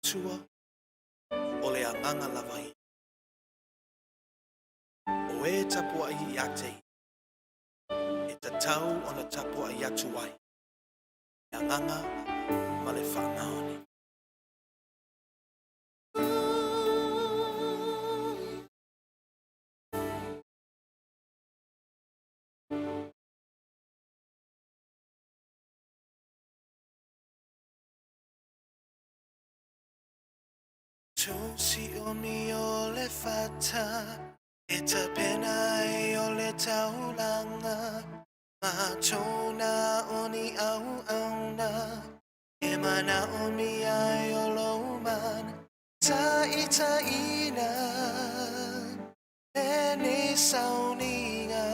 tua o le anganga lavai. O e tapua i ate, e ta tau o na tapua i atu ai. E anganga ma le whanaoni. Si o mi o le fata, e ta pena e o le taulanga, ma tona o ni au auna, e mana o mi ai o lo man, ta ina, e ni sauninga,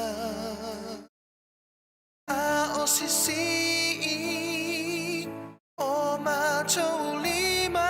a o sisi o ma tolima.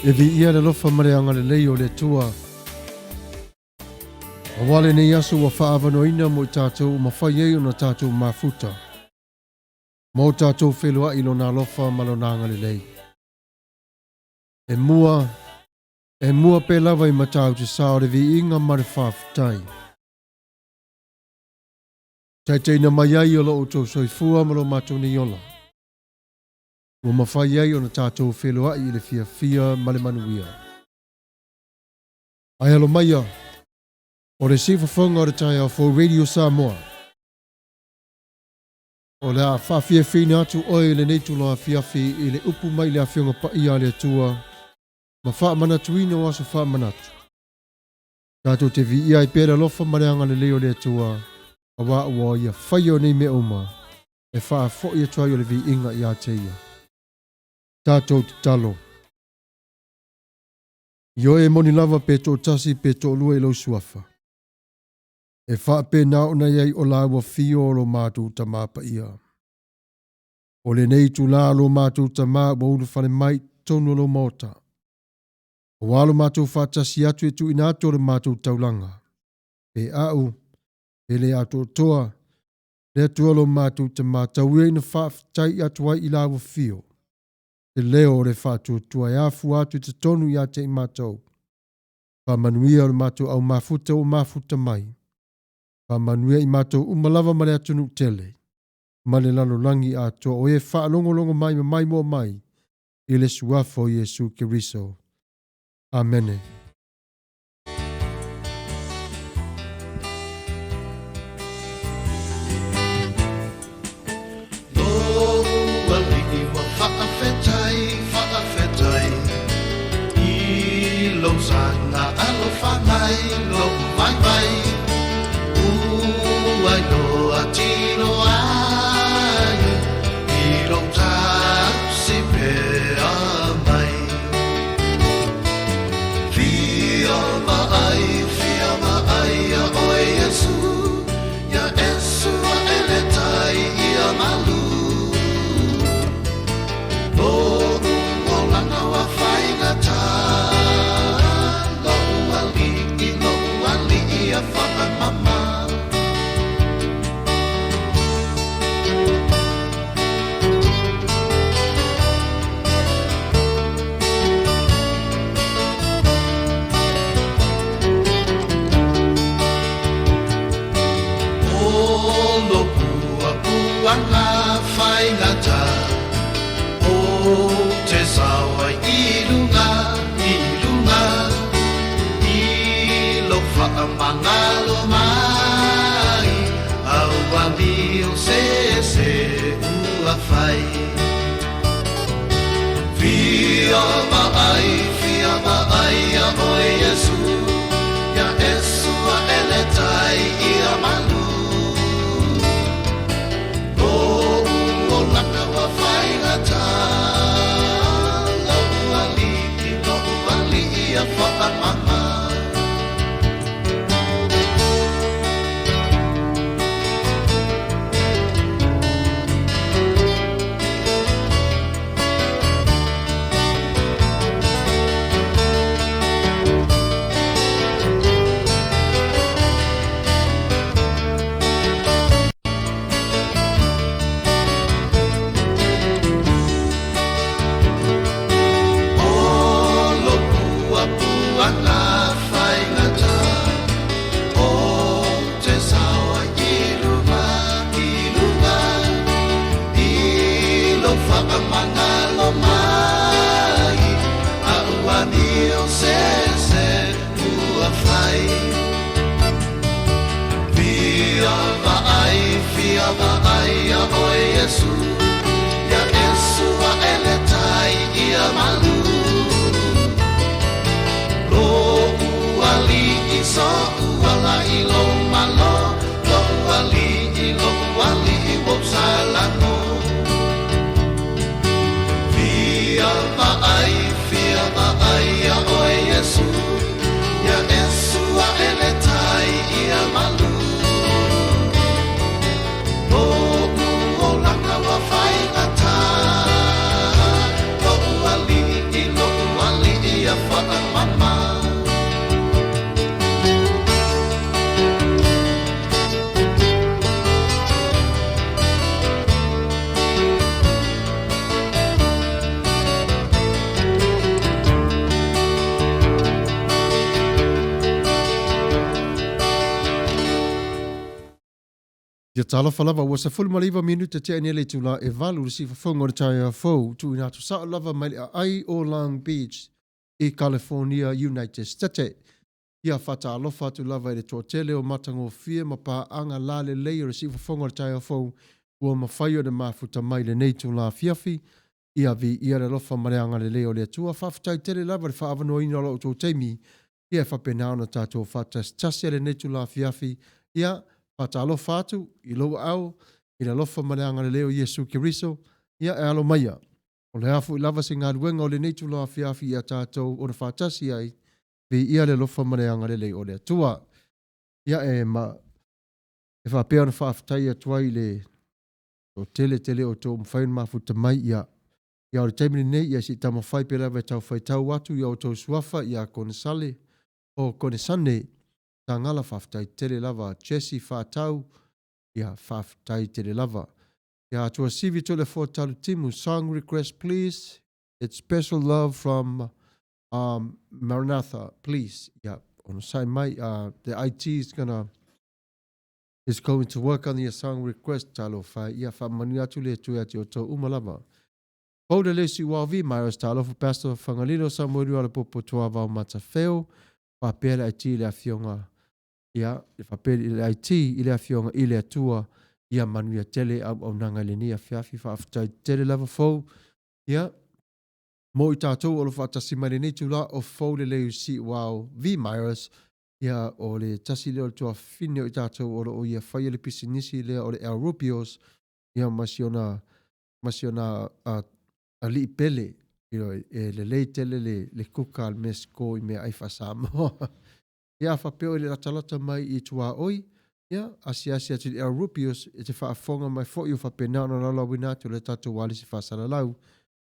E vi ia le lofa mareanga le lei o le tua. A wale ne yasu wa whaavanoina mo i tātou ma whai ei o na tātou mafuta. Mo tātou whelua ilo na lofa malonanga le lei. E mua pe lava i matau te sao le vi inga mare whaafutai. Tai teina mai ai o lo o tau soifua malo matou ni yola. Ua mawhai ai o na tātou whelua i le fia male manuia. Ai alo maia, o le sifa whanga o le tai au for Radio Samoa. O lea whawhia whina atu oe le neitu loa whiawhi i le upu mai le awhionga pa ia le atua. Ma wha manatuina o aso wha manatu. Tātou te vi ia i pēra lofa mareanga le leo le atua. A wā ua ia whaio nei me oma. E wha fo ia tuai o le vi inga i a te ia. Tātou te talo. Io e moni lava pe tō tasi pe tō lua i lau suafa. E wha pe nao na iei o la ua fio lo mātou ta māpa ia. O le nei tu la lo mātou ta mā wa unu whane mai tonu lo mota. O walo mātou whātasi atu e tu inato le mātou taulanga. E au, e le ato toa, le atua lo mātou ta mā tauia ina whaafitai atua i la ua fio. Te leo le whātua tua e afu atu te tonu i a te i mātou. Whamanuia o le mātou au mafuta o mafuta mai. Whamanuia i mātou umalava ma le atunu tele. Ma le lalo langi a toa o e whaalongolongo mai ma mai mo mai. I le suafo Jesu Keriso. Amene. Sanga alo whanai lo vai vai Ua no atino ai I lo tapsi pe amai Fia mai a oe Yesu Ya Yesu a eletai I a malu Lo langa wa whaingatai Anga whaingata O te sawa ilunga Ilo whaamangalo mai Aua mio se ua whai Fia maai a oe Yesu Ya Yesu a eletai I a malu Ia tala falava ua sa fulu maliva minuta te anele tula e valu si fafonga o taia fou tu ina tu sa lava mai ai o Long Beach i California, United States. Ia fata alofa tu lava i le tōtele o matango fia ma pa anga la le lei o si fafonga o taia fou ua mawhai o le mafuta mai le nei tu la fiafi, ia vi ia le lofa mareanga le leo le atua, whawhatai tere lava le whaavano ina lo tō teimi, ia whapena ona tātou whatas tasi le nei tu la fiafi, ia whatalo whātu, i lo au, i le lofa mareanga le leo Iesu Kiriso, ia e alo maia. O le hafu i lava se ngā ruenga o le nei tu la fiafi ia tātou o le whatasi ai, vi ia le lofa mareanga le leo le atua. Ia e whapea na whaafatai atuai le o tele o tō mwhain mafuta mai ia o le taimini nei ia si tama whai pe lawa tau whai tau atu ia o tō suafa ia kone sale o kone sane ta ngala whaafatai tele lava Jesse whaatau ia whaafatai tele lava ia atua sivi to le talu timu song request please, it's special love from Maranatha please ia on the same mai the IT is going to work on the song request talo fa ia fa manu atu le tu ati o to umalava. Pauda le si wavi Myers talo for Pastor Fangalino Samuel ala popo toa va mata feo fa pele IT le afionga ia fa pele IT ile afionga ile atua ia manu ia tele au nanga le ni afiafi fa aftai tele lava fo ia mo i tātou o lo fa tasi mai ni tu la o fo le si wow V Myers ia o le tasi leo tua fine o i tātou o ia whaia le pisinisi lea o le El Rupios ia masiona a li pele le leitele le kuka al mesko i mea aifa samo. Ia whapeo le ratalata mai i tua oi ia asi atu le El Rupios e te whaafonga mai fo i o whapena ona lala winatu le tātou wali si whasalalau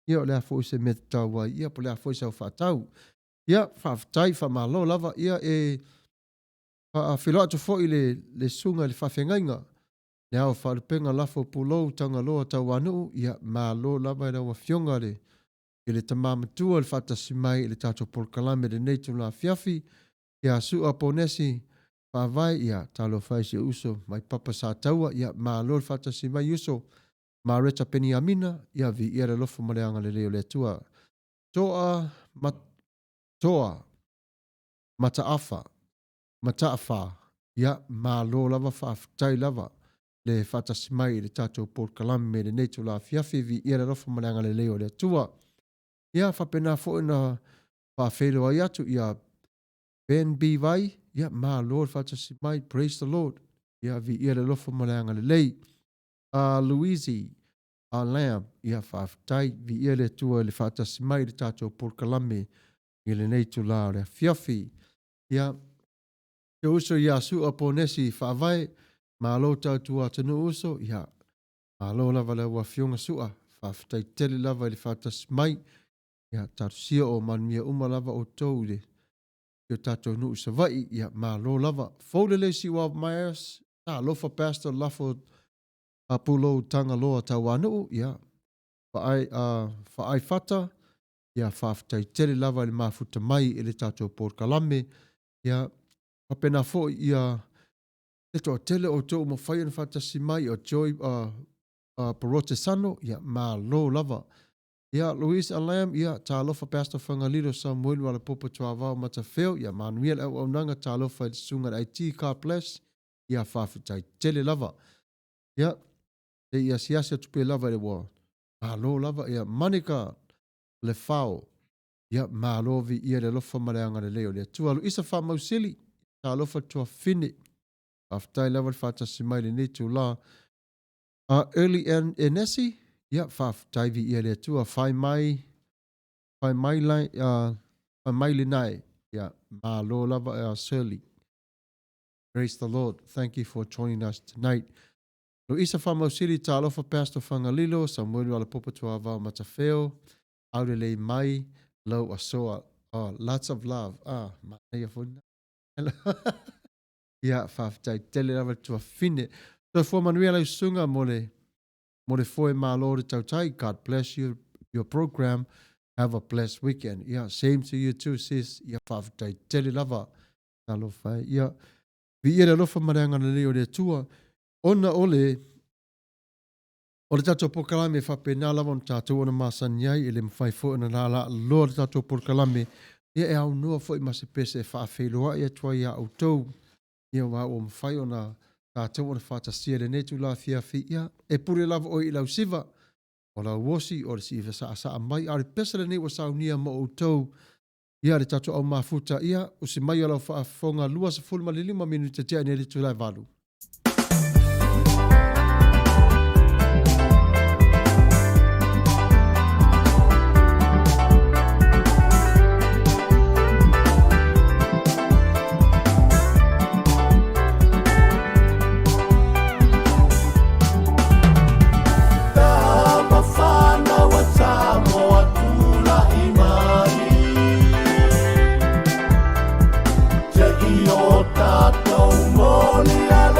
ia o lea fo i se meta tau wai ia po lea fo i sau whaatau ia whaafatai whamalo lava ia whiloa tu fo i le sunga le whawhengainga. Le au whalupenga lafo pulou tanga loa tau anu, ia mā lo lava i rawa fionga le. I le tamamatua le whatasi mai le tātou polkalame le neitu la fiafi, ia sua ponesi whawai ia talo whaisi uso mai papa sa taua, ia mā lo le whatasi mai uso, mā reta peni amina, ia vi ia le lofo maleanga le leo le tua. Toa mataafa ia mā lo lava whaafitai lava le whatasi mai le tātou Port Kalame le neitu la fiafi vi ia le rofa mananga le leo le tua. Ia whapena fo ina whawhelo ai atu ia Ben B. Vai, ia mā lo le whatasi mai, praise the Lord. Ia vi ia le rofa mananga le lei. Louise Lamb, ia whaafitai vi ia le tua le whatasi mai le tātou Port Kalame i le neitu la le fiafi. Ia te uso ia su aponesi whaavai, mā lo tau tua tanu uso, ia mā lo lava le ua fionga sua, whaafitai tele lava i le whaatas mai, ia tatu sia o manmia uma lava o tau le, ia tatou nu usawai, ia mā lo lava. Faude le si wa Myers, ta lofa pastor lafo apulo tanga loa tau anu, ia whaai fata, ia whaafitai tele lava i le mafuta mai i le tatou Port Kalame, ia apena fo ia eto tele o tō mawhai na whatasi mai o Joy Parote Sano, ia mā lo lava. Ia Louise Lamb, ia tā lofa Pastor Fangalino Samuel wala popo tua wao mata wheo, ia Manuel au nanga tā lofa i sunga IT car bless, ia whawhitai tele lava. Ia, ia siasia tupe lava e wā. Mā lo lava, ia Monica Lefao, ia mā lo vi ia le lofa mareanga le leo, ia tualu isa wha mausili, tā lofa tua fine, whaftai level whatasi mai le netu la. Early Enesi, ia whaftai vi ia le tua, whai mai le nai, ia mā lo lava Shirley. Praise the Lord. Thank you for joining us tonight. Lo isa whamausiri tā lofa Pastor Fangalilo, Samuel wala popo tua wao matawheo, aure le mai, lo asoa. Lots of love. Mā funa. Ia whaftai tele lava tua fine. So for Manuela Sunga mo le foe mālore tautai. God bless you, your program. Have a blessed weekend. Ia, same to you too, sis. Ia whaftai tele lava. Talo whai. Ia, vi ia lofa mareanga na leo le tua. Ona ole tatou Pokalame whapena lava on tatou ona masaniai ele mwhai fo na la loa le tatou Pokalame. Ia e au noa fo i masipese e whaafeiloa ia tua ia au tau. Ia wā o mwhai ona Tātou o le whātasia le netu la whiawhia, e pure lava o i lau siva, o lau wosi o le si sa asa mai, a le pesa le nei wa saunia mo o tau, ia le tātou au mafuta ia, o si mai o lau whaafonga lua sa fulma le 5 minuta tia ne le tulai valu. Te i o tātou mōni ala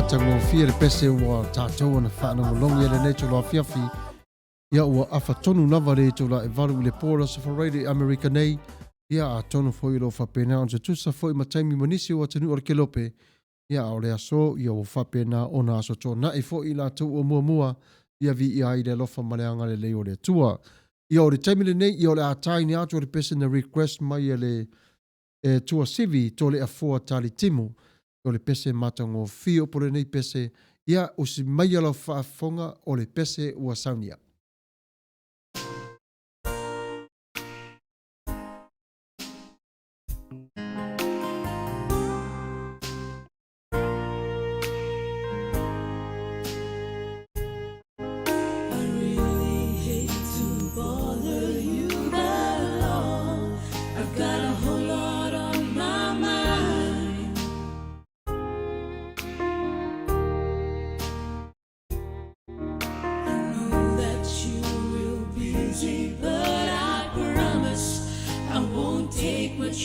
matango fia le pese ua tātou ana whanau longi ele nei tula fiafi ia ua afa tonu lava le tula e varu le pōra sa wharaire Amerika nei ia a tonu fo ilo whapena on se tusa fo i mataimi manisi ua tanu o le kelope ia o le aso ia ua whapena o na aso tō na e fo i la tau o mua mua ia vi ia i le lofa maleanga le leo le tua ia o le taimi le nei ia o le atai ni atu o le pese na request mai le tua sivi to le afua tali timu o le pese matango fio po le nei pese ia o si mai ala whaafonga o le pese ua saunia.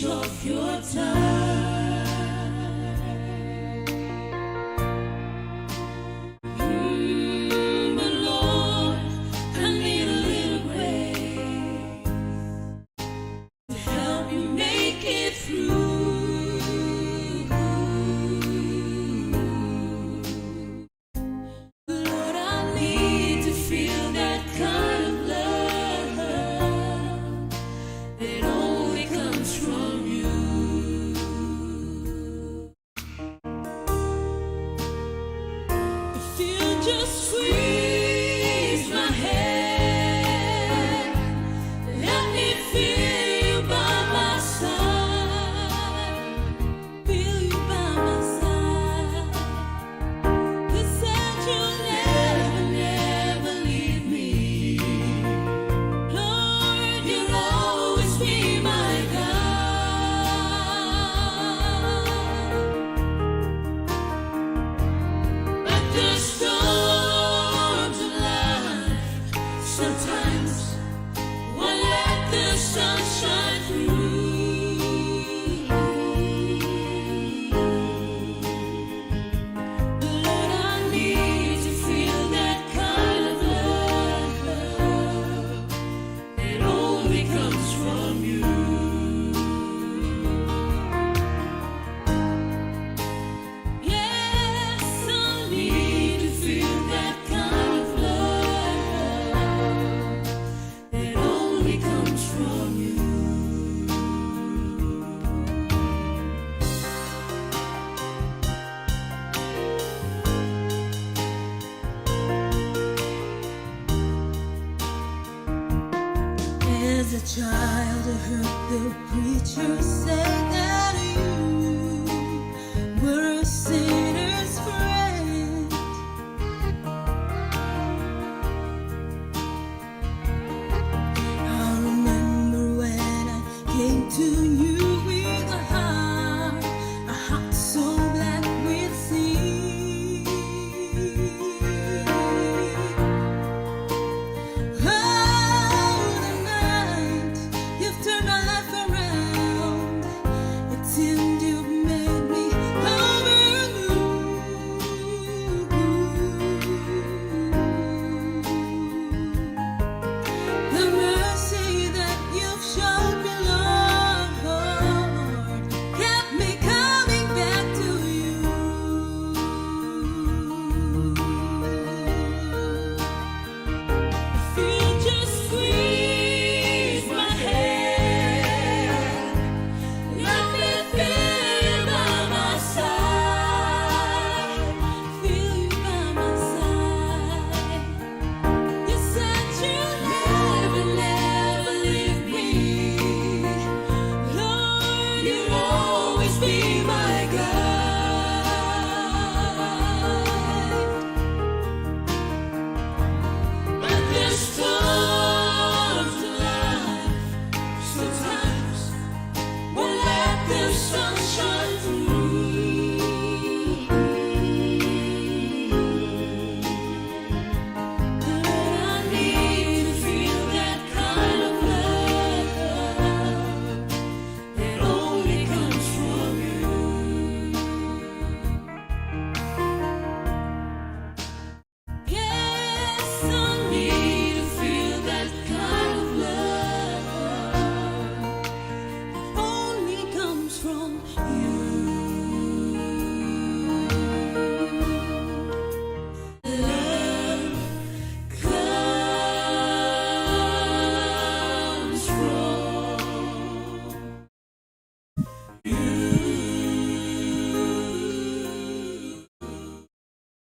Of your time, but Lord, I need a little grace to help you make it through. Lord, I need to feel that kind of love that only comes from you. Just squeeze my hand, let me feel you by my side, feel you by my side. You said you'll never, never leave me. Lord, you'll always be my God. But the storms of life sometimes won't let the sun shine through. Lord, I need to feel that kind of love that only comes from you. Yes, I need to feel that kind of love that only comes from you. As a child, I heard the preacher say that you were a sinner's friend. I remember when I came to you with a heart so black with sin. Oh, the night you've turned my life around.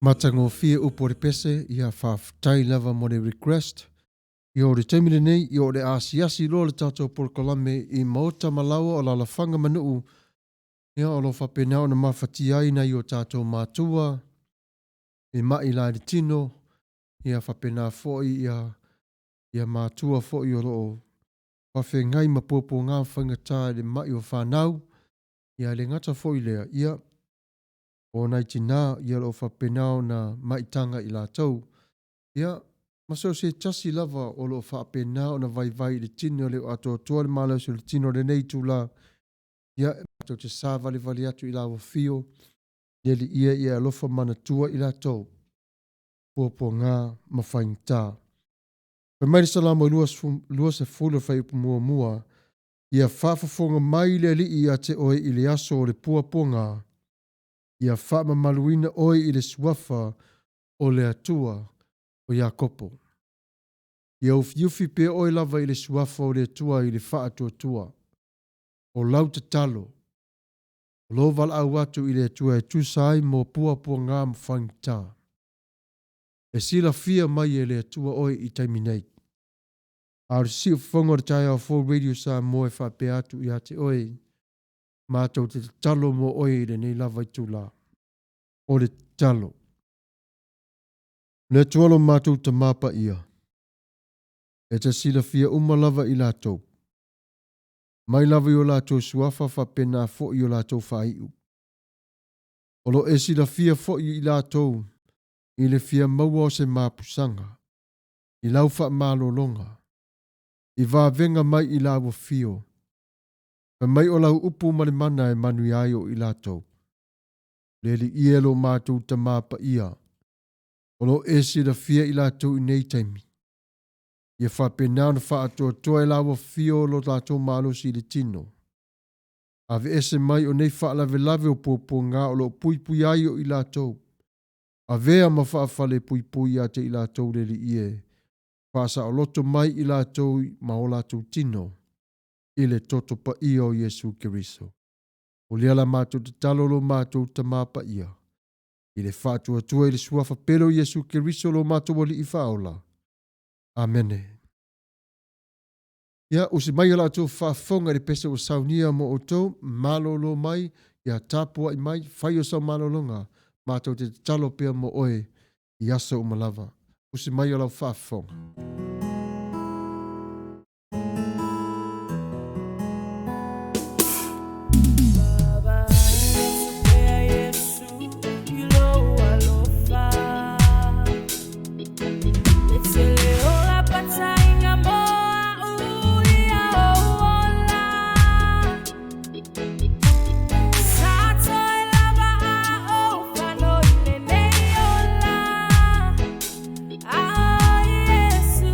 Matango fia upo re pese ia whaftai lava mo re request. I o re taimile nei, i o re asiasi lo le tatou polokalame i maota malawa o la lafanga manuu. Ia o lo whapenao na mawhati aina i o tatou mātua. I mai la le tino. Ia whapena foi ia mātua foi o loo. Whawhe ngai mapopo ngā whangatā le mai o whanau. Ia le ngata foi lea. Ia o nai tina ia lo whapenao na maitanga i la tau. Ia maso se tasi lava o lo whapenao na vai le tino le o ato toa le malau se le tino le nei tu la. Ia ato te sā vali atu i la wa fio. Neli ia alofa mana tua i la tau. Puapo ngā mawhaingta. Pemairi salamo lua se fulu whai upu mua. Ia whafafonga mai le li ia te oe i le aso o le puapo ngā. Ia whaama maluina oe i le suafa o le atua o Iakopo. Ia ufiufi pe oe lava i le suafa o le atua i le wha atua. O lau te talo. O lo val au atu i le atua e tusai mo puapo ngā mawhaingta. E sila fia mai e le atua oe i taiminei. Aure si o whonga tai au full radio sa mo e whape atu i ate oe. Mātou te talo mo oe i le nei lava i tula. O le talo. Le tualo mātou ta mapa ia. E te sila fia lava i lātou. Mai lava i o lātou suafa whapena fo i o lātou whaiu. Olo e sila fia fo i lātou. I le fia maua o se māpusanga. I lau wha mālolonga. I vāvenga mai i lau fio. Pa mai o lau upu mani mana e manu ai o i lātou. Leli ielo mātou ta māpa ia. Olo e sila fia i lātou i nei taimi. Ia whapenao na wha atoa toa i lau fio lo lātou mālo si le tino. Ave ese mai o nei wha lave o popo ngā o lo pui ai o i lātou. A vea ma whaafale pui a te i lātou reri ie. Whaasa o loto mai i lātou ma o lātou tino. I le toto pa ia o Yesu Keriso. O leala mātou te talolo mātou ta māpa ia. I le whātua tua i le suafa pero Yesu Keriso lo mātou wali i whaola. Amene. Ia o se mai o lātou whaafonga le pese o saunia mo o tau. Malolo mai. Ia tāpua i mai. Whai o sau malolonga. Mātou te talo pia mo oe i asa o malava. Usi mai o lau whaafonga. Yesu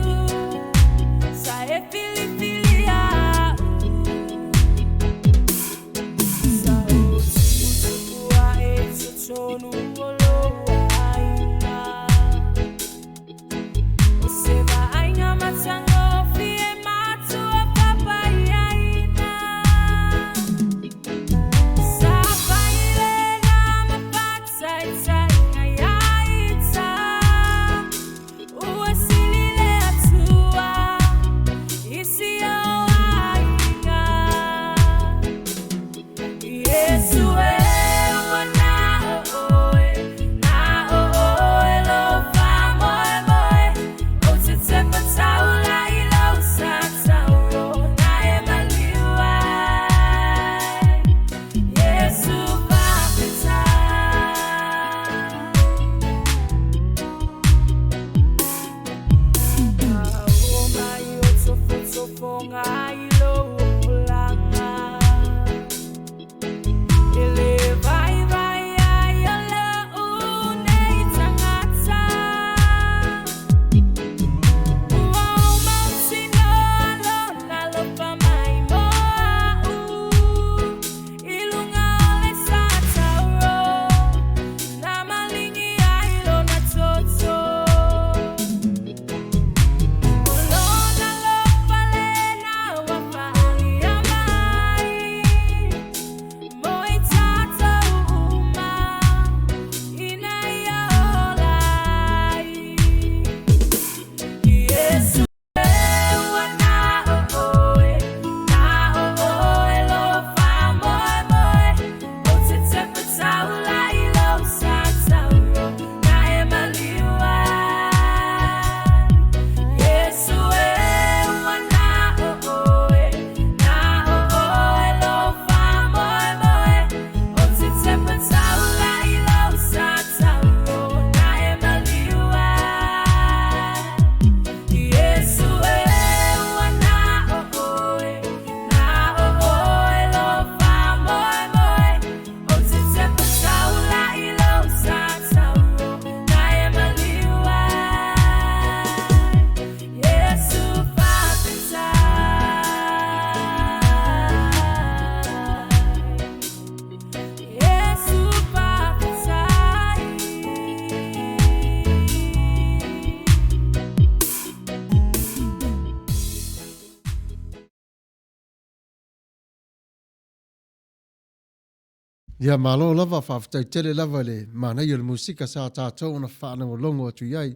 Ia malo lava whawhtai tele lava le mana ia le musika sa tātou na whanau longo atu iai.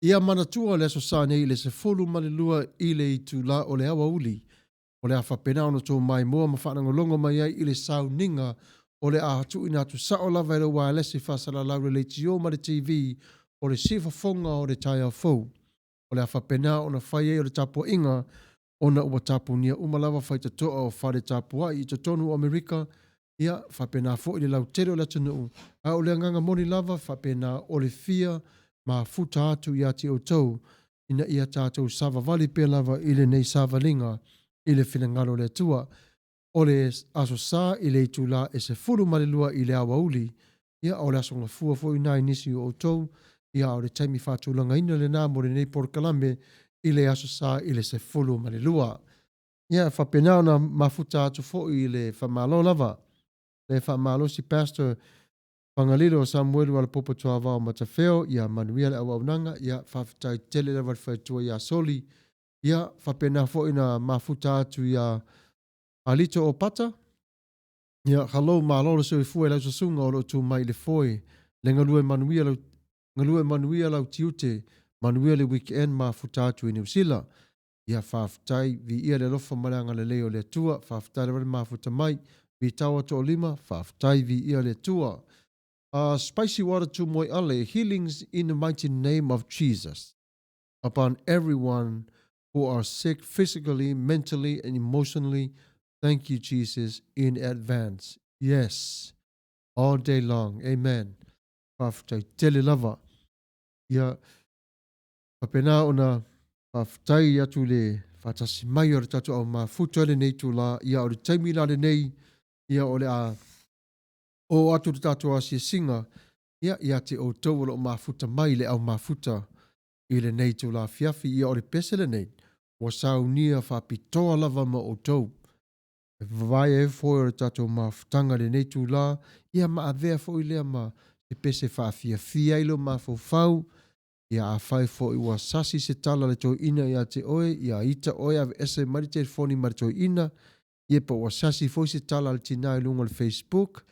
Ia manatua le aso sa nei le se folu malilua i le i tu la o le awa uli. O le a whapenao no tō mai moa ma whanau longo mai ai i le sau ninga o le a hatu ina atu sao lava i le waelesi whasala laure le tio ma le TV o le sifa fonga o le tai au fau. O le a whapenao o na whaie o le tapo inga o na ua tapu nia umalawa whaita toa o whare tapua i te tonu o Amerika. Ia, whapena fo i le lau tere o le tunu. A o le anganga moni lava, whapena o le fia, ma futa atu i ati o tau, ina ia tātou sava vali pe lava i le nei sava linga, i le whina le tua. O le aso sa i le itu la e se furu malilua i le awa uli, ia o le aso ngā fua fo i nai nisi o tau, ia o le taimi whātulanga ina le nā mo le nei porkalame, i le aso sa i le se furu malilua. Ia, whapena ona mafuta atu fo i le whamalo lava, le whamalosi pastor Pangalilo Samuel wala popo toa wao matawheo ia manuia le awaunanga ia whawhitai tele le whaitua ia soli ia whapena fo ina mafuta atu ia alito o pata ia halo malolo se fue lau sasunga o lo tu mai le foe le ngalue manuia lau tiute manuia le weekend mafuta atu i New Zealand ia whawhitai vi ia le lofa malanga le leo le tua whawhitai le wale mafuta mai vi tawa to lima, whawhitai vi ia le tua. Spicy water to moi ale, healings in the mighty name of Jesus upon everyone who are sick physically, mentally, and emotionally. Thank you, Jesus, in advance. Yes, all day long. Amen. Whawhitai tele lava. Ia, whapena ona whawhitai atu le whatasi mai o le tatu au mafuta le nei tu la, ia o le taimi la le nei, ia o le a o atu te tātua a singa, ia te o tau o mafuta mai le au mafuta i le nei tu la fiafi, ia o le pesele nei, o sau nia whapitoa lava ma o tau. E vai e fwoi o le tātua mafutanga le nei tu la, ia ma avea fwoi lea ma te pese whafia fia ilo ma fau, ia a whai fwoi ua sasi se tala le tau ina ia te oe, ia ita oe ave ese marite fwoni ma le tau ina, ia pa ua sasi fwoi se tala le tina ilunga le Facebook,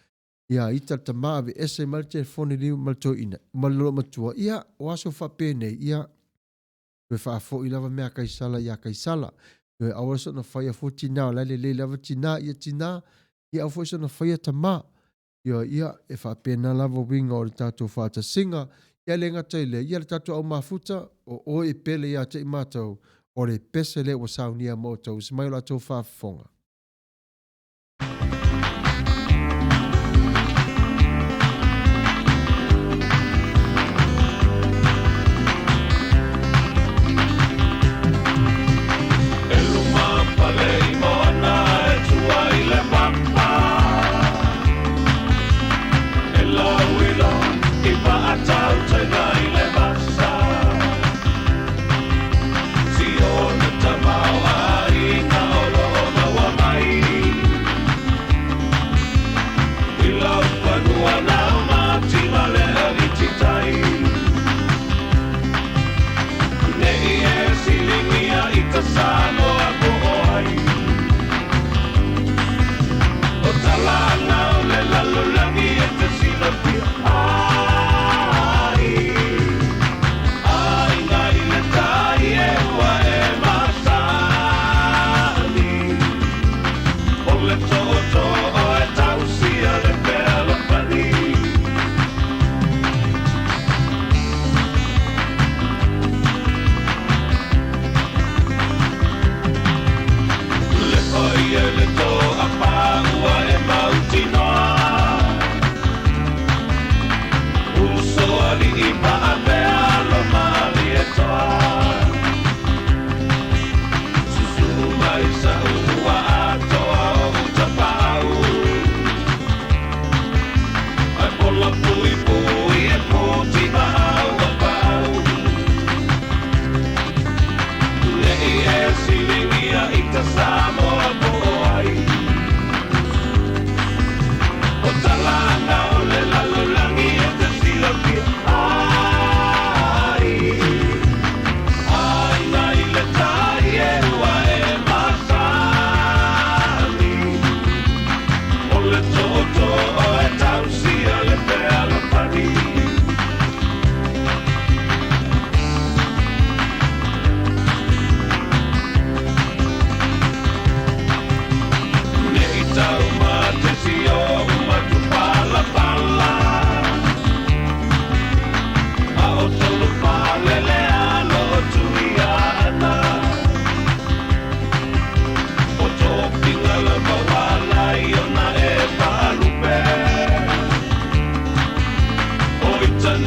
ia ita tama ave ese ma le telefoni liu ma le tau ina, ma le lo matua, ia o aso whapene, ia ue wha fwoi lava mea kaisala, ia kaisala, ue awaso na whaia fwoi tina, le lava tina, ia au fwoi so na whaia tama, ia e whapena lava winga o le tātou whata singa, ia le ngataile, ia le tātou au mafuta, o e pele ia te imatau, o le pese le wa saunia mo tau, se mai o la tau whafonga.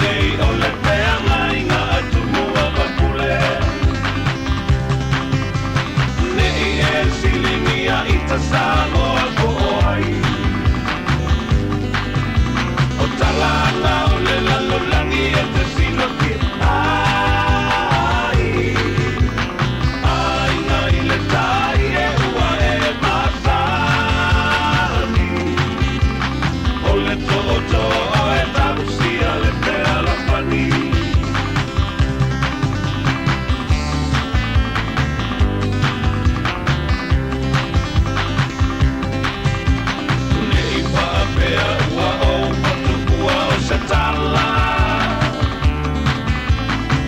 nei o le pea ngai ngā atu mua kapule Nei e silingia i ta Samoa ko ai O talanga o le lalolangi e te sino ki ai Ai ngai le tai e ua e masani O le toto o e tabusia le pea lopani Nei paa pea ua o patukua o se tala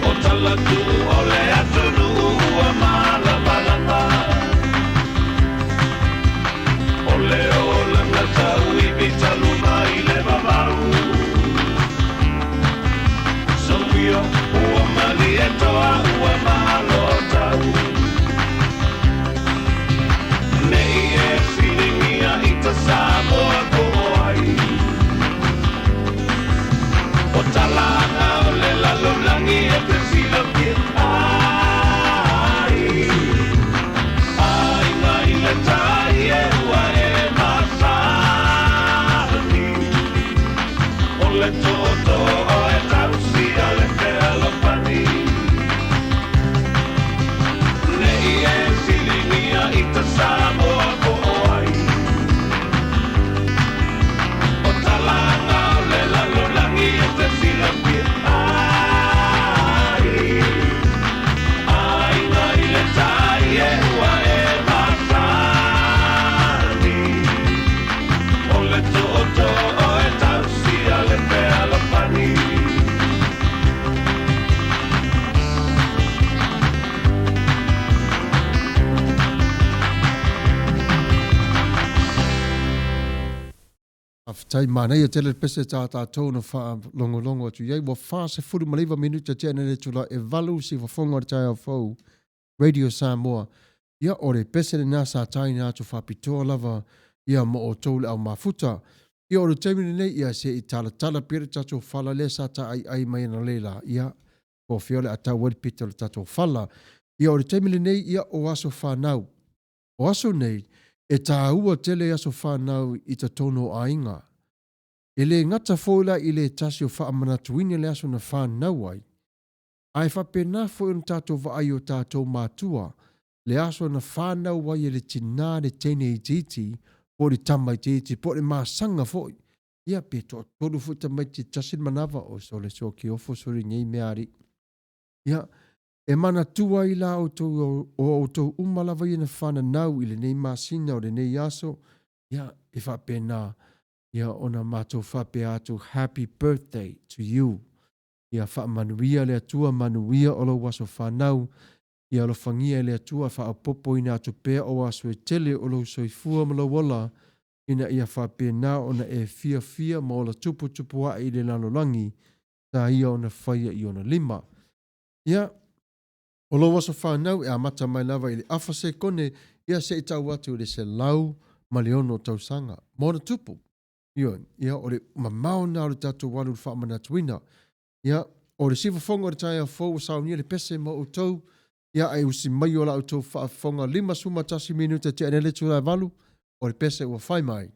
O talatu o le atunu ua malamalama O le o langa tau i bitaluma i le mamau Sofia ua mali e toa ua malo tau Nei e siringia i ta Samoa ko ai O talanga o le lalolangi e te sila ki ai Ai ngai le tai e ua e masani O le toto o e tausia le pea lopani Nei e silingia i ta Samoa ko ai O talanga o le lalolangi e te sila ki ai Ai ngai le tai e ua e masani O le toto o e tausia le pea lopani Aftai mana ia tele pese ta tātou na wha longo atu iei. Wa wha se furu maliva minuta tēne le tula e valu si wafonga o tai au fau Radio Samoa. Ia ore pese le nasa tai na atu whapitoa lava ia mo o tole au mafuta. Ia ore teimine nei ia se i tala pere tatou whala le sa ta ai mai na leila. Ia ko fiole a tau wadi pita le tatou whala. Ia ore teimine nei ia o aso whanau. O aso nei e tā ua tele aso whanau i ta tono ainga. E le ngata foila i le tasi o whaamanatuine le aso na whanau ai. Ai whapena fo i tātou vaai o tātou mātua. Le aso na whanau ai e le tina le tene i titi, po le tama i titi, po le māsanga fo. Ia pe to tolu fo tamai te tasin manawa o so le so ki ofo sori ngei meari. Ia e mana tua i la o tau umalawa i na whanau i le nei māsina o le nei aso. Ia e whapena. Ia ona mātou whape atu happy birthday to you. Ia whaamanuia le atua manuia o lo waso whanau. Ia lo whangia le atua whaapopo ina atu pēr o waso e tele o lo soifua ma lo wala. Ina ia whape na ona e fia ma o la tupu a i le lalolangi. Ta ia ona whaia i ona lima. Ia o lo waso whanau e amata mai lava i le awhase kone. Ia se i tau atu le se lau ma le ono tausanga. Mona tupu. Ia o le mamao na o le tatou walu whaamanatuina. Ia o le siwafonga o le tai au fau saunia le pese ma o tau. Ia ai usi mai o la o tau whaafonga 5 sumatasi minuta te anele tu la valu. O le pese ua whai mai.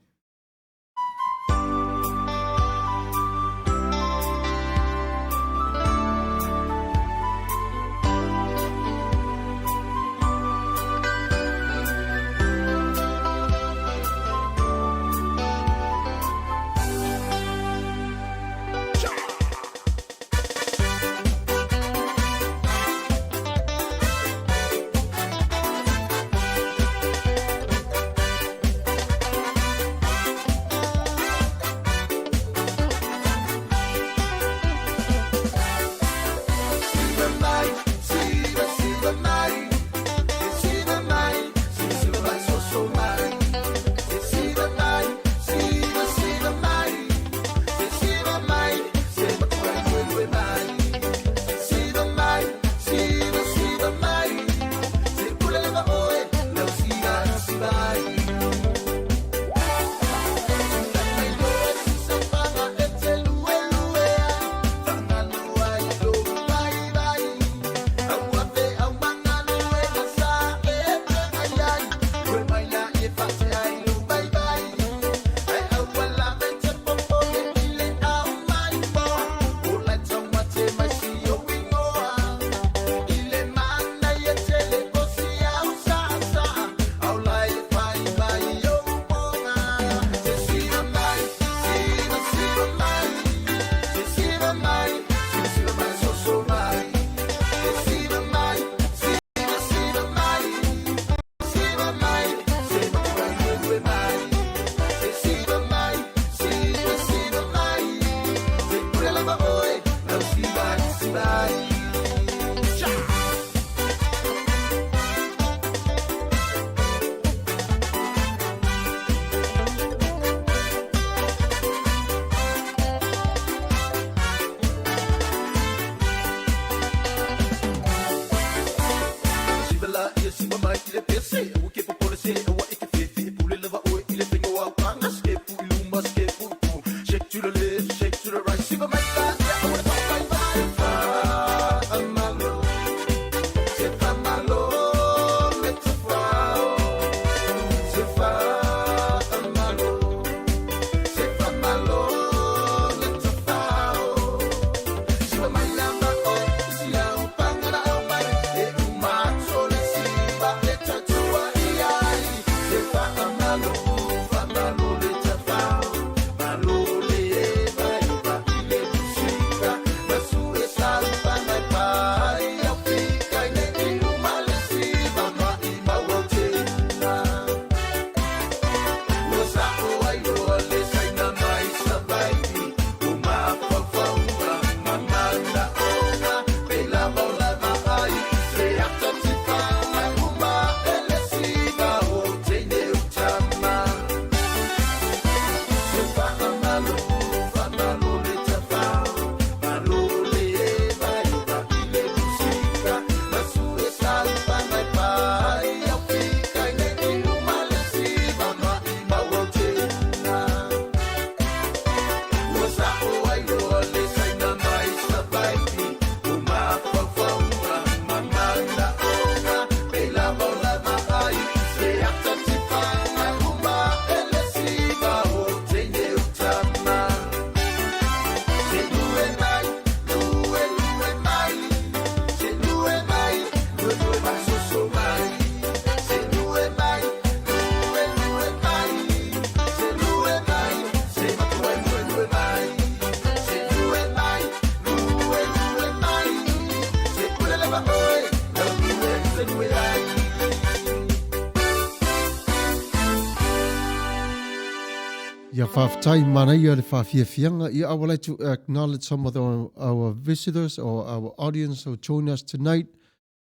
Ia whawhtai mana ia le whawhiawhianga. Ia, I would like to acknowledge some of our visitors or our audience who join us tonight.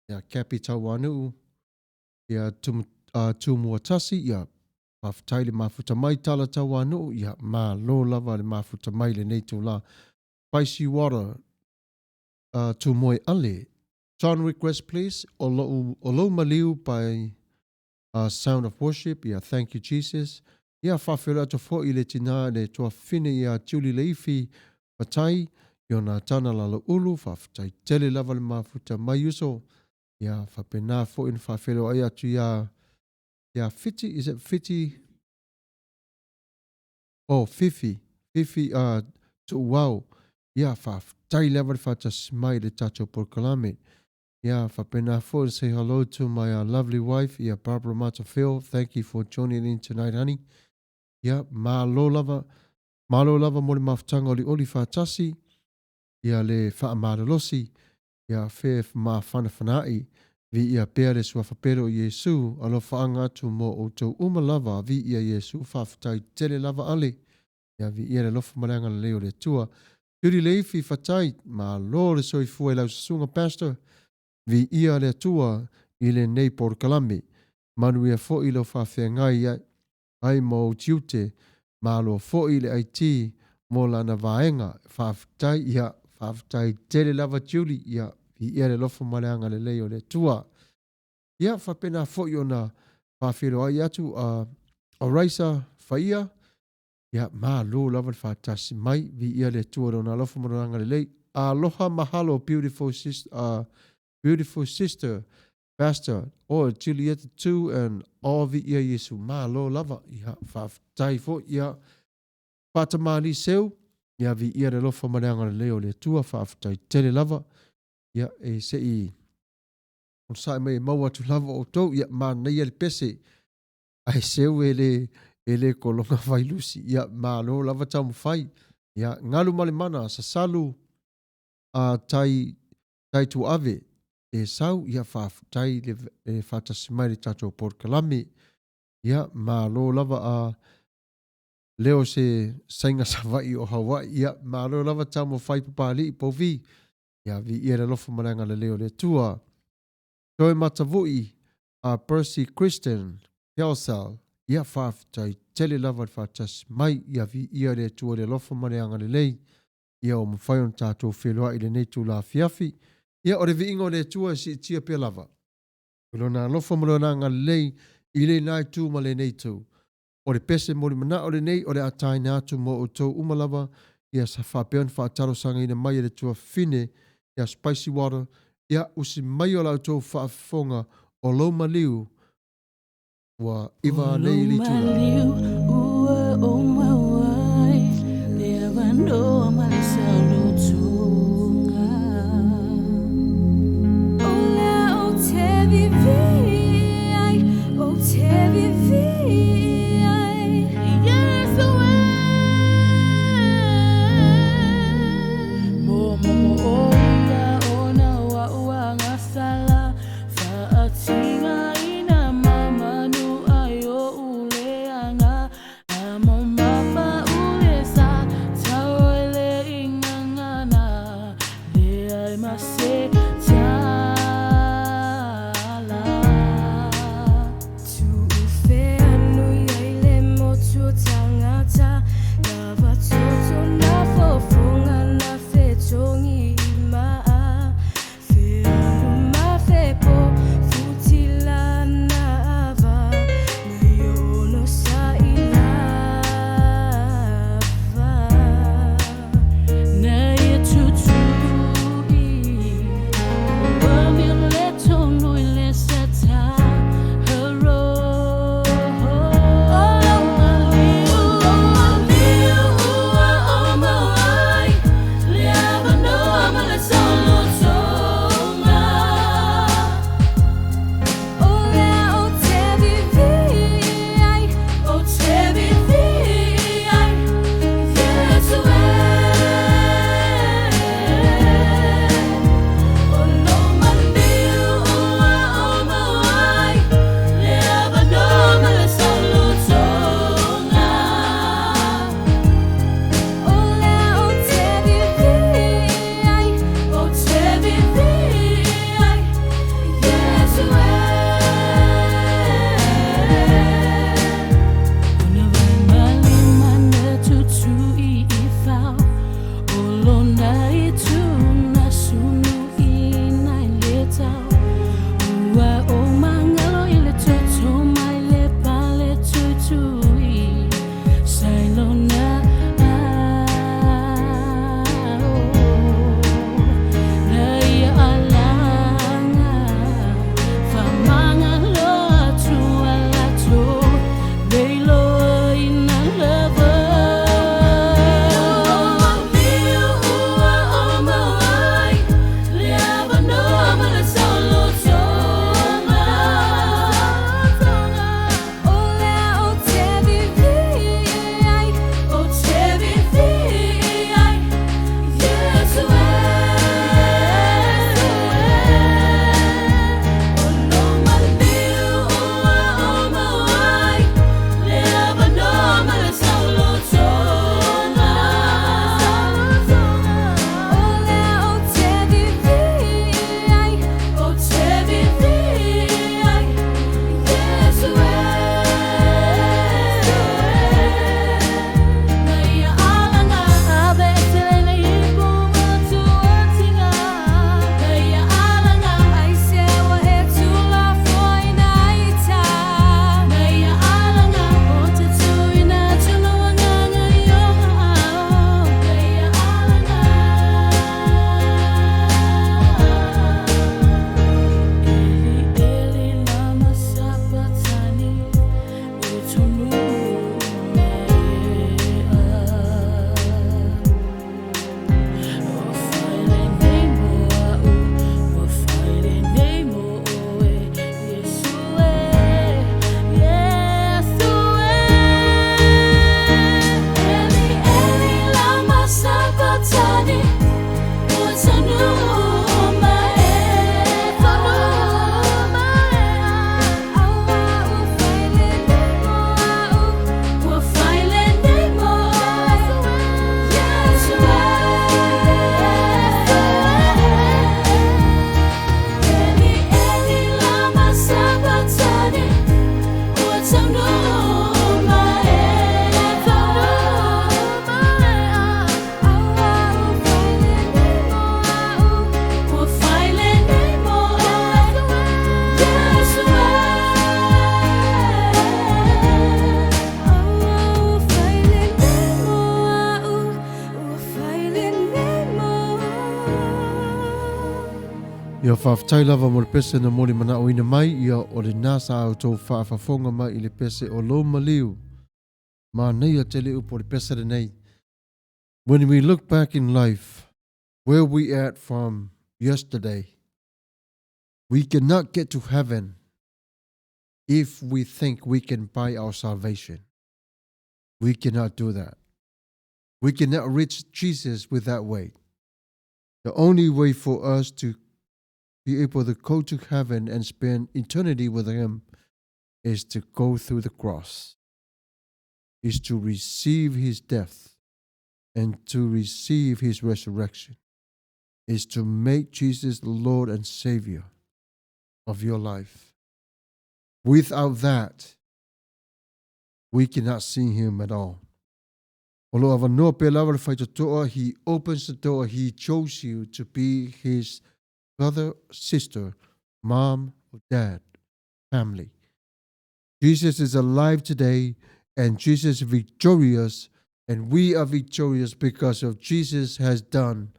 Ia, Kapi Tawanu. Ia, Tumuatasi. Ia, whawhtai le mafuta mai tala Tawanu. Ia, ma lo lava le mafuta mai le neito la. Spicy water. Tumoe ale. Song request, please. Olo maliu by Sound of Worship. Yeah, thank you, Jesus. Yeah, whawhera to fo i le tina le toa whine ia tiuli le iwi patai. Iona tana lalo ulu, whawhtai tele lava le mafuta mai uso. Yeah, whapena fo in whawhero ai atu ia Fiti, is it Fiti? Oh, Fifi. Fifi, to wow. Yeah, whawhtai lava le whawhtas mai le tato por kalame. Yeah, whapena fo say hello to my lovely wife, Barbara Matafil. Thank you for joining in tonight, honey. Yeah, malo lava mo le mafutanga oli whatasi. Yeah, le whaamaralosi. Yeah, whe whanai. Vi ia pea le sua whapero Yesu. Alo whaanga tu mo o tau lava. Vi ia Yesu whawhatai tele lava ale. Yeah, vi ia le lofa maranga le leo le tua. Turi le iwi whatai. Malo le soi fue lau sasunga pastor. Vi ia le tua i le nei por kalame. Manu ia fo i lo whawhengai ai mo tiute. Malo fo i le IT mo lana vaenga. Whawhtai tele lava tiuli. Ia vi ia le lofa maleanga le leo le tua. Ia whapena fo i ona whawhero ai atu o raisa whaia. Ia malo lava le whatasi mai. Vi ia le tua rona lofa maleanga le lei. Aloha mahalo beautiful sister, pastor, Julieta too, and all the ia Yesu. Malo lava, ia whawhtai fo, ia whatamani seu, ia vi ia le lofa mareanga le leo le tua, whawhtai tele lava, ia se i, on sai mai maua tu lava o tau, ia mana ia le pese, ai seu ele kolonga vai lusi, ia malo lava tamu fai, ia ngalu male mana, sa salu, tai tu ave, sau ia whawhtai le whatasimai le tatou por kalame. Ia malo lava leo se sainga savai o Hawaii. Ia malo lava tamo whai papali i povi. Ia vi ia le lofa maranga le leo le tua. Toi matavui Percy Christian Kelsal. Ia whawhtai tele lava le whatasimai. Ia vi ia le tua le lofa maranga le lei. Ia o mwhai on tatou whelua i le neitu la fiafi. Ia ore vi ingo le tua si tia pe lava. Ulo na lofa mo na nga lei i le nai tu ma le nei tu. Ore pese mo mana ore nei ore atai na tu mo o tau umalava. Ia sa whapeon whaataro sanga ina mai le tua fine. Ia spicy water. Ia usi mai o lau tau whaafonga o lo maliu. Wa iwa nei li tula. O lo maliu ua o mawai. Le avano amalisa lo tunga. Ia whaafitai lava mo le pese na mori mana o ina mai ia o le nasa au tō whaafafonga mai i le pese o lo maliu. Ma nei a te leu po le pese de nei. When we look back in life, where we at from yesterday, we cannot get to heaven if we think we can buy our salvation. We cannot do that. We cannot reach Jesus with that way. The only way for us to be able to go to heaven and spend eternity with Him is to go through the cross, is to receive His death and to receive His resurrection, is to make Jesus the Lord and Savior of your life. Without that, we cannot see Him at all. Although avanoa pe lava le whaitatoa, He opens the door. He chose you to be His brother, sister, mom, or dad, family. Jesus is alive today, and Jesus is victorious, and we are victorious because of Jesus has done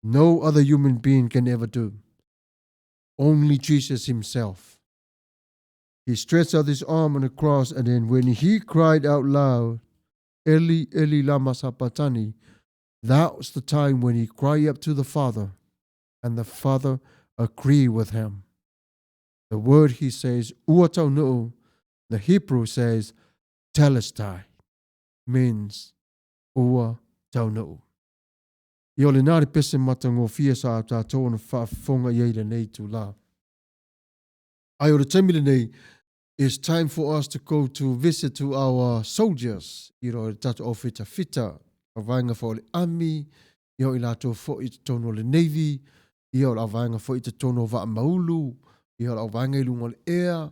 no other human being can ever do. Only Jesus Himself. He stretched out His arm on the cross, and then when He cried out loud, Eli, Eli, lama sabachthani, that was the time when He cried up to the Father, and the Father agreed with Him. The word He says, ua tau nu'u, the Hebrew says, telestai, means ua tau nu'u. I ole nāre pese matango fia sa tātou na whaafonga iei le nei tu la. Ai o le taimile nei, it's time for us to go to visit to our soldiers. I ro tatu o fita fita, a vainga fo le ami, i o i lato fo i tono le Navy, i o la vainga fo i tono va maulu, i o la vainga i lungo le ea,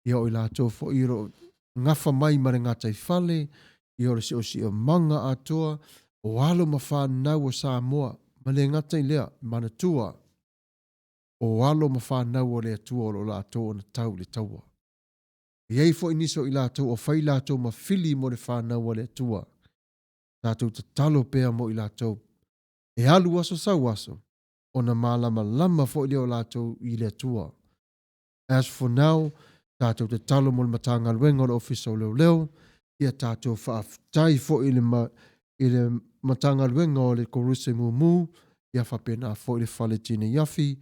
i o i lato fo i ro ngafa mai mare ngatai fale, i o le si o manga atoa, o alo mawha nau o Samoa, ma le ngatai lea, Manatua, o alo mawha nau o le atua o la atoa na tau le taua. Iei fo iniso i lato o fai lato ma fili mo le whanau o le atua. Tātou te talo pea mo i lato. E alu aso sau aso, o na malama lama fo i leo lato i le atua. As for now, tātou te talo mo le matanga luenga o le ofisa o leo leo, ia tātou whaaftai fo i le matanga luenga o le koruse mumu, ia whapena fo i le whale tine yafi,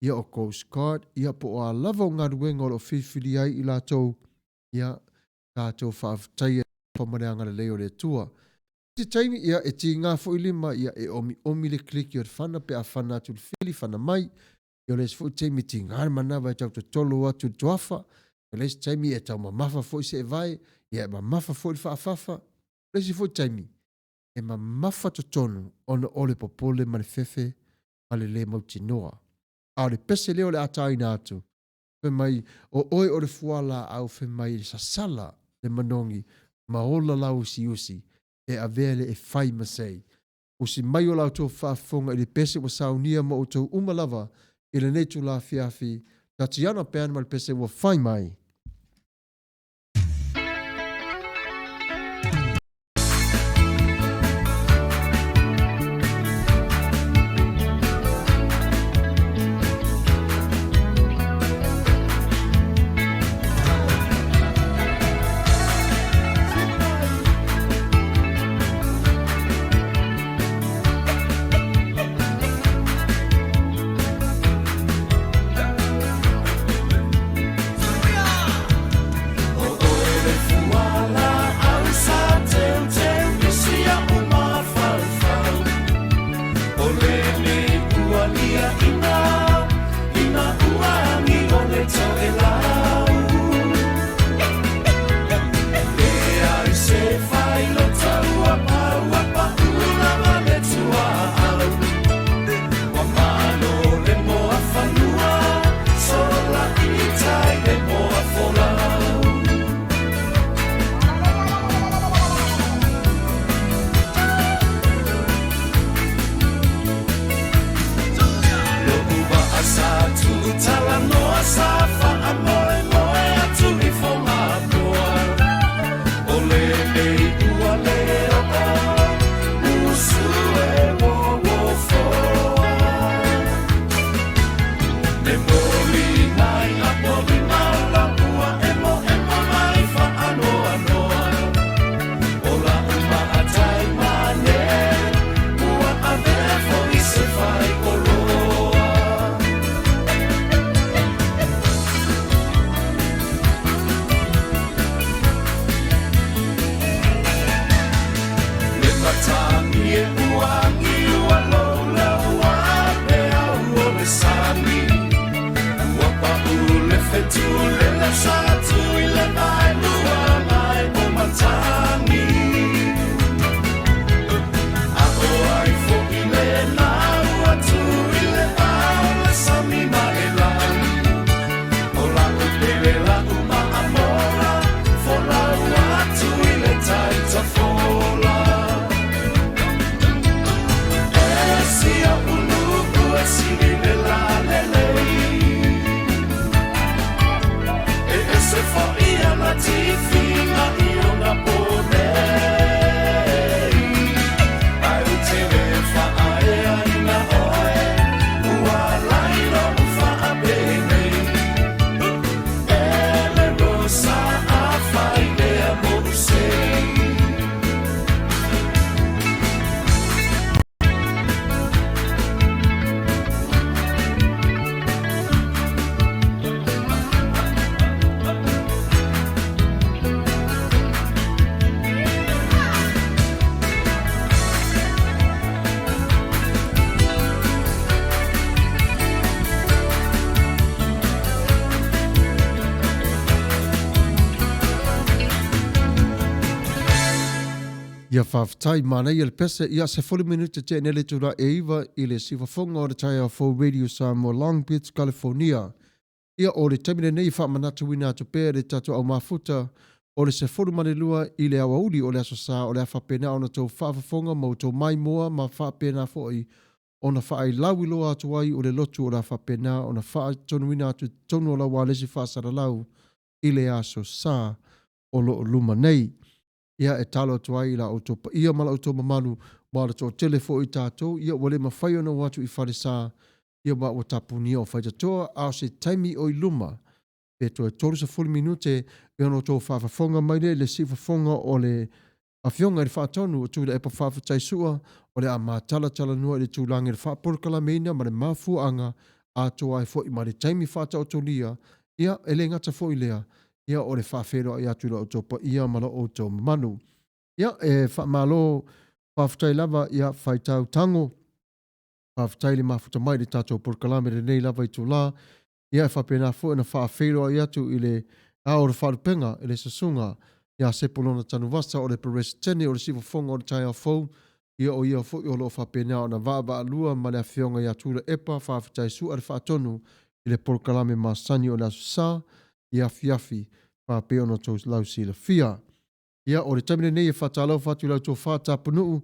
ia o Coast Guard, ia po a lava o ngā luenga o le ofifili ai i lato, ia tātou whaaftai pamareanga le leo le atua. Te taimi ia e ti ngā fo i lima, ia e omi le kliki o le whana pe a whana atu le fili whana mai, ia le fo i taimi ti ngā manawa e tau te tolo atu le tuafa, ia le taimi e tau mamafa fo i se e vai, ia e mamafa fo i le whaafafa, le si fo i taimi, e mamafa to tonu ona ole popole ma le fefe, ma le mauti noa. A le pese leo le atai na atu, fe mai o oe o le fuala au fe mai le sasala le manongi, ma ola lau usi, e avele e fai masei. Usi mai o lau tō whaafonga i le pese wa saunia ma o tō umalava i le netu la fiafi, tatiana peana ma le pese wa fai mai. We are Ia whawhtai mana ia le pese ia se 40 minuta te nele tura e iwa i le siwafonga o le tai a Full Radio Samoa Long Beach, California. Ia o le tamine nei whamanatu wina atu pēr le tatu au mafuta o le se 40 manelua i le awa uli o le aso sā o le awhapena o na tau whafafonga mo tau mai moa ma whapena foi o na whaai lau iloa atu ai o le lotu o le awhapena o na whaai tonu wina atu tonu o la walesi whaasara lau i le aso sā o lo luma nei. Ia e talo atu ai la o topa ia mala o to mamalu ma le to telefo i tātou ia wale mawhai ona watu i whare sā ia wa o tapuni o whaita toa ao se taimi o i luma pe to e tolu sa 40 minute e ono to whawhafonga mai le siwafonga o le awhionga i whaatonu o tu le epa whawhatai sua o le a mātala tala nua i le tūlangi le whaaporkala meina ma le mafuanga a toa e fo i ma le taimi whata o tolia ia e le ngata fo i lea ia o le whawhero i atu la o topa ia mala o tō manu. Ia e whamalo whawhatai lava ia whaitau tango whawhatai le mafuta mai le tātou porkalame le nei lava i tū la ia e whapena fo na whawhero i atu i le o le wharupenga i le sasunga ia sepolona tanu wasa o le Perez tene o le siwafonga o le tai a fau ia o fo i o lo whapena o na vaa alua ma le awhionga i atu le epa whawhatai su a le whaatonu i le porkalame masani o le asusa ia fiafi pa pe ono to lau sila fia ia o le tamine nei e whatalo whatu lau to whata punuu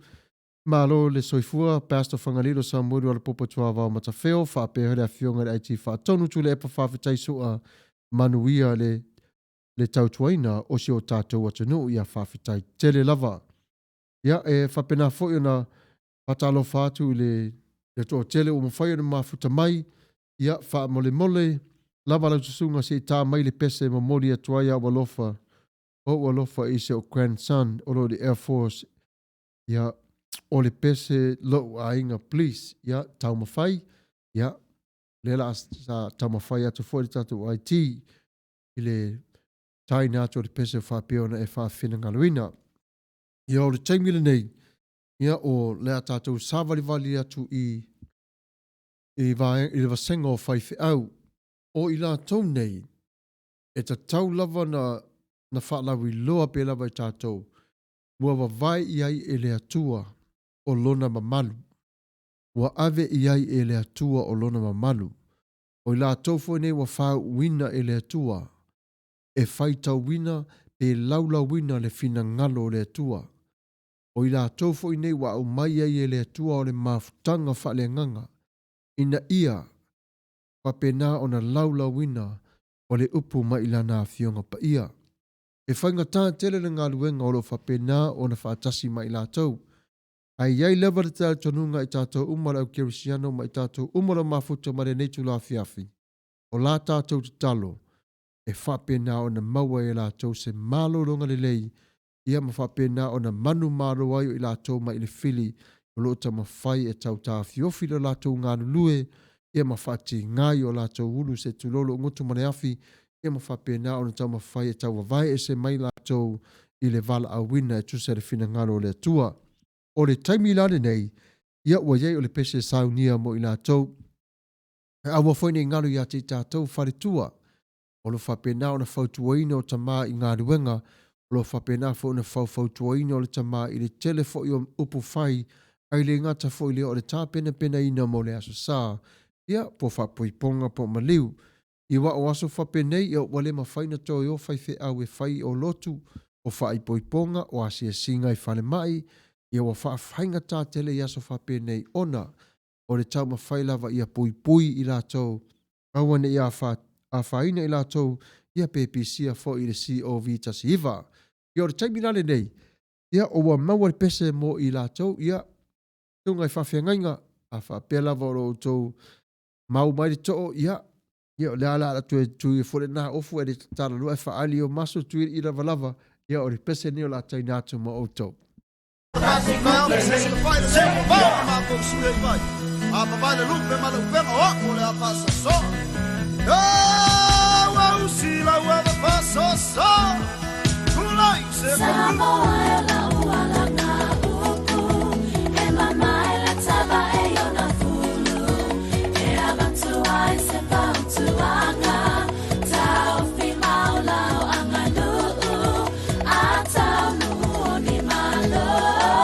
malo le soifua pastor whangalilo sa mwuru ala popo tua wao matawheo wha pe hele a fionga le aiti whatonu tu le epa whawhitai sua manuia le tautuaina o si o tātou atanu ia whawhitai tele lava ia e whapena fo na whatalo whatu le to tele o mwhai o na mafuta mai ia wha mole mole lava lau tusunga si tā mai le pese ma mori atua ia walofa i se o grandson o lo de Air Force ia o le pese lo a inga please ia tau mawhai ia lela sa tau mawhai atu fo le tatu IT i le tai na atu o le pese whapeo na e whawhina ngaluina ia o le taimile nei ia o lea tatu savalivali atu i le vasenga o whaife au o i la tau nei, e ta tau lava na whaalawi loa pe lava i tātou, ua wawai i ai e le atua o lona mamalu. Ua ave i ai e le atua o lona mamalu. O i la tau fo nei wa whau wina e le atua, e whaitau wina pe laula wina le fina ngalo o le atua. O i la tau fo nei wa au mai ai e le atua o le mafutanga whale nganga. Ina ia, whapena o na laula wina o le upu ma ilana a fionga pa ia. E whainga tā tele le ngā luenga o lo whapena o na whaatasi ma ila tau. Ai iai lewa le tātou tonunga i tātou umara au kerisiano ma i tātou umara mafuta ma le neitu la fiafi. O la tātou te talo e whapena o na maua e la tau se malo ronga le lei ia ma whapena o na manu maro ai o i la tau ma i le fili o lo ta mawhai e tau tā fiofi le la tau ngā lue ia mawhati ngai o la tau ulu se tulolo ngutu mane afi ia mawhapena o na tau mawhai e tau wawai e se mai la tau i le vala a wina e tusere fina ngaro le tua. O le taimi lane nei, ia ua iei o le pese saunia mo i la tau. E awa whaine ngaro ia te tātou whare tua. O lo whapena o na whautuaina o tamā i ngā ruenga, o lo whapena fo na whautuaina o le tamā i le telefo i o upu whai, ai le ngata fo i leo o le tāpena pena ina mo le aso sā. Ia po whapoiponga po maliu. I wa o aso whapenei i o wale mawhaina tō i o whaife au e whai o lotu o whai poiponga o asia singa i whale mai i o whainga tā tele i aso whapenei ona o le tau mawhai lava i a pui i la tau awane i a whaina i la tau i a PPC a fo i le COV tasi iwa. I o le taiminale nei ia o wa maua le pese mo i la tau ia tunga i whawhiangainga a whapea lava o lo tau mau mai le to'o ia o le ala tu e fole na ofu e le tala lua e whaali o maso tu i lava ia o le pese ni o la tai nātu ma o tau. Atau nu ni malo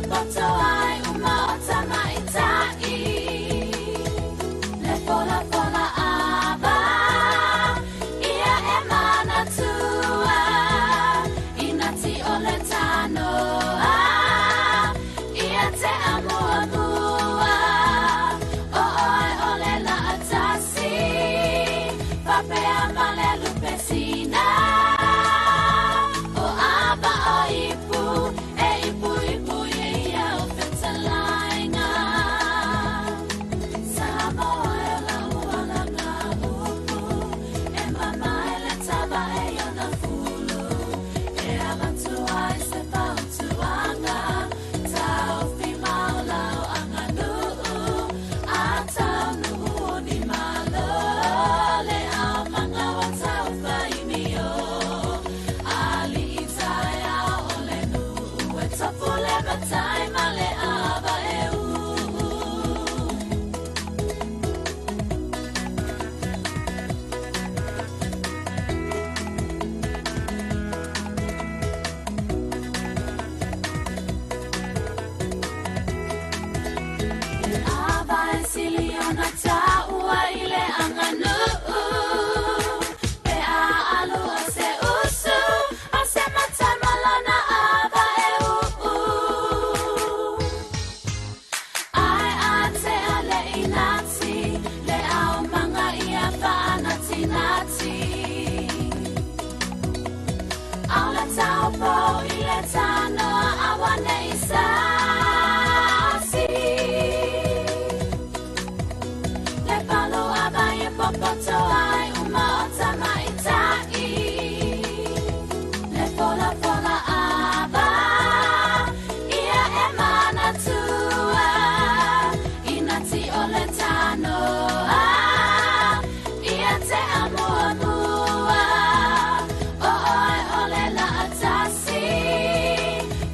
popoto ai umaota maitai. Le fola fola aba, ia e mana tua, inati ole tanoa, ia te amo amua, o oi ole la atasi, pape amale lupesina, o aba o ipu, e ipu ipu ia o fetalainga. Samoa e la ualanga upu, e mama e le taba e yona fulu, e avantua e se pautuanga, tau fimau lau anga nuu, a tau nuu ni malo, le au manga wa tau faimio, ali itai au ole nuu, e topu le batai ma le aba e uu. Aba e siliona taua i le anganu, pe a alu a se usu, a se matai malana aba e uu. Ai a te ale inati, le au manga ia whaanati nati. Au le tau po i le tanoa awane i sasi. Le palo aba e popoto ai umaota maitai. Le fola fola aba, ia e mana tua, inati ole tanoa, ia te amo amua, o oi ole la atasi,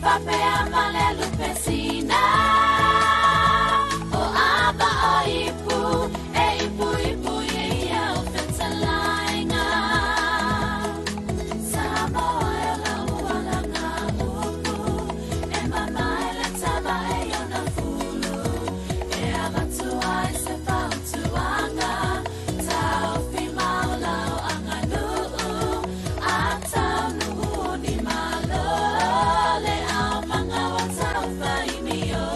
pape amale lupesina, o aba o ipu, e ipu ipu ia o fetalainga. Samoa e la ualanga upu, e mama e le taba e yona fulu, e avantua e se pautuanga, tau fimau lau anga nuu, a tau nuu ni malo, le au manga wa tau faimio,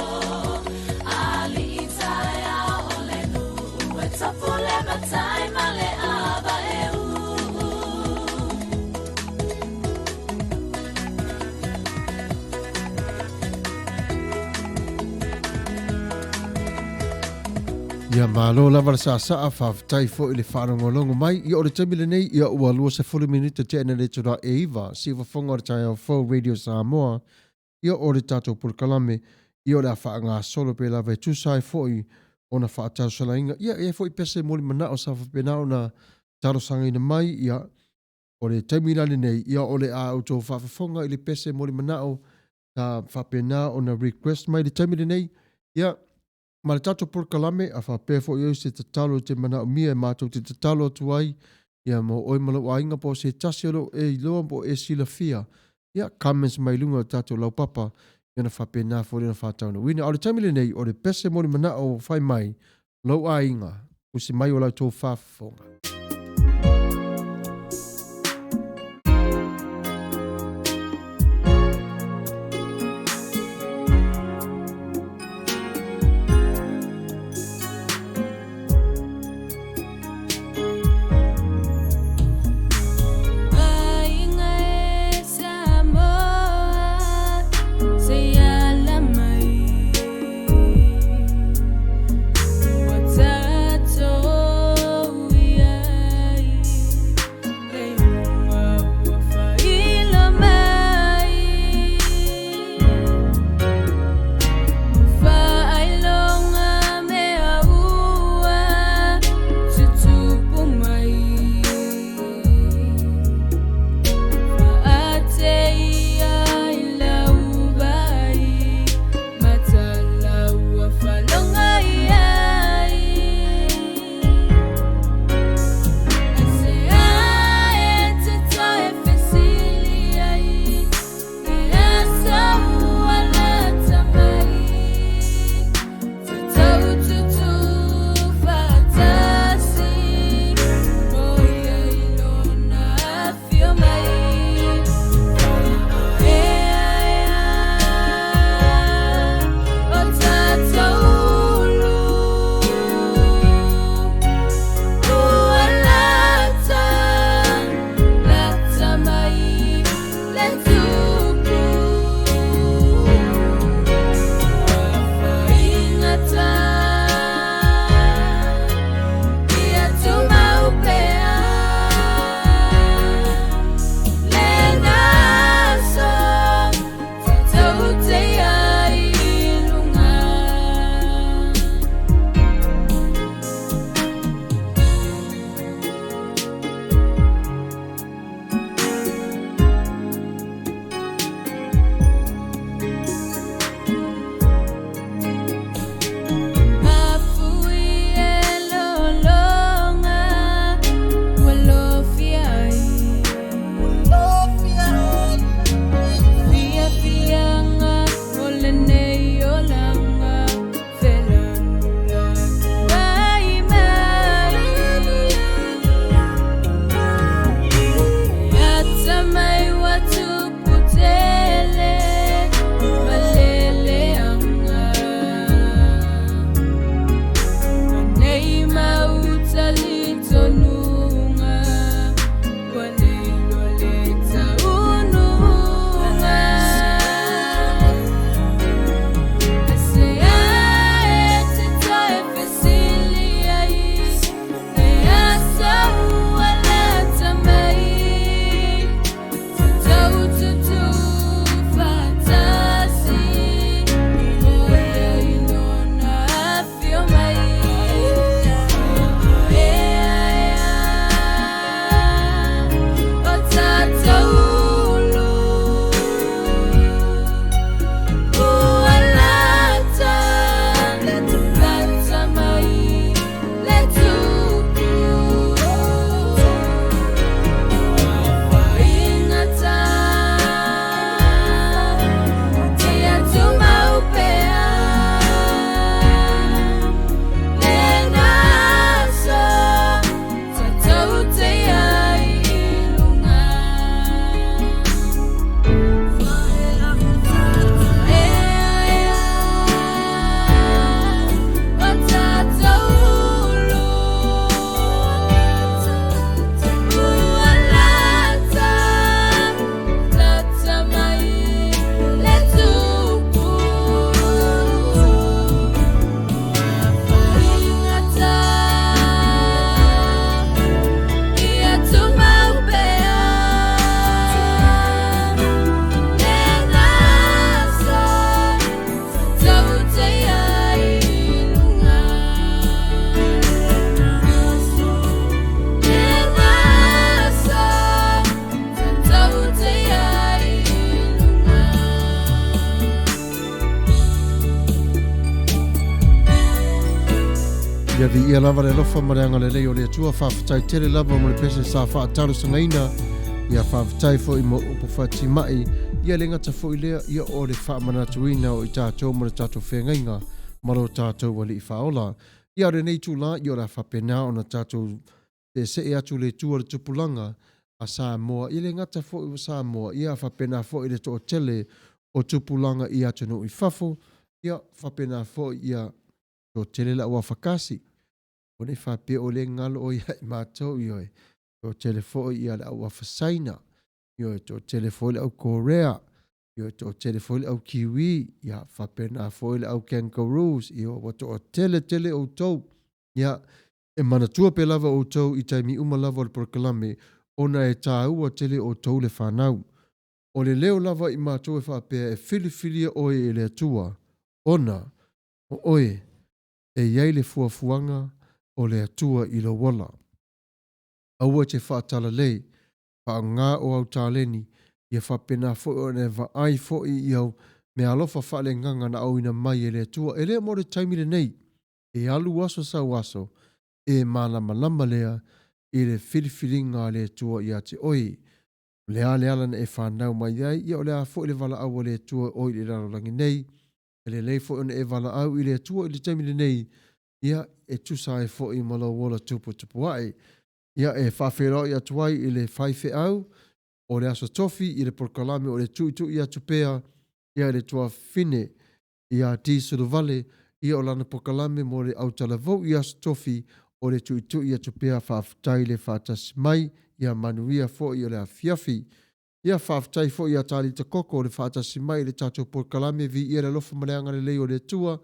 ali itai au ole nuu, e topu le batai ma le aba e uu. Ia malo lava le sa whawhtai fo i le whanongolongo mai. Ia o le tamile nei, ia ua lua se 40 minuta te ena le tura e iwa. Si whafonga o le tai au Fo Radio Samoa. Ia o le tatou pulkalame. Ia o le awha ngā solo pe lava e tusai fo i o na whaatau salainga. Ia e fo i pese moli mana o sa whapena o na taro sanga ina mai. Ia o le tamilane nei. Ia o le a auto whafonga i le pese moli mana o ta whapena o na request mai le tamile nei. Ia ma le tatou pulkalame a whapea fo i au se tatalo te mana o mia e mātou te tatalo atu ai. Ia mo oi malo ainga po se tasi alo e iloa po e sila fia. Ia comments mai lunga o tatou lau papa. Ia na whapena fo le na whatauna. Wina o le tamile nei o le pese mori mana o whai mai. Lau ainga. Usi mai o lau tō whafonga. Watato Ia vi ia lava le lofa mareanga le leo le tua whawhatai tere lava mo le pese sa whaataru sangaina. Ia whawhatai fo i mo upo whati mai. Ia le ngata fo i lea ia o le whaamanatuina o i tātou mo le tātou whengainga. Maro tātou wali i whaola. Ia re nei tūla i o la whapena o na tātou te se e atu le tua le tupulanga a Samoa. Ia le ngata fo i Samoa. Ia whapena fo i le to tele o tupulanga i atu no i whafo. Ia whapena fo i a to tele la ua whakasi. O ne whapea o le ngalo o ia i mātou i oi. To tele fo i a la ua whasaina. I oi to tele fo i le au Korea. I oi to tele fo i le au Kiwi. Ia whapena fo i le au Kangaroos. I oi wato o tele o tau. Ia e manatua pe lava o tau i taimi uma lava o le proklame. Ona e tā ua tele o tau le whanau. O le leo lava i mātou e whapea e filifilia oe e le atua. Ona o oe e iei le fuafuanga o le atua i lo wala. Aua te whaatala lei, wha ngā o au tāleni, ia whapena fo o ne wa ai fo i au me alofa whale nganga na au ina mai e le atua. E lea mo le taimile nei, e alu waso sa waso, e malama lea, i le filifilinga le atua i ate oi. Lea na e whanau mai ai, ia o lea fo i le wala au le atua oi le raralangi nei, e le lei fo o ne e wala au i le atua i le taimile nei, ia e tusa e fo i malo wola tupu ai. Ia e whawhero i atuai i le whaife au, o le aso tofi i le porkalame o le tu i atupea, ia le tua fine i a ti suruvale, ia o lana porkalame mo le au talavou i aso tofi o le tu i atupea whawhtai le whatas mai, ia manuia fo i o le afiafi. Ia whawhtai fo i a tali ta koko o le whatas mai le tato porkalame vi ia le lofa mareanga le leo le tua,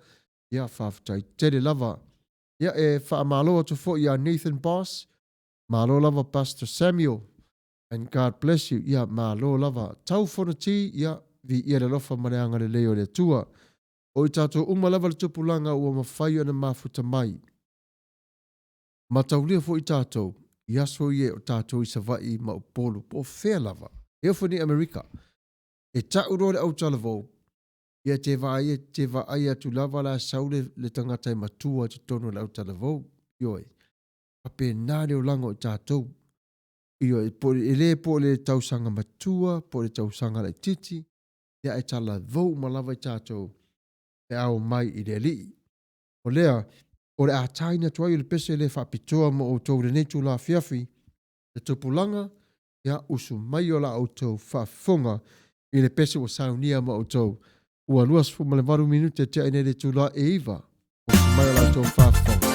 ia whawhtai tere lava. Ia e whaamaloa tu fo i a Nathan Boss, malo lava Pastor Samuel, and God bless you. Ia malo lava tau whona ti, ia vi ia le lofa mareanga le leo le tua. O i tato uma lava le tupulanga ua mawhai ana mafuta mai. Mataulia fo i tato, ia so ie o tato i savai ma upolo, po whea lava. Eo fo ni Amerika. E tauro le au talavou, ia te vai atu lava la saule le tangata i matua te tono le au talavou. Ioi. Ape nare o lango i tātou. Ioi, po le tausanga matua, po le tausanga le titi, ia e tala vau malawa i tātou, e au mai i le li. O lea, o le ataina tuai o le pese le whapitoa mo o tau le netu la fiafi, le tupulanga, ia usu mai o la o tau whafonga, i le pese o saunia mo o tau. Ua luas fu male varu minute te aine le tula e iwa, usu mai o la o tau whafonga.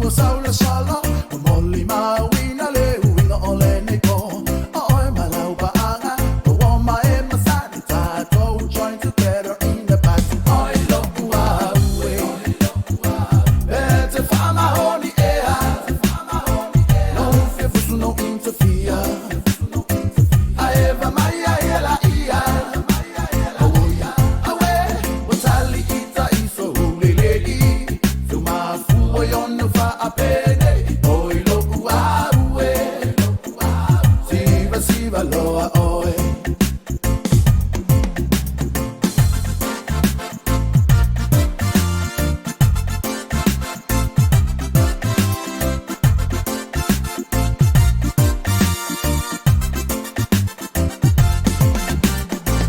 Saula sala, moli mawina le uinga ole neko. Oi malau baanga, the woma e masani tato join together in the party. Oi lokua uwe, bete fama honi ea, no fear fusu no interfere. Aeva maya ela ia, oya awe, watali ita iso uleleli, fuma fuwa yon apene oi loku aue siva loa oe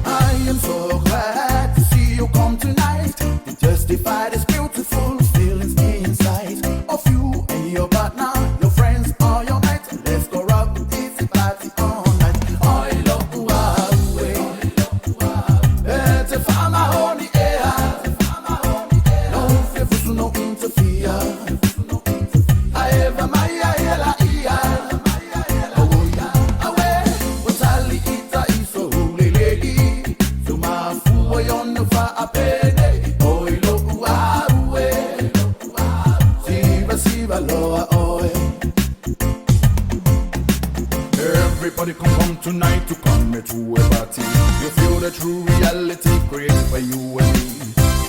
I am so glad to see you come tonight to justify this beautiful feelings inside of you and your partner, your friends or your mates. Let's go rock this party all night. Oi loku aue, ete fama honi ea, no fear fusu no interfere. Aeva maya ela ia, oya awe, watali ita iso uleleli, fuma fuwa yonu fa apene. Oi loku aue, siva loa oe. Everybody come tonight to come to a party. You feel the true reality created by you and me.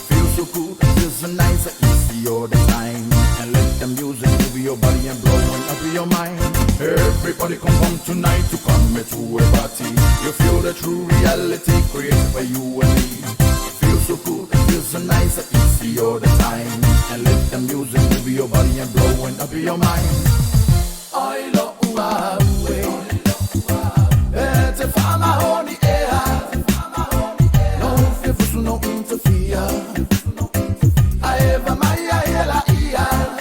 Feel so good, feels so nice and easy all the time. And let the music move your body and blow up your mind. Everybody come tonight to come to a party. You feel the true reality created by you and me. Feels so good, feels so nice, easy all the time. And let the music move your body and blowing up your mind. I love way. It's a farmer on the air. No fear, no interfere. I ever my yella ear.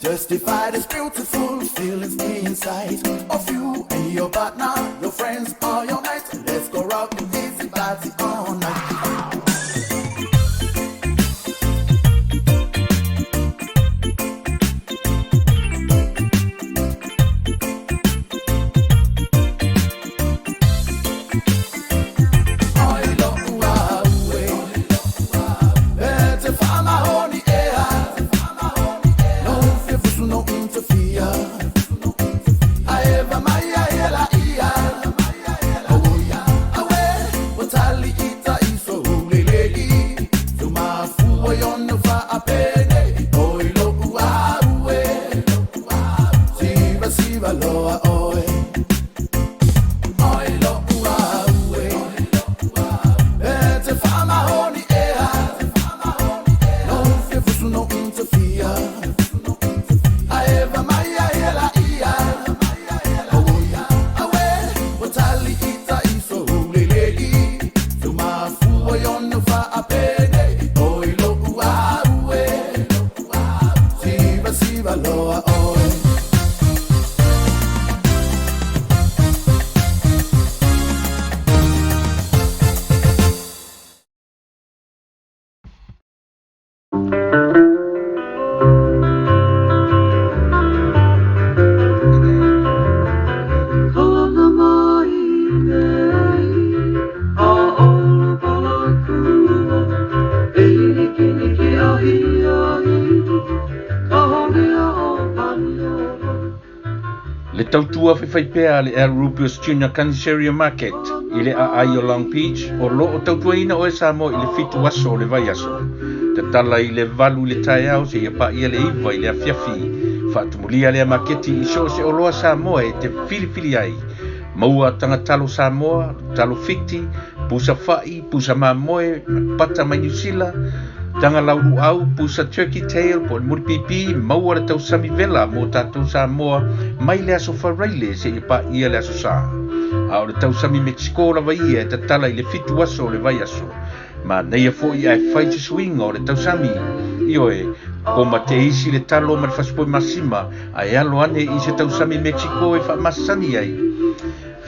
Justify this beautiful feelings inside of you and your partner, your friends, or your mates. Let's go rock and easy party all night. Tautua whaiwhaipea le Al Rubius Junior Canceria Market i le ai o Long Beach o lo o tautuaina o e Samoa i le fitu aso o le vai aso. Te tala i le valu le tae au se ia pa ia le iwa i le afiafi. Whaatumulia le maketi i so se o loa Samoa e te filifili ai. Maua tangatalo Samoa, talo fiti, pusa whai, pusa mamoe, pata mai New Zealand, tanga lauru au, pusa turkey tail, po muri pipi, maua le tau sami vela, mo tātou Samoa, mai le aso wharaile se i pa ia le aso sa. A o le tau sami Mexico la vai e ta tala i le fitu aso le vai aso. Ma neia fo i ai whai te swing o le tau sami. Ioe, ko ma te isi le talo ma le whaspoi masima, ai alo ane i se tau sami Mexico e wha masani ai.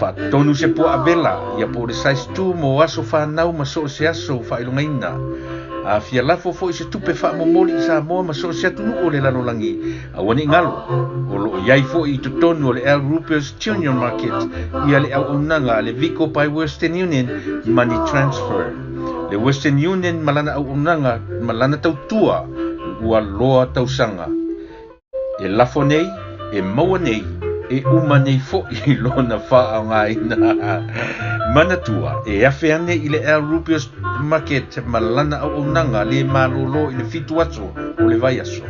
Fa tonu se po avela, ia po le sais tu mo aso whanau ma so se aso wha ilungaina. A fia lafo fo i se tupe wha momoli i Samoa ma so se atu nuko le lanolangi. A wani ngalo, o lo iai fo i tutonu o le Al Rubius Junior Market, ia le au unanga le Vico by Western Union Money Transfer. Le Western Union malana au unanga, malana tautua, ua loa tausanga. E lafo nei, e maua nei, e uma nei fo i lona wha au ngaina. Manatua, e afe ane i le Al Rubius Market malana au unanga le malolo i le fitu aso o le vai aso.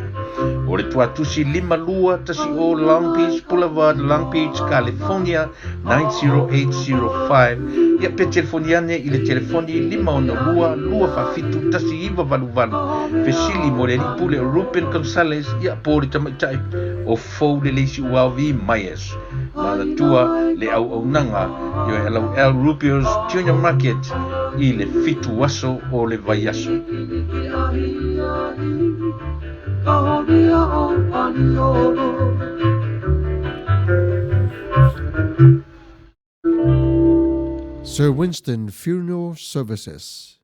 O le tuatusi 5 tasi o Long Beach Boulevard, Long Beach, California 90805. Ia pe telefoniane i le telefoni 5 fafitu tasi iwa valu. Fesili mo le ripule Ruben Gonzalez ia po le tamaitai o fou le leisi uawi maies. Manatua le au nanga yo e lau Al Rubius Junior Market i le fitu aso o le vai aso. Sir Winston Funeral Services.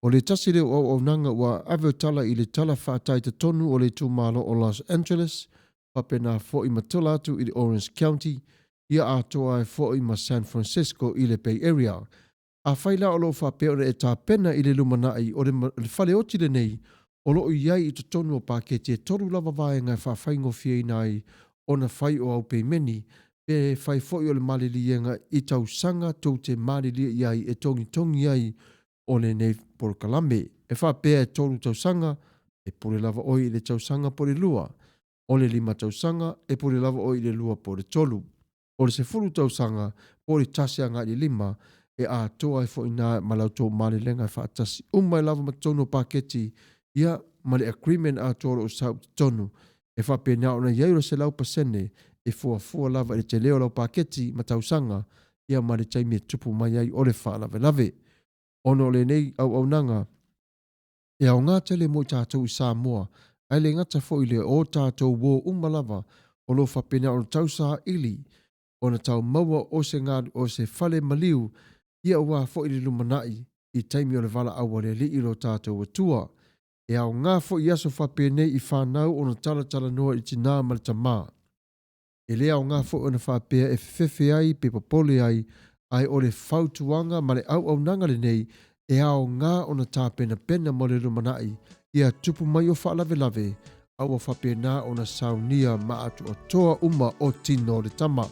O le tasi le o nanga wa avotala i le tala whaatai te tonu o le tūmalo o Los Angeles, papena fo i matula atu i le Orange County, ia atoa e fo i ma San Francisco i le Bay Area. A whaila o lo whapea o le e tā pena i le lumanai o le whale oti le nei O loo iai I to tonu o paketi e toru lava vae ngai whawhaingo fie nai o na whai o au peimeni pe whai foi o le malilienga I tau sanga tau te malilia iai e tongi ai o le nei por kalame. E whapea e toru tau sanga e pure lava oi I le tau sanga pore lua. O le 5 tau sanga e pure lava oi I le lua pore tolu. O le 10 tau sanga pore tasi anga I le 5 e a toa e foi na malau tau malilenga e whaatasi. Umai lava matono paketi ia ma le agreement a toro o sau tonu. E whape na ona iairo se lau pasene e fua lava e te leo lau paketi ma tau sanga ia ma le taimi e tupu mai ai o le wha lave. Ono le nei au nanga e au ngā tele mo tātou I Samoa ai le ngata fo I le o tātou wō umalava o lo whape na ona tau sa ili o na tau maua o se ngādu o se fale maliu ia ua fo I le lumanai I taimi o le vala awa le li ilo tātou atua. E au ngā fo I aso whape nei I whanau o na tala noa I tina maltama. E le au ngā fo o na whapea e whewhe ai pe papole ai o le whautuanga ma le au nanga le nei e au ngā o na tāpena pena mo le lumanai ia tupu mai o whaalave au a whape nā o na saunia ma atu o toa uma o tino le tama.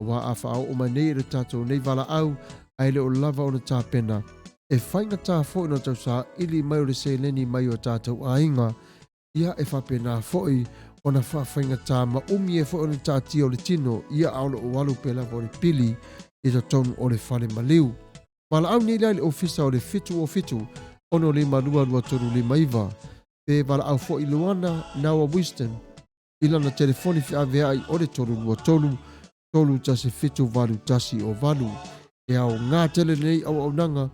Wa a whaau o mai nei le tātou nei vala au ai le o lava o na tāpena. E whainga tā fo na tau sa ili mai o le se leni mai o tātou ainga ia e whape nā foi o na whainga tā ma umi e fo o na tāti o le tino ia aolo o walu pela o le pili I to tonu o le whale maliu. Mala au ni le ofisa o le fitu ono le malua lua toru le maiva. Pe wala au fo I luana nawa Winston ilana telefoni fi avea I o le toru lua tolu tasi fitu valu tasi o valu. E au ngā tele nei au nanga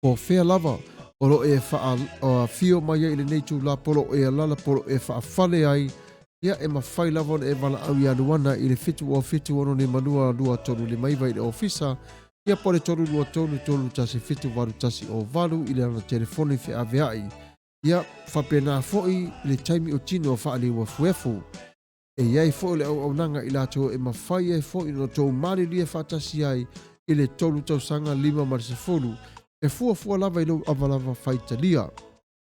o fea lava o lo e wha fio mai ai le nei tu la polo e alala polo e wha fale ai ia e mawhai lava e wala au I anuana I le fitu ono le manua lua tolu le maiva I le ofisa ia pole tolu lua tolu tasi fitu valu tasi o valu I le ana telefoni fi aveai ia whapena foi le taimi o tino o whaali ua fuefu e iai foi le au nanga I lato e mawhai e foi no tau mari lia whatasi ai I le tolu tau sanga 5 marisefolu e fua lava I lo avalava whaitalia.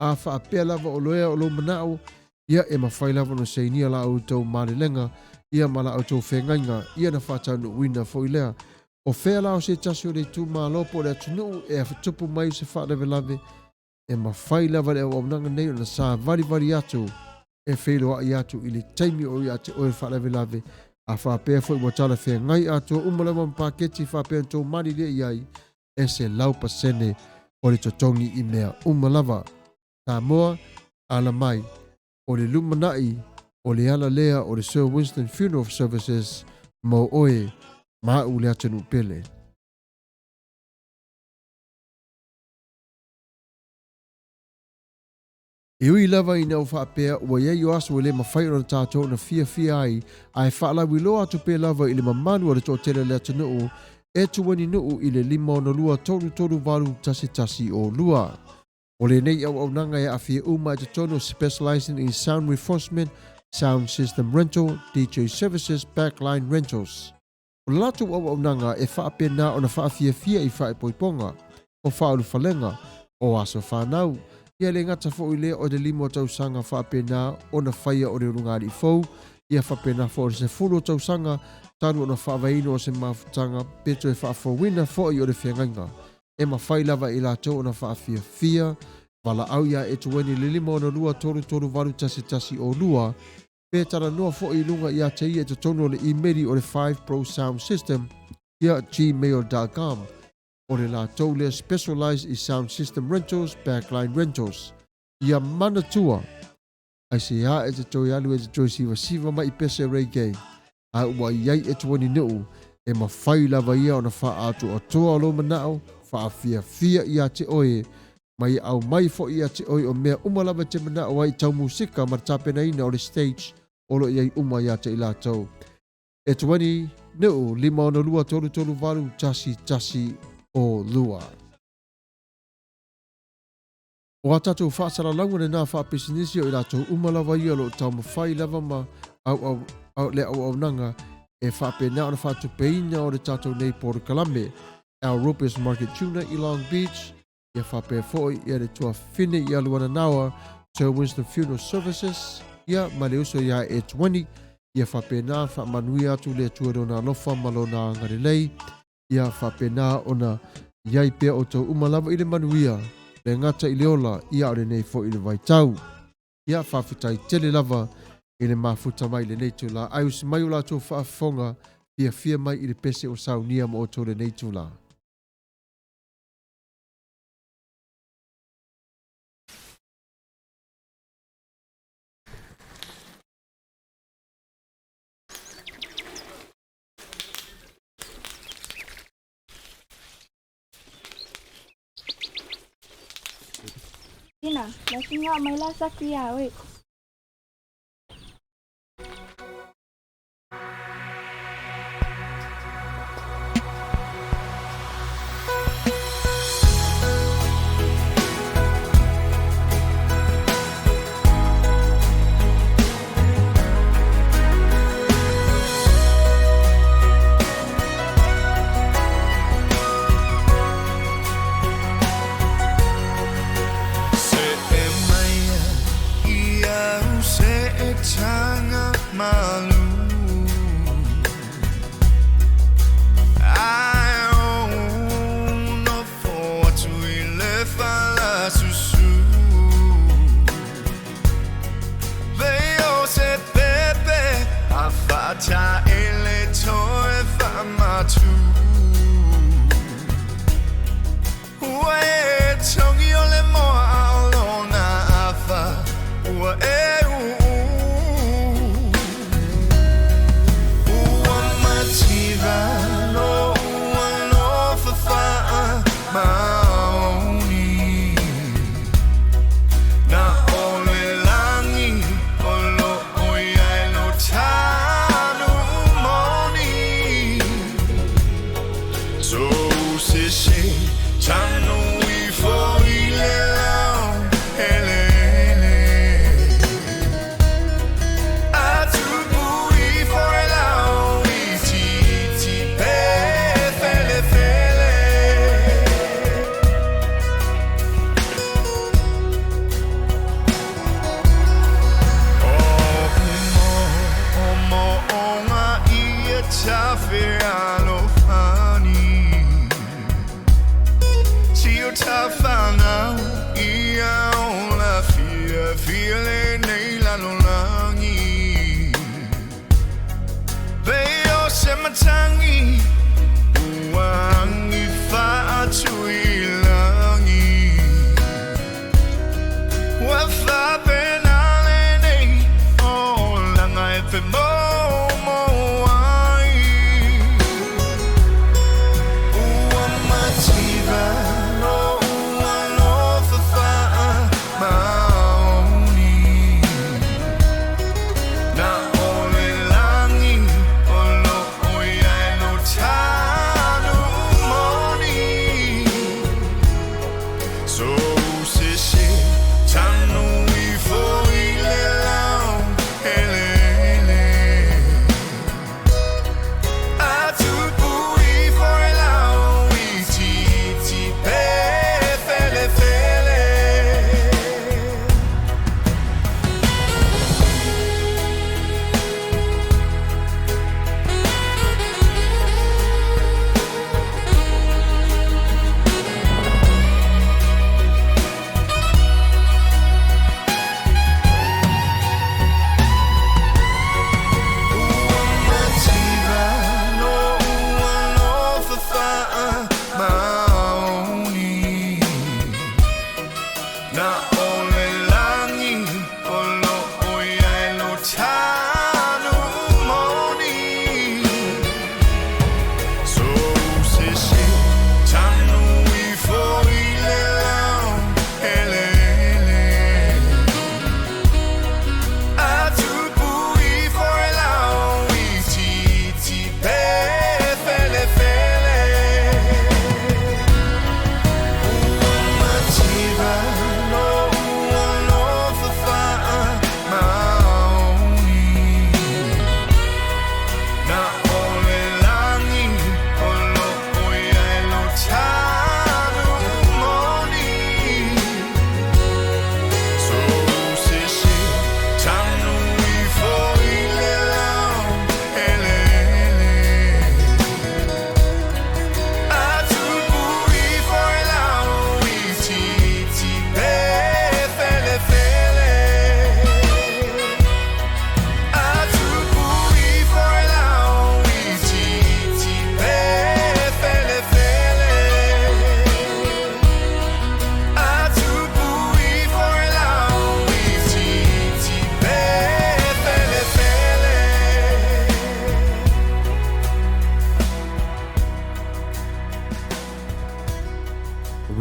A whaapea lava o loea o lo manao, ia e mawhai lava no seinia la au tau marilenga, ia mala au tau whengainga, ia na whatanu wina fo ilea. O whea lao se tasi o le tu maa lopo le atunu e a whatupu mai se whaalewe lave, e mawhai lava le au nanga nei o na sa vari atu, e whelo ai atu I le taimi o I ate o e whaalewe lave, a whaapea fo I watala whengai atu umalawa mpaketi whaapea tau marilia iai, e se lau pasene o le totongi I mea umalava. Samoa, ala mai, o le lumanai, o le ala lea o le Sir Winston Funeral Services, mo oe, maa ule atenu pele. E ui lava I nau whaapea, ua iei o aso le mawhai o na tātou na fia ai whaala wilo atu pe lava I le mamanu o le tōtele le atanu e tuwani nuu I le 5 tolu valu tasi o lua. O le nei au nanga e awhia uma te tono specializing in sound reinforcement, sound system rental, DJ services, backline rentals. O latu au nanga e whaapea na o na whaafia I whaepoiponga, o whaulu whalenga, o aso whanau. Ia le ngata fo I lea o le 5 tau sanga whaapea na o na whaia o le rungari fau, ia whaapea na fo o le 10 tau sanga, tanu o na whaawaino o se mawhutanga, peto e whaafowina fo I o le whengainga. E mawhai lava I lato o na whaafia, wala au ia e tuweni le 5 o na lua tolu valu tasi o lua, pe tara noa fo I lunga ia te ia te tono le emaili o le 5 Pro Sound System, ia gmail.com, o le lato le specialize I sound system rentals, backline rentals. Ia manatua, ai se ia e te toi alu e te toi siva mai I pese reggae. A ua iai e tuani nuu, e mawhai lava ia o na wha atu o toa lo manao, wha fia ia te oe, mai au mai fo ia te oe o mea umalava te manao ai tau musika ma tapena ina o le stage, o lo iai uma ia te ilatou. E tuani nuu, 5 o na lua tolu valu tasi o lua. O atatu whaasara langu ne nā whaapisinisi o ilatou umalava ia lo tau mawhai lava ma au le au nanga e whape na ona whatu peina o le tātou nei Port Kalame, our Rupius Market Tuna I Long Beach, ia whape foi ia le tua fine ia luana nawa Sir Winston Funeral Services ia ma le uso ia e 20 ia whape na whamanui atu le tua rona lofa malona ngarilei ia whape na ona iai pia o tau umalawa i le manuia le ngata i le ola ia ore nei fo i le vaitau ia whawhitai tele lava i le mafuta mai le neitu la ai usi mai ula tō whaafonga fia mai i le pese o saunia mo o tō le neitu la. Tina, masih nggak main lasak ya, weh. Sangat malu I don't know for what we left ala susu Veo se pepe afata ele toe famatu Ue tongi ole moa alona afa Ue no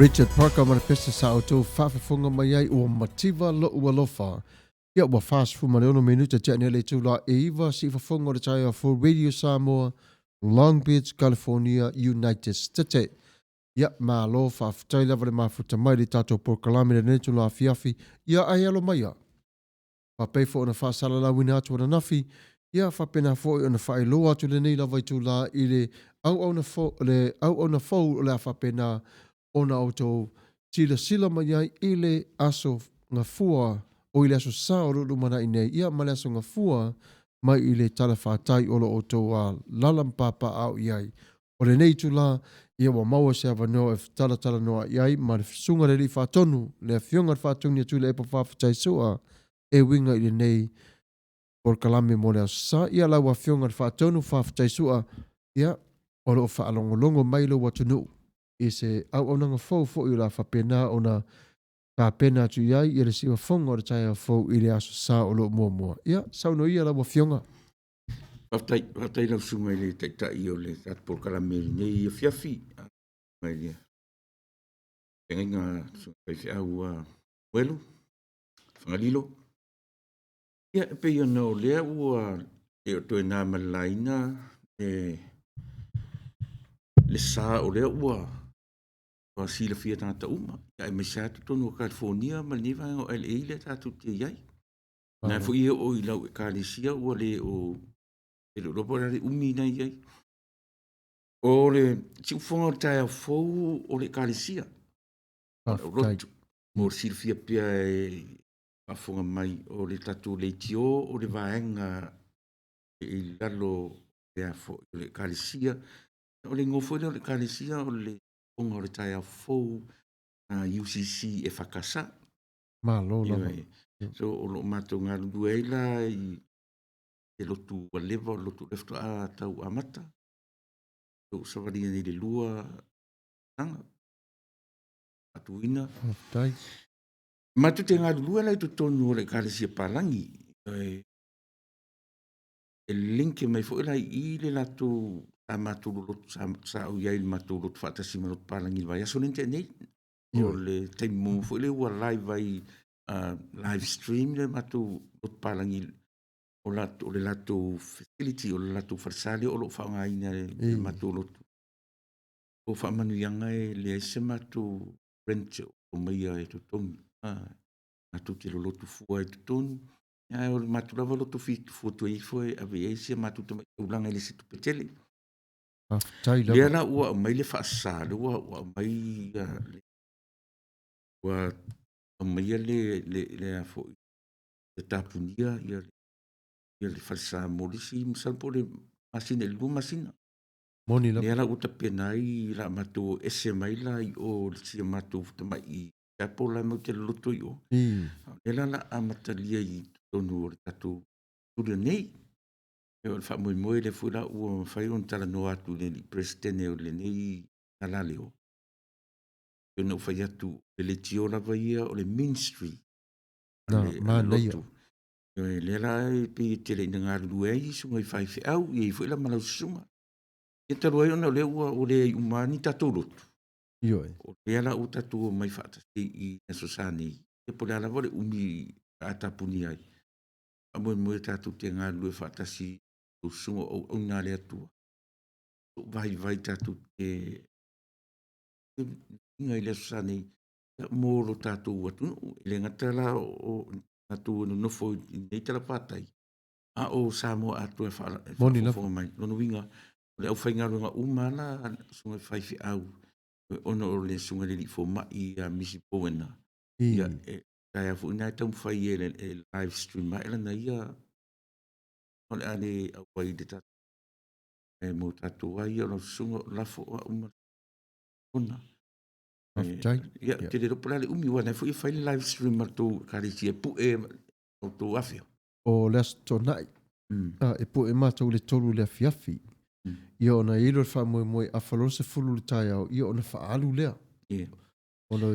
Richard Parker mana pesa sa auto whawhawhunga mai ai ua mativa lo ua lofa. Ia ua fast fu mane ono minuta tēne le tūla e iwa si whawhunga o tai a for Radio Samoa, Long Beach, California, United States. Ia mā lo whawhatai lava le mafuta mai le tātou por kalame le netu la fiafi. Ia ai alo mai a. Whapei fo ona whaasala la wina atu ana nafi. Ia whapena fo i ona whae lo atu le nei lava i tūla i le au na fau o le a whapena ona auto tila sila mai ai i le aso ngā fua o i le aso sa o lulu mana i nei. Ia ma le aso ngā fua mai i le tala whātai o lo auto a lalampapa au i ai. O le nei tula ia wa maua se awa noa e tala noa i ai ma le sunga le li whātonu le fionga whātonu ia tula e pa whawhatai sua e winga i le nei por kalame mo le aso sa. Ia lau a fionga whātonu whawhatai sua ia o lo whaalongolongo mai lo watunu. I se au nanga fau fo i la whapena o na whapena atu iai i le siwa whonga o le tai a fau i le aso sa o lo mua. Ia, sauno ia la wa fionga. Whaftai lau sunga i le taitai o le tatpor kalameri nei i fiafi. Mai lia. Tengai ngā sunga kaifi au welu, whangalilo. Ia e pei ana o lea ua e o toe nā malaina le sa o lea ua wa sila fia tata uma. Ia e me sa tonu o California ma ni va o LA le tatu te iai. Na fu ia o i lau e Kalisia ua le o e lo ropo le umi na iai. O le si ufonga o tae a fou o le Kalisia. Roto. Mo sila fia pia e afonga mai o le tatu le tio o le vaenga i lalo le a fo o le Kalisia. O le ngofo le Kalisia o le onga o le tae a fou UCC e whakasa. Malo lava. So o lo mato ngā lundu e la i e lotu a lewa, lotu lefto a tau amata. So sawaria ni le lua tanga. Atuina. Whaftai. Matu te ngā lua la i to tonu o le Kalisia Palangi. E linke mai fo ila i le latu a matulu lotu sa au iai le matulu lotu whaatasi ma lotu Palangi vai. Aso nente nei. O le teimu fo ile ua live vai live stream le matu lotu Palangi o le latu facility o le latu farsali o lo whaangaina le matu lotu. O whaamanu ianga e le aise matu rent o maia e tutongi. Matu te lo lotu fua e tutonu. Ia o le matu lava lotu futu e ifo e ave eise matu te ulanga ele situ petele. Lea la ua mai le whaasa, ua mai ua mai le a fo le tapunia ia le whaasa morisi misalpo le masina, le lua masina. Moni la. Lea la uta penai la matu ese mai la i o le sia matu tamai i tapo la mau te loto i o. Lea la amata lia i tonu o le tatu turia nei. E o le wha moe le fura ua whai on tala no atu le presidente o le nei alale o. E no whai atu le tio lava ia o le ministry. Ma nei o. E le la e pe te le ngā ruei sunga i whai au i fwai la malau sunga. E taru ai ona le ua o le umani tatou lotu. O le ala o tatou mai whaatasi i nasosani. E po le ala vore umi atapuni ai. Amo moe tatou te ngā rue whaatasi o sunga o ngā le atua. Vai tatou te inga i le nasosani mōro tatou atu. Le ngatala o tatou nofo i nei tala whātai. A o Samoa atua e whaafonga mai. Lono winga. Le au whainga runga umala sunga whaifi au. Ono o le sunga le li fo mai a misi poena. Ia e tai afu ina e tau whai e live stream mai la na ia. Ole ale au wai de tatu. E mo tatu wai o sunga lafo o umala. Ona. Ia te le ropo le umi wana fu i whai live stream ma tō karisi e pu e o tō awhio. O les tonai. E pu e mātou le tolu le afiafi. Ia ona ilo le wha moe a whalose fulu le tai au, ia ona wha alu lea. Ona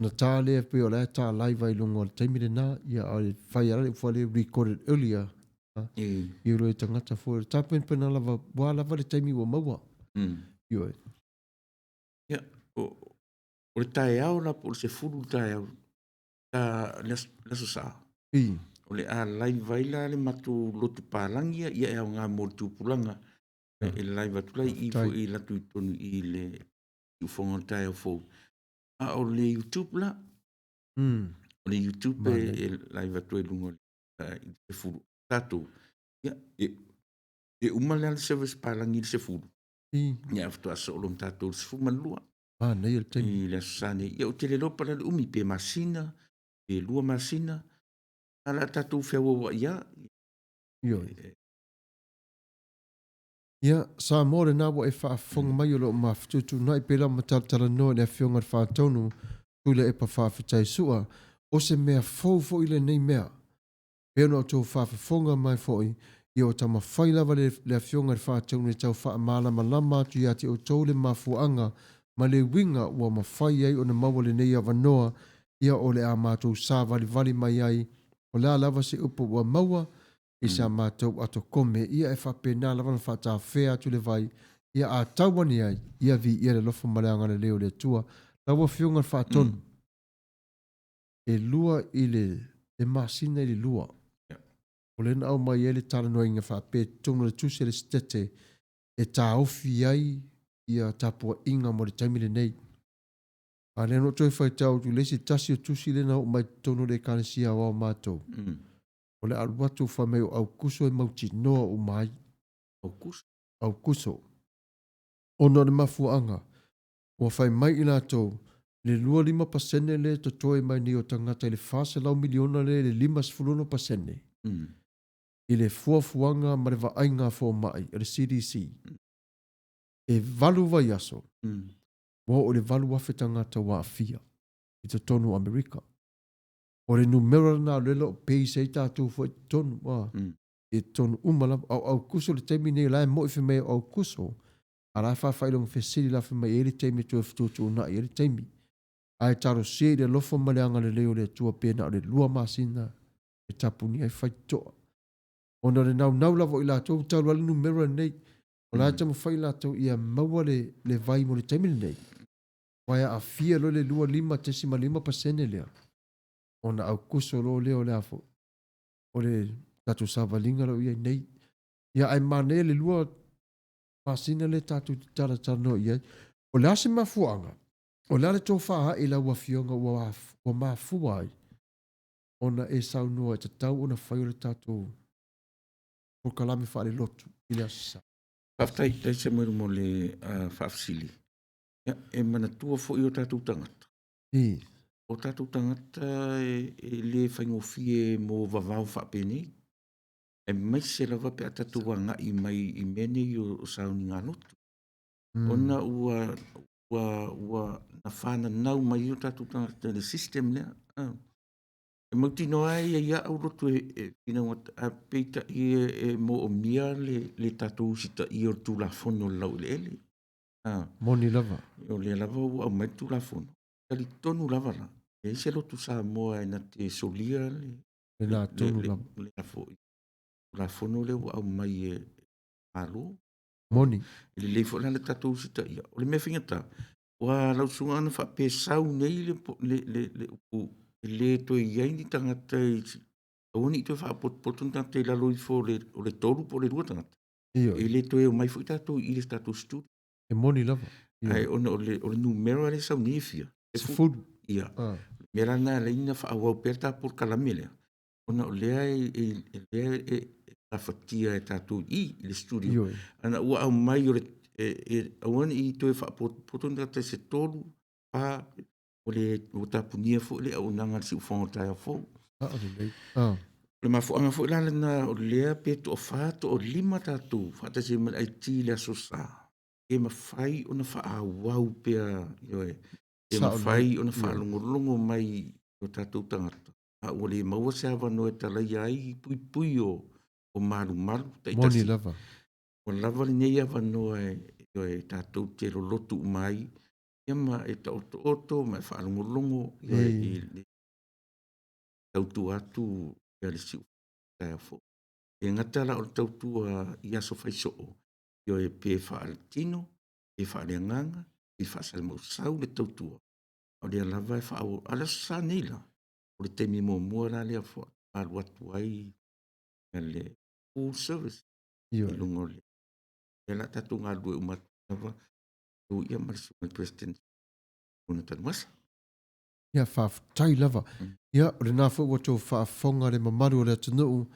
na tā lea pe o lea tā live ai lungo le taimire nā, ia a le whai arare whale recorded earlier. Ia roi tangata fo, tā pena lava, wā lava le taimi wa maua. Ia o O le tae au la po se fulu tae au. Ta leso sa. I. O le a lai vai la le matu lotu pālangi ia e au ngā mō tūpulanga. E lai vatu lai i fo i latu i tonu i le i whonga tae au fō. A o le YouTube la. O le YouTube e lai vatu e lungo i se fulu. Tato. Ia e umale al service pālangi i se fulu. Ia aftu asa o lom tato se fulu manlua. Nei el taimi. I le sane. Ia o te le lopa le umi pe masina. Pe lua masina. Ala tato whea wa ia. Io. Ia, sa mōre nā wa e whaafonga mai o lo mawhitutu nai pēla matatala no ne a whionga whaatonu tūle e pa whawhitai sua o se mea fōfo i le nei mea. Pēno tō whaafonga mai fōi i o tama whailawa le a whionga whaatonu e tau whaamala malama tu i ati o tōle mafuanga ma le winga ua mawhai ai o na maua le nei a wanoa ia o le a mātou sā vali mai ai o la lava se upo ua maua i sa mātou ato kome ia e whapena lava na whata whea tu le vai ia a tauani ai ia vi ia le lofa maleanga le leo le tua lawa whiunga whaatonu e lua i le masina i le lua o le na au mai e le tala noa inga whape tonu le tuse le stete e tā ofi ai ia tapua inga mo le taimile nei a le no toi whaitau tu lesi tasi o tusi le na o mai tonu le kanesia o mātou o le aluatu whamei o au kuso e mauti noa o mai. Au kuso? Au kuso. Ono le mafuanga. Ua whai mai i lātou. Le 5% le to toi mai ni o tangata i le whasa lau miliona le 5% I le fuafuanga ma le waainga fo mai, le CDC. E valu vai aso. Wa o le valu wafe tangata wa afia. I te tonu Amerika. O le numero na lelo pei se tātou fo tonu wa. E tonu umala au kuso le teimi nei lai mo ife mei au kuso. A rai whawhailong whesiri la whamai e le teimi tua whatutu na e le teimi. Ai taro se le lofo maleanga le leo le tua pena o le lua masina. E tapuni ai whaitoa. Ona le nau lavo i la tau tau ale numero nei. O la tamu whai la tau ia maua le vai mo le teimi nei. Waia a fia lo le lua 5% lea. Ona au kuso lo leo le afo. O le tatu savalinga lo ia nei. Ia ai mane le lua masina le tatu tala no ia. O le ase mafuanga. O le ale tō whaa i la ua fionga ua mafua ai. Ona e sau noa e tatau ona whai o le tatu. O kalame wha le lotu. I le asa. Paftai tai se mo le whaafsili. Ia e mana tua fo i o tatu tangata. O tātou tangata e le whaingofie mō vavau whapeni. E mai se lawa pe a tātou wanga i mai i mene i o sauni ngā lotu. Ona ua na whana nau mai o tātou tangata le system lea. E mauti no ai ia au lotu e pina wata a peita i mō o mia le tātou sita i o tūla fono lau le ele. Moni lava. O le lava ua au mai tūla fono. Tali tonu lava la. E se lotu sa moa e na te solia le nā tonu lava. Le la fono le au mai e alo. Moni. E le leifo la le tatou sita ia. O le mea fingata. Wa lau sunga ana wha pe sau nei le upu. E le toi iai ni tangata i aoni i toi wha potun tangata i lalo i fo o le toru po le rua tangata. E le toi o mai fo i tatou i le tatou studi. E moni lava. Ai ona o le numero ale sau nifia. Se fudu. Ia. Mera na le ina fa au perta por calamele. Ona o lea e a fatia e tatu i le studio. Ana ua au mai o le awan i toe fa potun da se tolu pa o le o tapunia fo le au nanga si ufong ta fo. Le mafuanga fo la na o lea pe to fa to o lima tatu fa ta se mai ti le sosa. E mafai ona fa au pe yo e mawhai o na whaalongolongo mai o tātou tangata. A o le maua se awa no e tala iai pui o maru. Moni lava. O lava le nei awa no e tātou te lotu mai. Ia ma e ta oto mai whaalongolongo i le tautu atu i ale siu tai afo. E ngatala o tautu i aso whaisoo. Io e pe whaaletino, e whaaleanganga, e whaasalmausau le tautua. o le lava e whaau, ala sa nei la, o le teimi mua la lea fo, alu atu ai, e le full service, Ia. i lungo le, e la tatu ngā lue umatu lava, o ia marisunga president, una tanwasa. Ia whaafutai lava. Ia, o le nā fo wa tō whaafonga le mamaru o le atunuu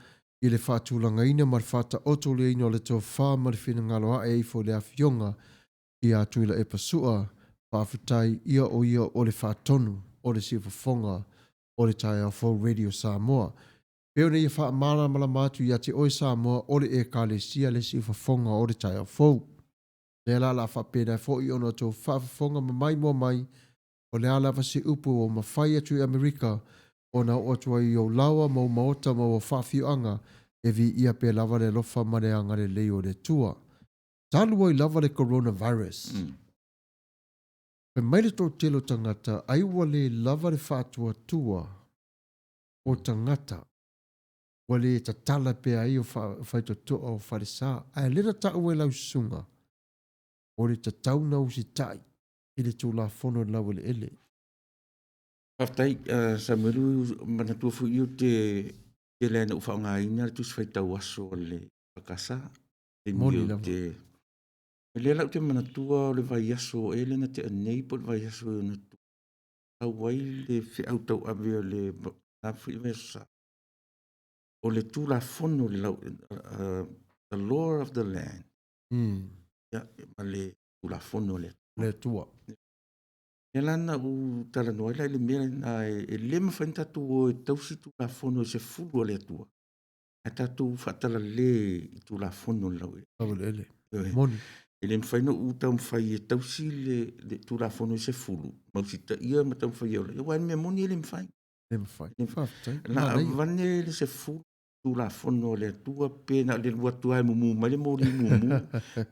i le whaatulanga ina ma le whaata oto le ina o le tō wha ma le whina ngaloa e ifo le awhionga i a tuila e pasua whaafutai ia o le whaatonu o le siwhafonga o le tai au fo Radio Samoa. Peo ne ia wha mara mala matu i ate oi Samoa o le e ka le sia le siwhafonga o le tai au fo. Le ala la wha pēnai fo i ono tō whaafonga ma mai mua mai o le ala vasi upu o mawhai atu i Amerika o na o atua i o lawa mau maota mau o whawhiuanga e vi ia pe lava le lofa mareanga le leo le tua. Tālua i lava le coronavirus. Pe maile tō telo tangata, aiwa le lava le whātua tua o tangata. Wale ta tala pe ai o whaito toa o wharesa. Ai lera ta ue lau sunga. O le ta tauna usi tai. I le tū la whono lau le ele. Paftai, sa meru manatua fu iu te lena ufa ngā ina, tu se whaitau aso le pakasa. Te Moni miu lava. te... Le lau te manatua o le vai aso, e lena te anei po le vai aso e na tu. Tau wai le whi au tau awe o le nafu i wesa. O le tū la whono le lau, the law of the land. Ya, ma le tū la whono le. Le tua. E lana u tala noa ila le mea na e lema whain tatu o e tausi tu la whono se fulu o le atua. E tatu whatala le i tu la whono lau e. Lau le ele. E Moni. le mwhaino u tau mwhai e tausi le tu la whono se fulu. Mausita ia ma tau mwhai au. E wain mea moni e le mwhai. Le mawhai. Whaafutai. La vane le se fulu tu la whono le atua pe na le luatu ai mumu ma le mori mumu.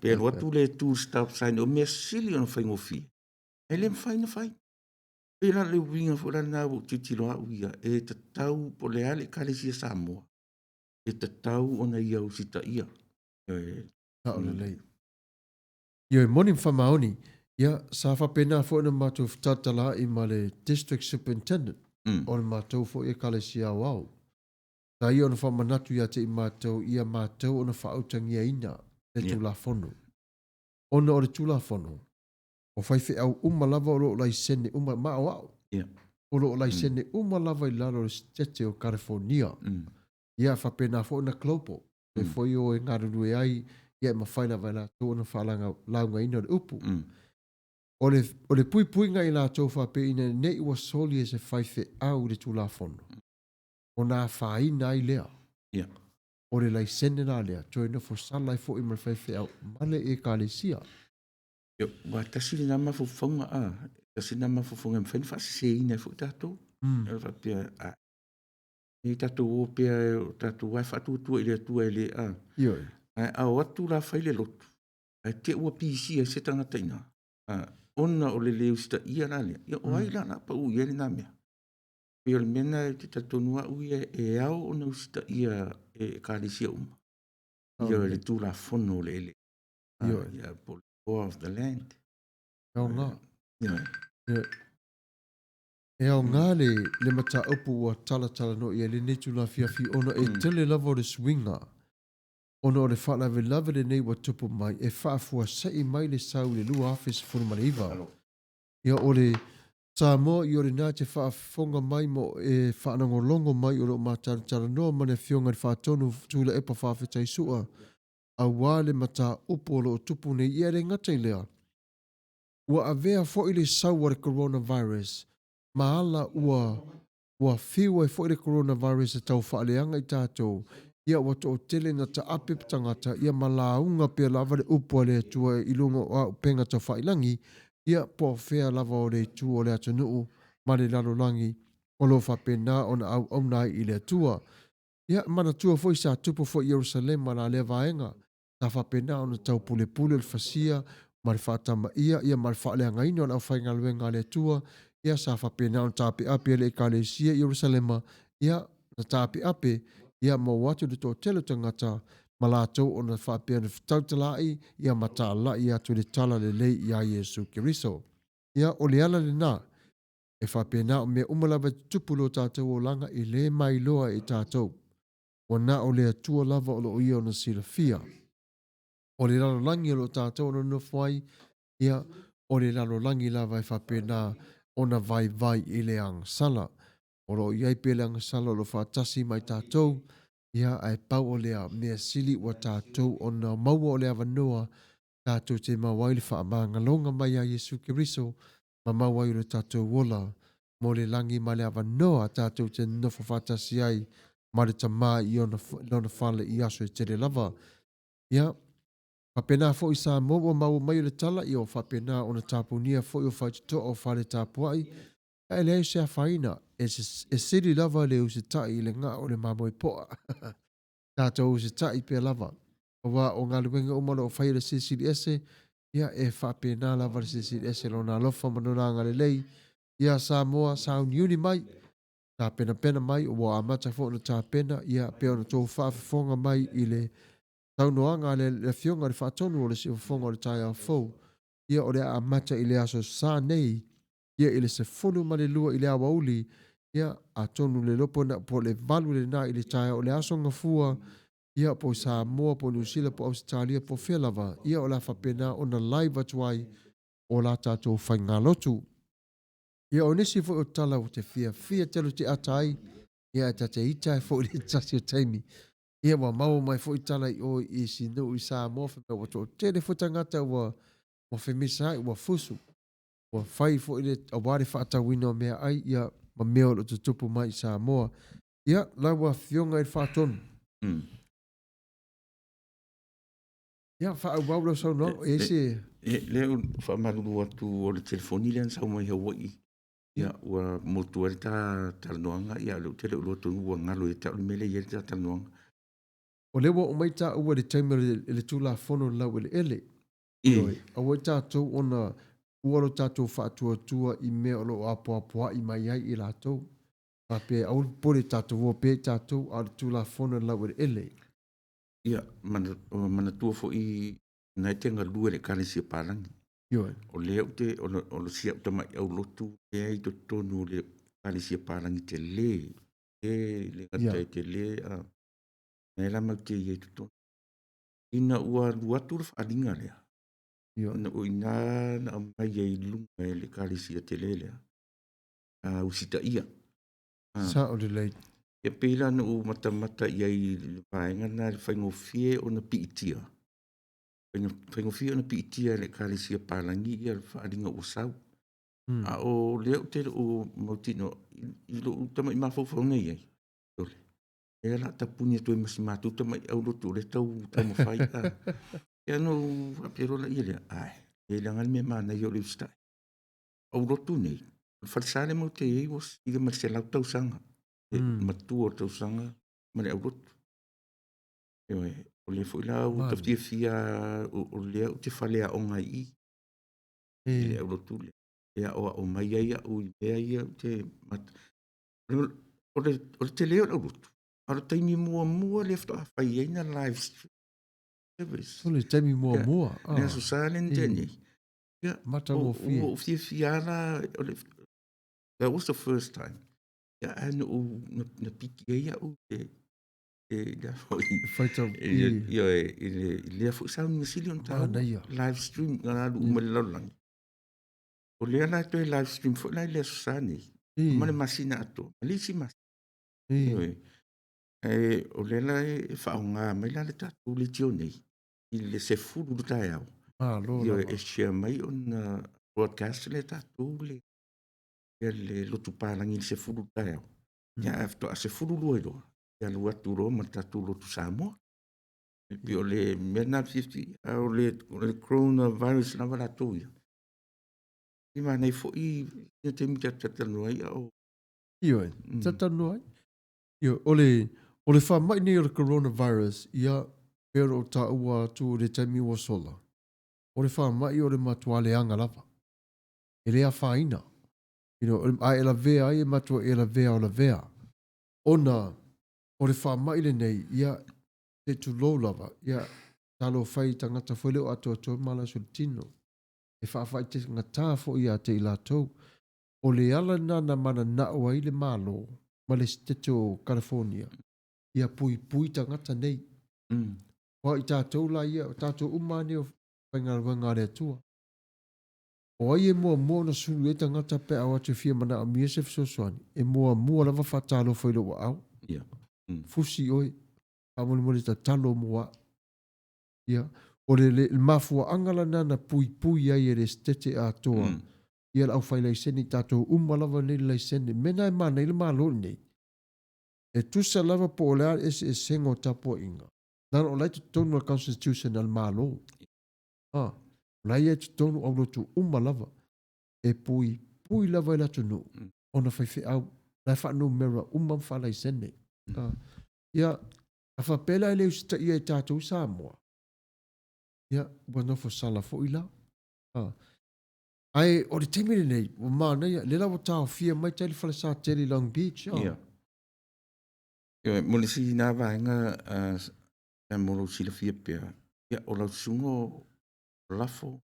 Pe luatu le tu stop sign o mea sili o na whai ngofi. E le mwhai na whai. E la le winga fora na o titilo a uia. E te tau po le ale kale sia Samoa. E te tau o na ia o sita ia. Tau le lei. Ia e moni whamaoni. Ia sa whapena fo na mātou wtatala i ma le district superintendent. O le mātou fo e kale sia au au. Ta ia o na whamanatu ia te i mātou o na whaautangia ina le tūla whono. Ona o le tūla whono. O whaiwhi au lava o loo lai sene mao au. O loo lai sene lava i lalo le stete o California. Ia whapena fo na klopo. E foi o e ngaruru e ai, ia ma whaina vai la tō na whalanga launga ina o le upu. O le pui pui ngai la tō whape ina nei ua soli e se whaiwhi au le tūla whono. O nā whaina ai lea. O le lai sene la lea, tō ina fo salai fo i ma whaiwhi au, male e ka le sia. Yo, wa tasi ni nama fufonga a. Tasi nama fufonga mwhen fasi se ina fu tato. Fa pia a. Ni tato o pia tato wai fatu tua ile tua ile a. Yo. A watu la faile lotu. A te ua pisi a se tanga taina. Ona o le leo sita ia la lea. Ia o ai la na pa u ia le na mea. Pia le mena te tato nua u ia e au ona usita ia e kālisia uma. Ia le tu la fono le ele. Ia po of the land. E au ngā. E au ngā le mata upu ua tala no i le netu la fiafi ona e tele lava o le swinga. Ona o le whalawe lava le nei wa tupu mai e whaafua sei mai le sau le lua office funu mariva. Ia o le Samoa i o le nā te whaafonga mai mo e whaanangolongo mai o lo mātara noa mane fionga le whaatonu tūla epa whaafetai sua. A wale mata upo lo tupu nei i ere ngatai lea. Ua avea fo ile sau wa le coronavirus. Maala ua fiwa e fo ile coronavirus e tau whaaleanga i tātou. Ia wato o tele na ta ape tangata. Ia malaunga pia lava le upo le atua i lunga o penga tau whailangi. Ia po fea lava o le tu o le atunuu. Ma le lalolangi. O lo whapena o na au nai i le atua. Ia mana tua fo i sa tupu fo Jerusalem ma la le vaenga. Ta whapena ona tau pule le fasia, ma le whaatama ia ma le whaalea ngaino na au whainga luenga le tua, ia sa whapena ona tāpe ape le ekalesia Jerusalema, ia na tāpe ape, ia ma watu le tō telo tangata, ma lātou ona whapea na whtautalai, ia ma tā lai atu le tala le lei ia Jesu Kiriso. Ia o le ala le nā, E whapena o me umalawa tupulo tātou o langa i le mai loa i tātou. O na o le atua lava o lo ia o na sila fia. O le lalo langi o lo tātou o na nofwai, ia o le lalo langi lava e whapena o na vai i le ang sala. O lo iai pele ang sala o lo whatasi mai tātou, ia ai pau o lea mea sili wa tātou o na maua o le avanoa tātou te mawai le whaamanga longa mai a Yesu Kiriso, ma mawai o le tātou wola, mo le langi ma le avanoa tātou te nofo whatasi ai, ma le tamā i ona whale i aso e tere lava. Ia, whapena fo i sa moa mau mai o le tala i o whapena o na tāpunia fo i o whaitito o whale tāpuai, e leo se a whaina, e siri lava le usi tai i le ngā o le mamoi poa. Tātou usi tai pia lava. O wa o ngā luenga umalo o whaira sisiri ese, ia e whapena lava le sisiri ese lo nā lofa manona ngā le lei, ia sa moa sa uniuni mai, tā pena mai o wa amata fo na tā pena, ia pia ona tō whaafafonga mai i le taunoanga le fionga le whaatonu o le si whafonga o le tai au fau, ia o le amata i le aso sa nei, ia i le se funu ma le lua i le awauli, ia a tonu le lopo na po le valu le na i le tai o le aso ngafua, ia po sa moa po Nusila po Australia po whelava, ia o la whapena o na live atuai o la tātou whainga lotu. Ia o nisi fo o tala o te fia telu te atai, ia ta te ita e fo le tasi o taimi. Ia wa mau mai fo i tala i o i si no i sa moa whapea wa tō tere fo tangata wa whemisa i wa fusu. Wa whai fo i le aware whaata wina o mea ai, ia ma mea o lo tutupu mai i sa moa. Ia, la wa fionga i whaatonu. Ia, whaau sau no, e se... Leo whamaruru atu o le telefoni lean sau mai Hawaii. Ia, ua motua le tā talanoanga, ia leo tele ulo tonu ua ngalo e tau le mele i le tā talanoanga. O lewa o mai tā ua le taima le tūla fono lau ele. A wai tātou ona ualo tātou whaatua i mea o lo apoa i mai ai i lātou. A pe au pole tātou o pe tātou a le tūla fono lau ele. Ia, mana tua fo i nai tenga lua le kālesia pārangi. O leo te, o lo sia uta mai au lotu, e ai to tonu le kālesia pārangi te le. Le ngatai te le, nei la mau te i e to tonu. Ina ua luatu le whaalinga lea. Na o ina na mai e lunga e le kālesia te le lea. Usita ia. Sa o le lei. E pēla na o mata iai le paenga na le whaingofie o na piitia. Whaingofie o na piitia le kālesia pālangi ia le whaaringa o sau. A o leo te o mautino, i lo utama i mawhauwhaunga iai. E la tapuni atu e masimatu utama i au lotu le tau tamo whai. E ano aperola ia lea, ai, e langal me mana i o le ustai. Au lotu nei, whalsale mau te ei was, i le marselau tau sanga. Matua o tau sanga, mare au rotu. Ewe, o le fo ila o taftia fia o lea o te whalea o ngai i. Le au rotu le. Lea o mai ai au i mea ia o te mata. O le te leo au rotu. Aro taimi mua le fto a whai eina live service. O le taimi mua. Lea so salen teni. Mata mo fia. O fia la, that was the first time. Ja, en na piki ia o da foi. Faita. Ia le fo sa ni silion ta live stream na lu melalang. O le na to live stream fo na le sani. Ma le masina ato. Ali si mas. O le la fa nga mai la ta tu le tione. Il le se fu du ta ya. Lo. Ia e share mai on broadcast le ta tu le le lotu palangi se furu tae. Ia efto a se furu loiro. Ia lua turo ma tatu lotu Samoa. Pi o le mena 50, o le coronavirus na wala tōia. I ma nei fo i te mita tatanua ia o. Ioe, tatanua. Io, o le whamai ni o le coronavirus, ia pero ta ua tu le taimi ua sola. O le whamai o le matuale anga lava. E lea whaina. A e la vea ai e matua e la vea o la vea. Ona, o le whamai le nei, ia te tu lou lava, ia talo whai tangata whele o ato mala sul tino. E whawhai te ngatā fo ia te i lātou. o le ala nana mana na o ai le malo, ma le stete o California, ia pui tangata nei. O i tātou la ia, o tātou umane o whaingaruanga le atua. O ai e mua na suru e tangata pe au atu fia mana a mia se fisosoani. E mua lava whatalo whailo wa au. Ia. Fusi oi, amoni mole ta talo mua. Ia. O le mafua angala nana pui ai e le stete a toa. Ia la au whailai seni tātou lava nei lai seni. Mena e mana ile malo nei. E tusa lava po o lea e sengo tapo inga. Nana o lai tu tonu a constitution al malo. Lai e tu tonu au lotu lava. E pui lava ila tunu. Ona whaiwhi au. Lai whaanu mera whalai sene. Ia, a whapela e leo sita ia e tātou Samoa. Ia, wanofo sala fo ila. Ai, o le temine nei, o mana ia, le lawa tāo fia mai tali whalasa teli Long Beach. Ia. Ia, mole si nā vaenga, molo si la fia pia. Ia, o lau sungo lafo,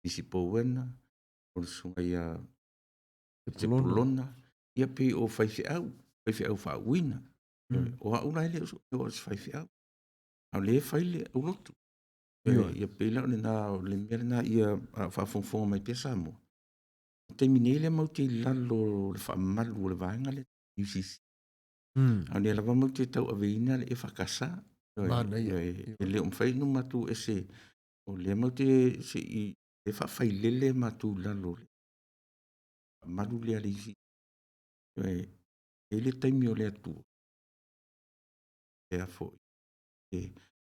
isi pouena, o le sunga ia te polona. Ia pe o whaifi au whauina. O a unai le o se whaifi au. Au le whaile au lotu. Ia pe lau le nā, le mea na ia whaafonfonga mai pia Samoa. Te minele mau te lalo le whaamalu o le vaenga le UCC. Au le lava mau te tau aveina le e whakasa. E le umwhainu matu e se, o le mau te se i e whawhailele matu lalo le. Malu le alisi. E le taimi o le atu. E a fo. E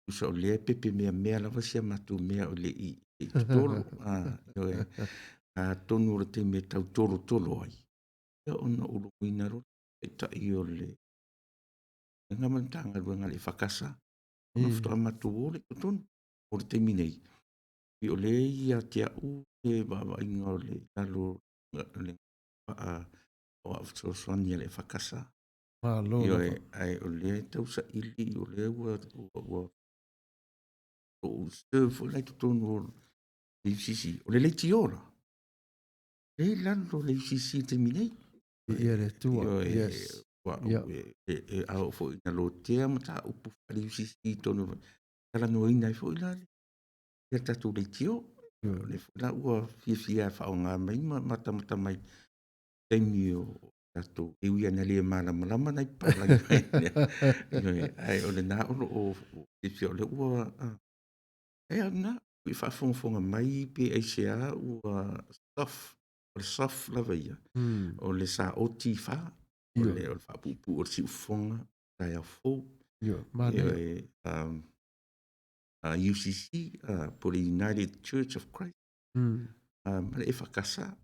usa o le pepe mea lava sia matu mea o le i. E tolo. A tonu o le te me tau tolo ai. Ia ona ulu inaro. E ta i o le. E ngamantanga ruanga le whakasa. Ona futa matu o le tonu. O le te minei. I o le ia te au. E baba inga o le lalo. Le o afsoswania le whakasa. Io ai o le tau sa ili o le ua o surf o lai tutonu o le UCC. O le leiti ora. Le lando le UCC te minei. Ia le tua, yes. E au fo ina lo tea mata upu le UCC tonu. Kala no ina i fo ina le. Ia tatu leiti o. Le fo la ua fia whaonga mai mata mai. Taimi o tato e uia na lia malama nai palai ai o le na o e fio le ua e ana i whaafonga mai pe ai sea ua soft lava ia o le sa o tifa o le whaapupu o si ufonga tai a fo UCC po le United Church of Christ ma le e whakasa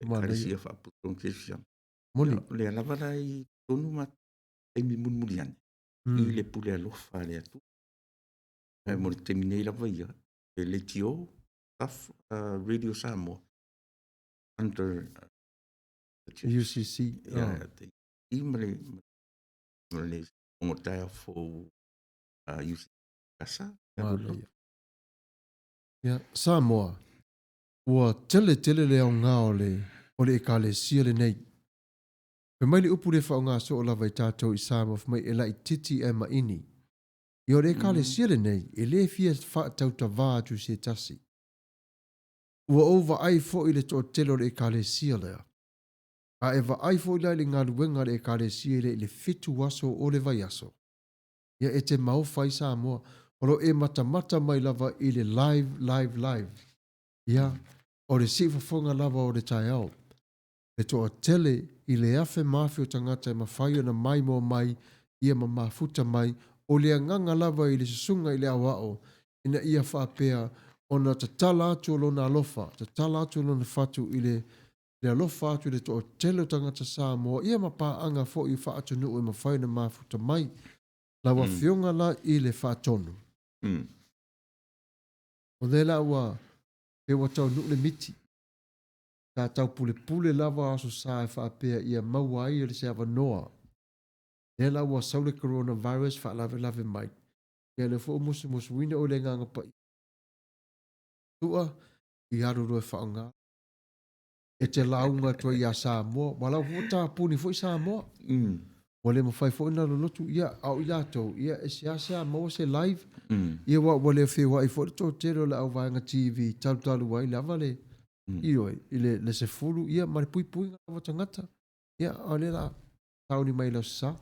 Karisia whaaputong Christian. Le alawara i tonu ma teimi munmuriane. I le pule alofa le atu. Mo le teimi nei lawa ia. Le tio, Radio Samoa. Under UCC. I ma le ongotaia fo UCC kasa. Samoa. Ua tele le au ngā o le ekalesia le nei. Pe mai le upu le whao ngā so o lawa i tātou i Samoa mai e lai titi e maini. I o le ekalesia le nei, e le fia whaatau ta vātu se tasi. Ua ova ai fo i le to tele o le ekalesia lea. A e va ai fo i lai le ngā luenga le ekalesia le fitu waso o le vai aso. Ia e te mau whai Samoa, oro e mata mai lava i le live. Ia, o le sifafonga lava o le tai au. Le toa tele i le afe mafi o tangata e mawhai o na mai mo mai, ia ma mafuta mai, o le anganga lava i le susunga i le awao, ina ia whaapea o na tatala atu o lona alofa, tatala atu o lona fatu i le alofa atu i le toa tele o tangata Samoa, ia ma pā anga fo i wha atu nuu i mawhai na mafuta mai, lawa fionga la i le whaatonu. O le la ua, e watau nuk le miti. Tā tau pule lava aso sa e whaapea ia maua ai le se awa noa. E la ua saule coronavirus wha lave mai. Ia le fo musu wina o le nganga pai. Tua i aruru e whaonga. e te launga tua ia Samoa, wala fu tāpuni fo i Samoa. Wa le mawhai fo ina lolotu ia au i lato, ia e se asa maua se live, ia wale whiwa i fo to tero le au vaenga TV, talu wai lava le, ioi, le se fulu, ia mare pui ngā awa tangata, ia o le la, tauni mai lau sa.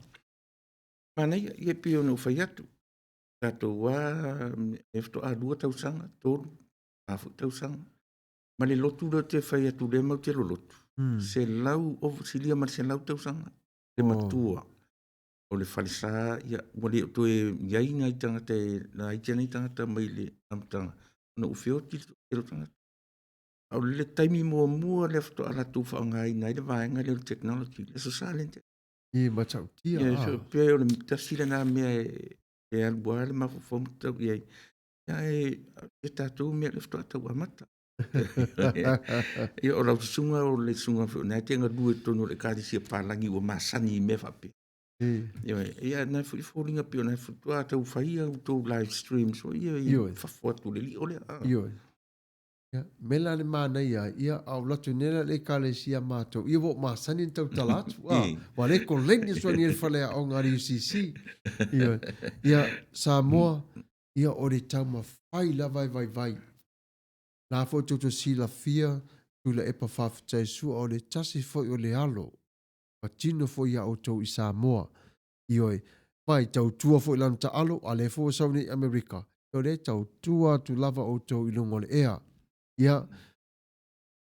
Mana ia pio no whai atu. Tato wā, efto a lua tausanga, tolu, afu tausanga. Ma le lotu lo te whai atu le mau te lotu. Se lau, o silia ma se lau tausanga. Le matua. O le whalisa, ia, wale o toe iai ngai tangata e, na i tēnei tangata mai le amtanga. Ona uwhioti le tangata. Au le taimi mua le efto ala tu whaongai nai le vaenga le technology, le so salente. I matau tia. Ia, so pe o le mitasila nā mea e alua le mafofomu tau iai. Ia e tātou mea le ftoa tau amata. Ia o lau sunga o le sunga whio. Nā te ngā lue tono le kārisia pālangi o māsani i me whape. Ia nā fui fōringa pio nā futua tau whaia o tau live stream. So ia whafuatu le li o le. Ioi. Mela le mana ia au latu nela le kalesia mātou. Ia wo māsani tau talatu. Wa le ko lengi so ni e whale o ngari UCC. Ia Samoa, ia o le tau ma whai la vai. Nā fo toto si la fia, tu la epa whawhitai sua o le tasi fo o le alo. Pa tino fo ia o tau i Samoa. Ioi, mai tau tua fo i lana ta alo, a le fo sauni Amerika. Io le tau tua tu lava o tau i lungo le ea. Ia,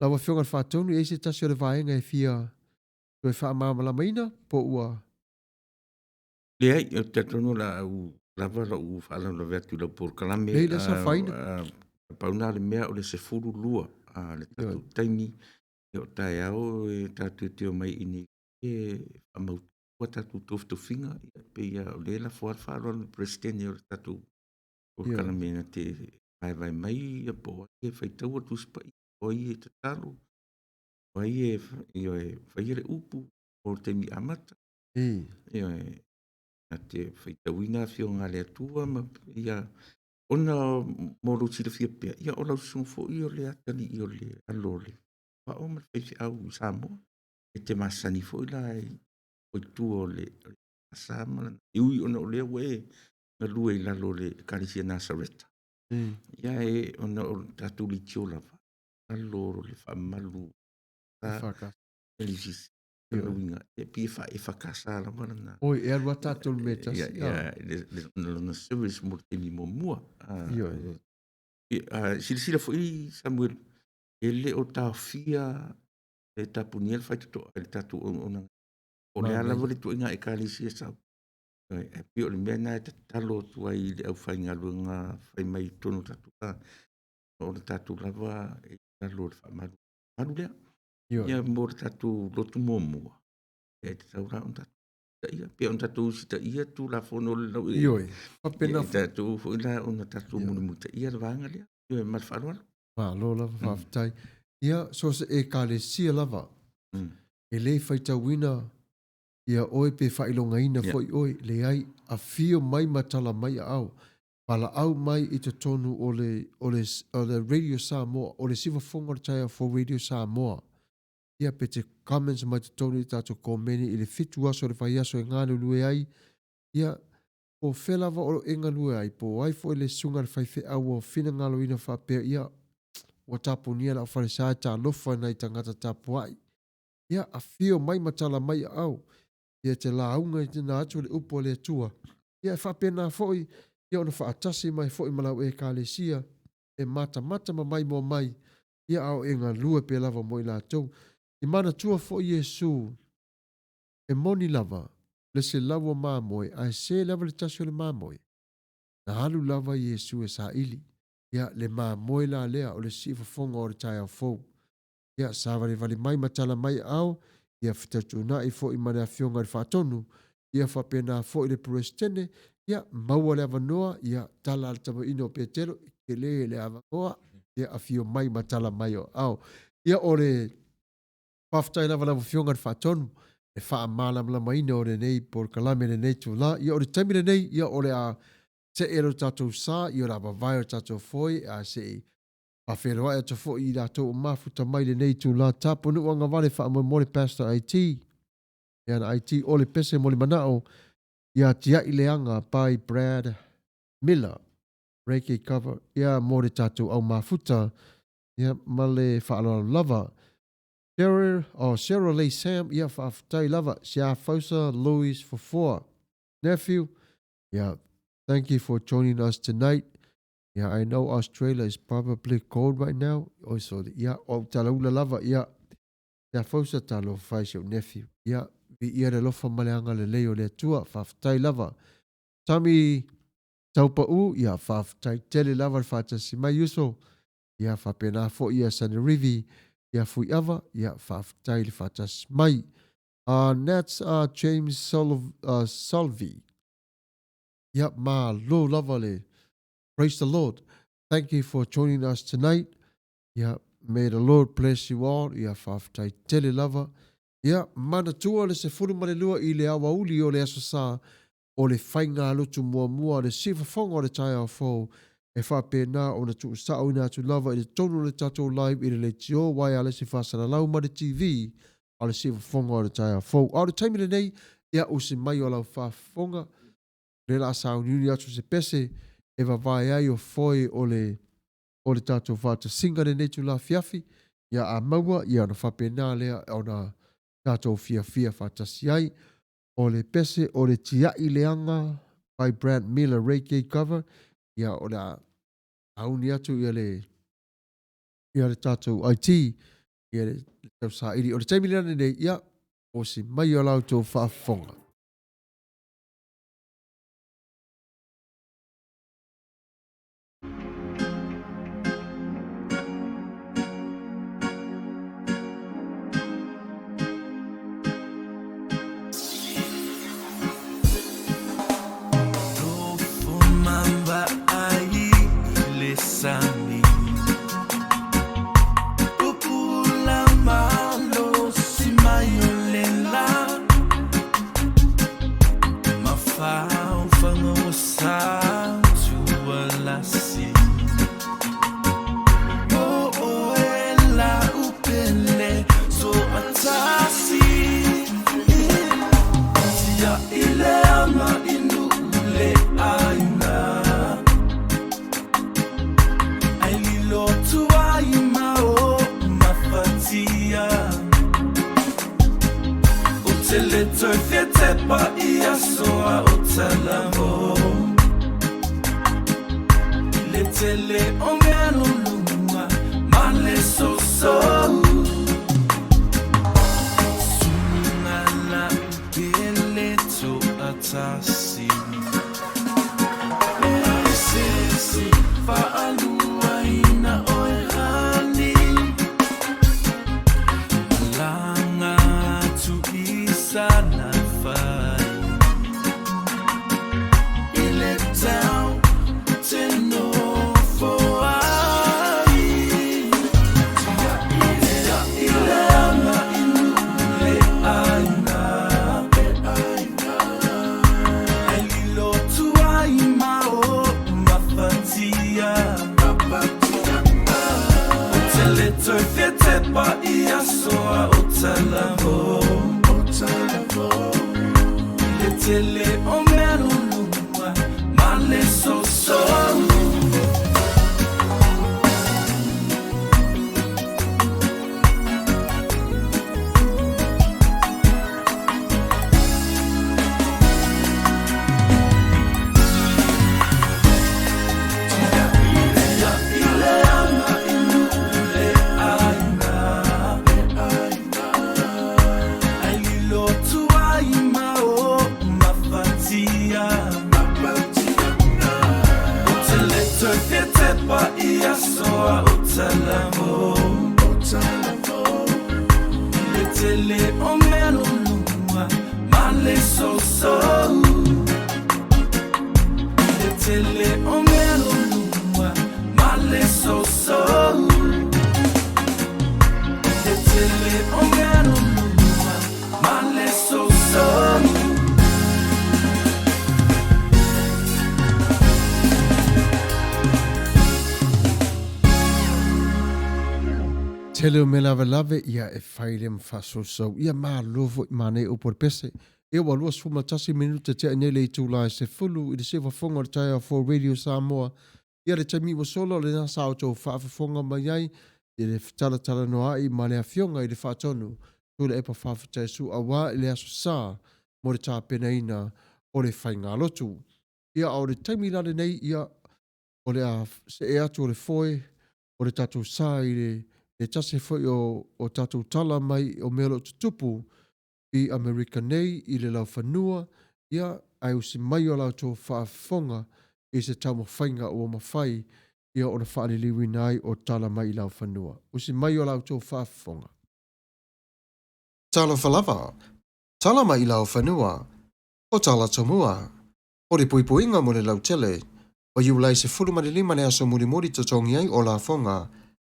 lawa whionga whātonu, e se tasi o le vaenga e fia, tu e wha mamala maina, po ua. Lea, o te tono la au lava la u whaala la veatu la por kalame. Lei la sa whaina. Pauna le mea o le se furu lua, le tatu taimi, e o tae au, e tatu te o mai ini, e whamau tua tatu tofto finga, pe ia o le la whaala le presidente o le tatu por kalame na te vai mai, e po e whaitau atu spai, o i e te talo, o i e whaire upu, o te mi amata, e na te whaitauina whio ngā lea tua, ma ia, ona moro tira fia pia, ia o lau sungfo i o le atani i o le alole, pa o ma whaifi au i Samoa, e te masani fo i la o i tua o le Samoa, i ui ona o lea ue, na lua i lalo le Karisia Nazareta. Ia e ona o tatu li tio lava, aloro le whamalu, Elizis, luinga, e pi e whakasa la marana. Oi, e arua tatu le metas. Ia, le service mo te ni mo mua. Sila fo i Samuel, e le o tau fia, e tapuni el whaituto, e tatu ona, o le ala vole tu inga e Karisia sau. E pio le mea nai te talo tua i le au whainga luenga whai mai tonu tatu ka. O le tatu lava e talo le whamaru. Maru lea. Ia mo le tatu lotu momua. E te taura on tatu. Ia pia on tatu si ta ia tu la fono le lau. Ioi. Papena. Tatu fo ila on tatu muni muta. Ia le vanga lea. Ia mar wharuana. Lola whawhitai. Ia so se e ka le sia lava. E le whaitauina. Ia oe pe whailonga ina foi oe le ai a fio mai matala mai au. Pala au mai i te tonu o le Radio Samoa, o le siwa whonga taia for Radio Samoa. Ia pe te comments mai te tonu i tato komeni i le fitu aso le whai aso e ngānu lue ai. Ia o whelava o e ngalue ai, po ai fo le sunga le whaife au o whina ngalo ina whapea ia o tapu nia la o wharisai ta lofa nei tangata tapu ai. Ia a fio mai matala mai au. Ia te launga i tina atu le upo le atua. Ia e whapena foi, ia ona whaatasi mai foi malau e kālesia, e mata ma mai mo mai, ia au e ngā lua pe lava mo i la tau. I mana tua foi Yesu, e moni lava, le se lawa māmoe, a e se lava le tasio le māmoe. Na halu lava Yesu e sa ili, ia le māmoe la lea o le sifa fonga o le tai au fou. Ia sa vale mai matala mai au, ia whitatuna i fo i mana whionga i whatonu, ia whapena fo i le presidente, ia maua le avanoa, ia tala al tama ino Petero, ke le avanoa, ia a whio mai matala mai o au. Ia o le paftai lava whionga i whatonu, e wha malam la maina o le nei, por kalame le nei tu la, ia o le taimi le nei, ia o le a te ero tatou sa, ia o le avavai o tatou foi, a se A wheroa e tofo I rato o mafuta mai le nei tū la tapo nu anga vale wha mo le pastor IT. Ia na IT o le pese mo le manao. Ia tia I le anga by Brad Miller. Reiki cover. Ia mo le tato au mafuta. Ia ma le whaaloa lava. Cheryl Lee Sam. Ia whaafutai lava. Sia Fosa Louis Fofua. Nephew. Yeah, thank you for joining us tonight. Yeah, I know Australia is probably cold right now. Also, yeah, o talaula lava, yeah. Yeah, fosa talo fais your nephew. Yeah, vi ia le lofa maleanga le leo le tua, whaftai lava. Tami taupa u, yeah, whaftai tele lava whata si mai uso. Yeah, whapena fo ia sana rivi. Yeah, fui ava, yeah, whaftai le whata si mai. That's James Solvi. Yep, ma lo lavale. Praise the Lord. Thank you for joining us tonight. Yep, may the Lord bless you all. Yep, whaftai tele lava. Yep, mana tua le se furu malelua I le awa uli o le asasa o le whainga lutu mua le sifa whonga o le tai au fo e whapena o na tu sao ina tu lava I le tonu le tatou live I le tio wai ale se whasana lau ma le TV o le sifa whonga o le tai au fo. O le taimile nei, ia o se mai o lau whafonga le la sa uniuni atu se pese e vai ai o foi o le tatou whata singa le netu la fiafi ia a maua ia na whapena lea o na tatou fia whata si ai o le pese o le tiai leanga by Brad Miller Reiki cover ia o le auni atu ia le tatou IT ia le tau sa iri o le taimiliana nei ia o si mai o lau tō whaafonga. Sani Pupula malo si mayolela Mafau fangosa tualasi Oh ela upele so atasi Tia ile ama inule aina Le te fete pa ia soa o talamo Le tele o meno lua ma le so Suna la pele to atasi Sisi fa alua ina oi hani Malanga tu sana fai Il est down to know for I Il ama inule aina Alilo tu aima o mafatia Tele te fete pa ia soa o talamo Le tele o mero lua ma le so ia soa o talamo Le tele o mero lua ma le so Le tele o mero lua ma le so Le tele o mero lua ma le so tele o me lave lave ia e whaile mfaso sau. Ia maa lofo i mane o por pese. Ia walua sfuma tasi minuta te anele i tūlai se fulu i de sewa fonga taia for Radio Samoa. Ia le tami wa solo le nasa au tau whaafafonga mai ai. I le tala no ai mane a fionga i le whaatonu. Tule epa whaafatai su awa i le aso saa. Mo le tā pena ina o le whainga lotu. Ia au le taimi lale nei ia o le a se e atu o le foe. O le tatou saa i le tase foi o tatou tala mai o melo tutupu i Amerika nei i le lau whanua. Ia ai usi mai o lau tō whaafonga i se tau mawhainga o mawhai ia o na whaani liwi nai o tala mai i lau whanua. Usi mai o lau tō whaafonga. Tala whalawa, tala mai i lau whanua, o tala tomua, o le puipuinga mo le lau tele, o iulai se fulu mani lima ne aso muri tatongi ai o la fonga,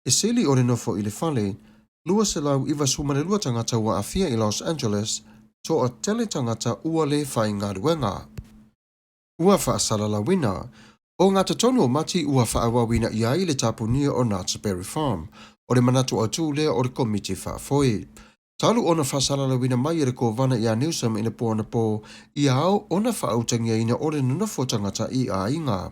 e sili o le nofo i le fale, lua se lau iwa sumane lua tangata ua afia i Los Angeles, to a tele tangata ua le whai ngā ruenga. Ua whaasala la wina, o ngā tatonu o mati ua whaawa wina ia i le tapunia o Knott's Berry Farm, o le manatu atu lea o le komiti whaafoi. Talu ona whaasala la wina mai e le kovana i a Newsom i le pōna pō, i au ona whaautangia ina o le nunafo tangata i a inga.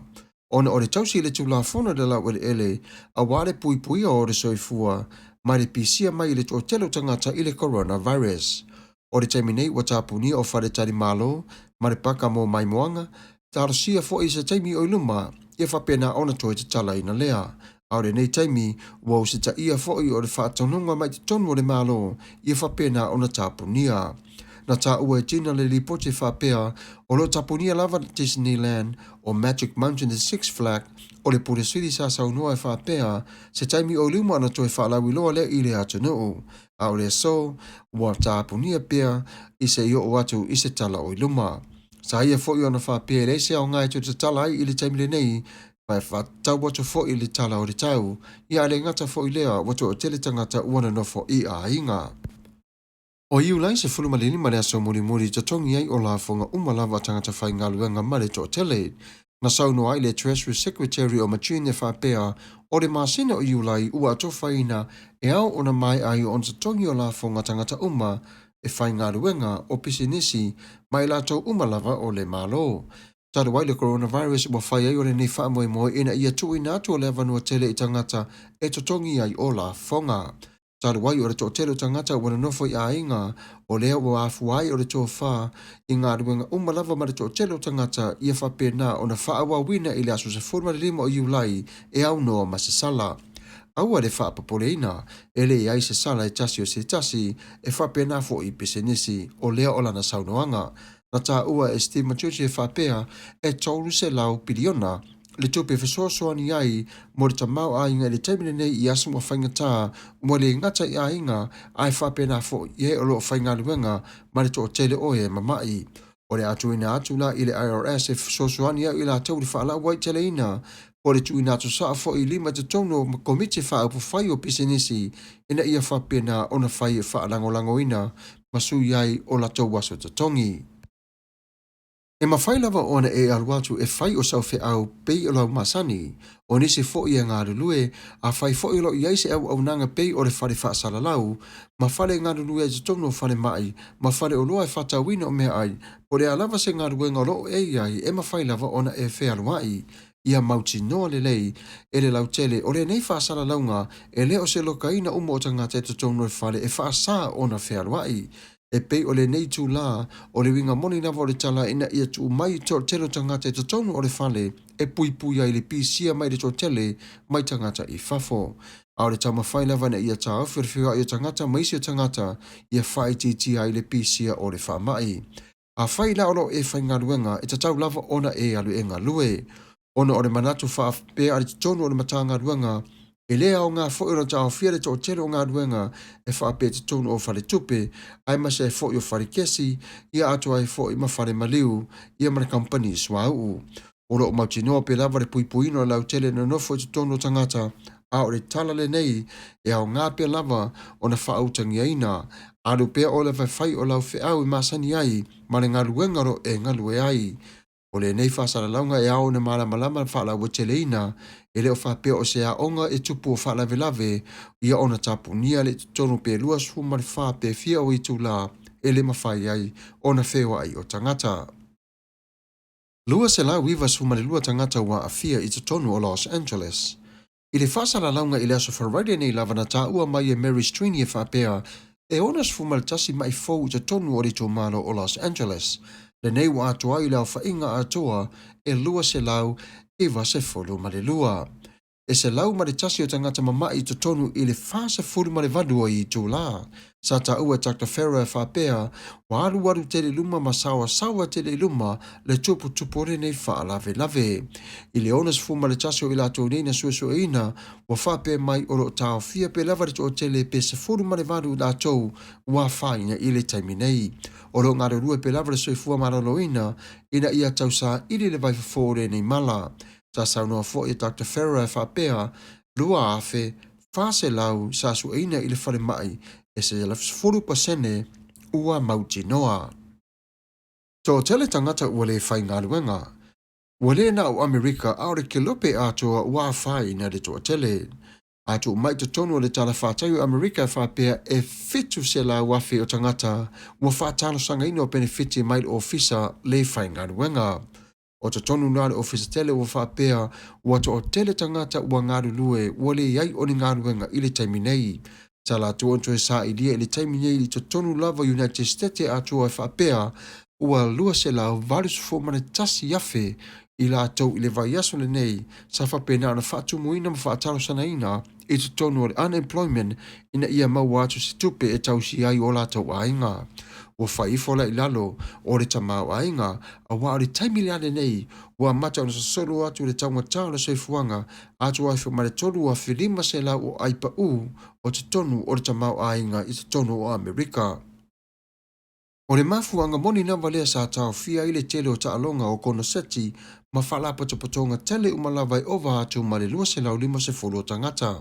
Ona o le tausi le tula fona de la wale ele, a wale pui o le soifua, mai le pisia mai le o telo tangata i le coronavirus. O le taimi wa tapuni o whare tari malo, ma le paka mo mai moanga, taro sia fo i se taimi o iluma, i whapena ona toi te tala ina lea. Aure nei taimi, wa usi ta ia fo i o le whaatonunga mai te tonu o le malo, i whapena ona tapunia. Na tā ua e tina le lipote whapea o lo tapunia lava Disneyland o Magic Mountain the Six Flag o le pure siri sa saunua e whapea se taimi o luma ana toi whaalawi loa le i le atunuu. A o le so, wa tapunia pea i se io o atu i se tala o luma. Sa ia fo i ona whapea le se au ngai tu te tala ai i le taimi le nei, mai whatau watu fo i le tala o le tau, i a le ngata fo i lea watu o tele tangata uana nofo i a inga. O iu lai se fulu malini mare aso muri tatongi ai o la fonga umalawa tangata whai ngaluenga mare to tele. Na sauno ai le Treasury Secretary o Machine whapea o le masina o iu lai ua ato whaina e au ona mai ai o tatongi o la fonga tangata uma e whai ngaluenga o pisinisi mai la tau umalawa o le malo. Tara wai le coronavirus ua whai ai o le nei whaamoe moe ina ia tui nātu o le avanua tele i tangata e tatongi ai o la fonga. Tara wai o le tō telo tangata wana nofo i a inga o lea ua afuai o le tō whā i ngā ruenga umalawa ma le tō telo tangata i a whapena o na whaawa wina i le aso se forma le lima o iulai e au noa ma se sala. Aua le whaapapole ina e le iai se sala e tasi o se tasi e whapena fo i pisenisi o lea o lana saunoanga. Na tā ua e Steve Matucci e whapea e tōru se lau piliona le tupe fesoasoani ai mo le tamau a inga le taimine nei i asu mo whaingatā mo le ngata i a inga ai whapena fo i e o loo whainga luenga ma le tō tele oe mamai. O le atu ina atu la i le IRS e fesoasoani ai i la tau li whaala wai tele ina o le tu ina atu saa fo i lima te tono komiti whaapu whai o pisenisi ina ia whapena ona whai e whaalangolango ina masu iai o la tau waso te tongi. E mawhai lava ona e aluatu e whai o sau whi au pei o lau masani, o nisi fo i a ngā rulue, a whai fo i lo i aise au nanga pei o le whare whaasala lau, ma whare ngā rulue e tono whare mai, ma whare o loa e whata wina o mea ai, o le alava se ngā rulue ngā lo e ai e mawhai lava ona e whi aluai, ia mauti noa le lei, e le lau tele, o le nei whaasala launga, e le o se lokaina umo o tangata e tono e whare e whaasa ona whi aluai, e pei o le nei tū la o le winga moni lava o le tala ina ia tū mai tō telo tangata e tonu o le whale e pui ai le pisia mai le tō tele mai tangata i whafo. A o le tama whai lava na ia tā whirwhiwa i tangata maisi o tangata ia whai titi ai le pisia o le whamai. A whai la olo e whai ngā ruenga e tatau lava ona e alu e ngā lue. Ona o le manatu whaapea a le tonu o le mata ngā ruenga e lea o ngā fo i rata o whiare tō tero o ngā ruenga e whaapea te tono o whare tupe, ai masa e fo i o whare kesi, ia atu ai fo i ma whare maliu, ia mana company swa uu. Oro o mauti noa pe lava le puipuino lau tele na nofo i te tono tangata, a o le tala le nei, e au ngā pe lava o na whaautangia ina, alu pea o le whai o lau whiau i masani ai, ma le ngā ruenga ro e ngā lue ai. O le nei whaasara launga e au na malama whaala wa tele ina, E leo whapea o se aonga e tupu o whalave lave ia ona tapunia le tonu pe lua sfuma le whape fia o i tu la e le mawhai ai ona whewa ai o tangata. Lua se lau iwa sfuma le lua tangata wa a fia i tonu o Los Angeles. I le whasala launga i le aso wharadia nei lava na tā ua mai e Mary Strini e whapea e ona sfuma le tasi mai fau i tonu o le tō malo o Los Angeles. Le nei wa atua i lau whainga atua e lua se lau iwa se folu ma le lua. E se lau ma le tasi o tangata mamai i tonu i le whasa fulu ma le vadua i tū la. Sa ta ua Dr. Farah e whapea wa aru tele luma ma sawa tele luma le tupu tupore nei wha lave lave. I le onas fuma le tasi o ila tō neina suesua ina wa whapea mai oro tau fia pe lava o tele pe se fulu ma le vadu la tau wa whaina i le taimi nei. Oro ngare rua pe lava le soifua maralo ina ia tau sa ili le vai fore nei mala. Sa saunua fo i Dr. Farah e whapea lua afe whase lau sa sueina i le whare mai e se la furu pasene ua mauti noa. So tele tangata ua le whai ngā luenga. Ua le na o Amerika aore ke lope atua ua whai na le toa tele. Atu mai te tonu le tala whātai o Amerika e whapea e fitu se la wafi o tangata ua whātalo sanga ino benefiti mai o ofisa le whai ngā luenga. O te tonu nā le ofisa tele ua whapea ua to o tele tangata ua ngāru lue ua le iai o ni ngāru wenga i le taimi nei. Tala atua e sa i lia i le taimi nei i te tonu lava United States atua e whapea ua lua se la varis fo mane tasi yafe i la tau i le vai aso le nei sa whapea nā na whātu muina ma whātaro sana ina i te tonu o le unemployment ina ia mau atu se tupe e tau si ai o la tau ainga. Ua whaifola i lalo o le tamau ainga a wa o le taimi leane nei ua mata o na sasolo atu le taunga tau na soifuanga atu ai mare tolu a whilima se la o aipa u o te tonu o le tamau ainga i te tonu o Amerika. O le mafuanga moni na valea sa tau fia i le tele o taalonga o kono seti ma whalapa patonga tele umalawai ova atu ma le lua se lau lima se folo tangata.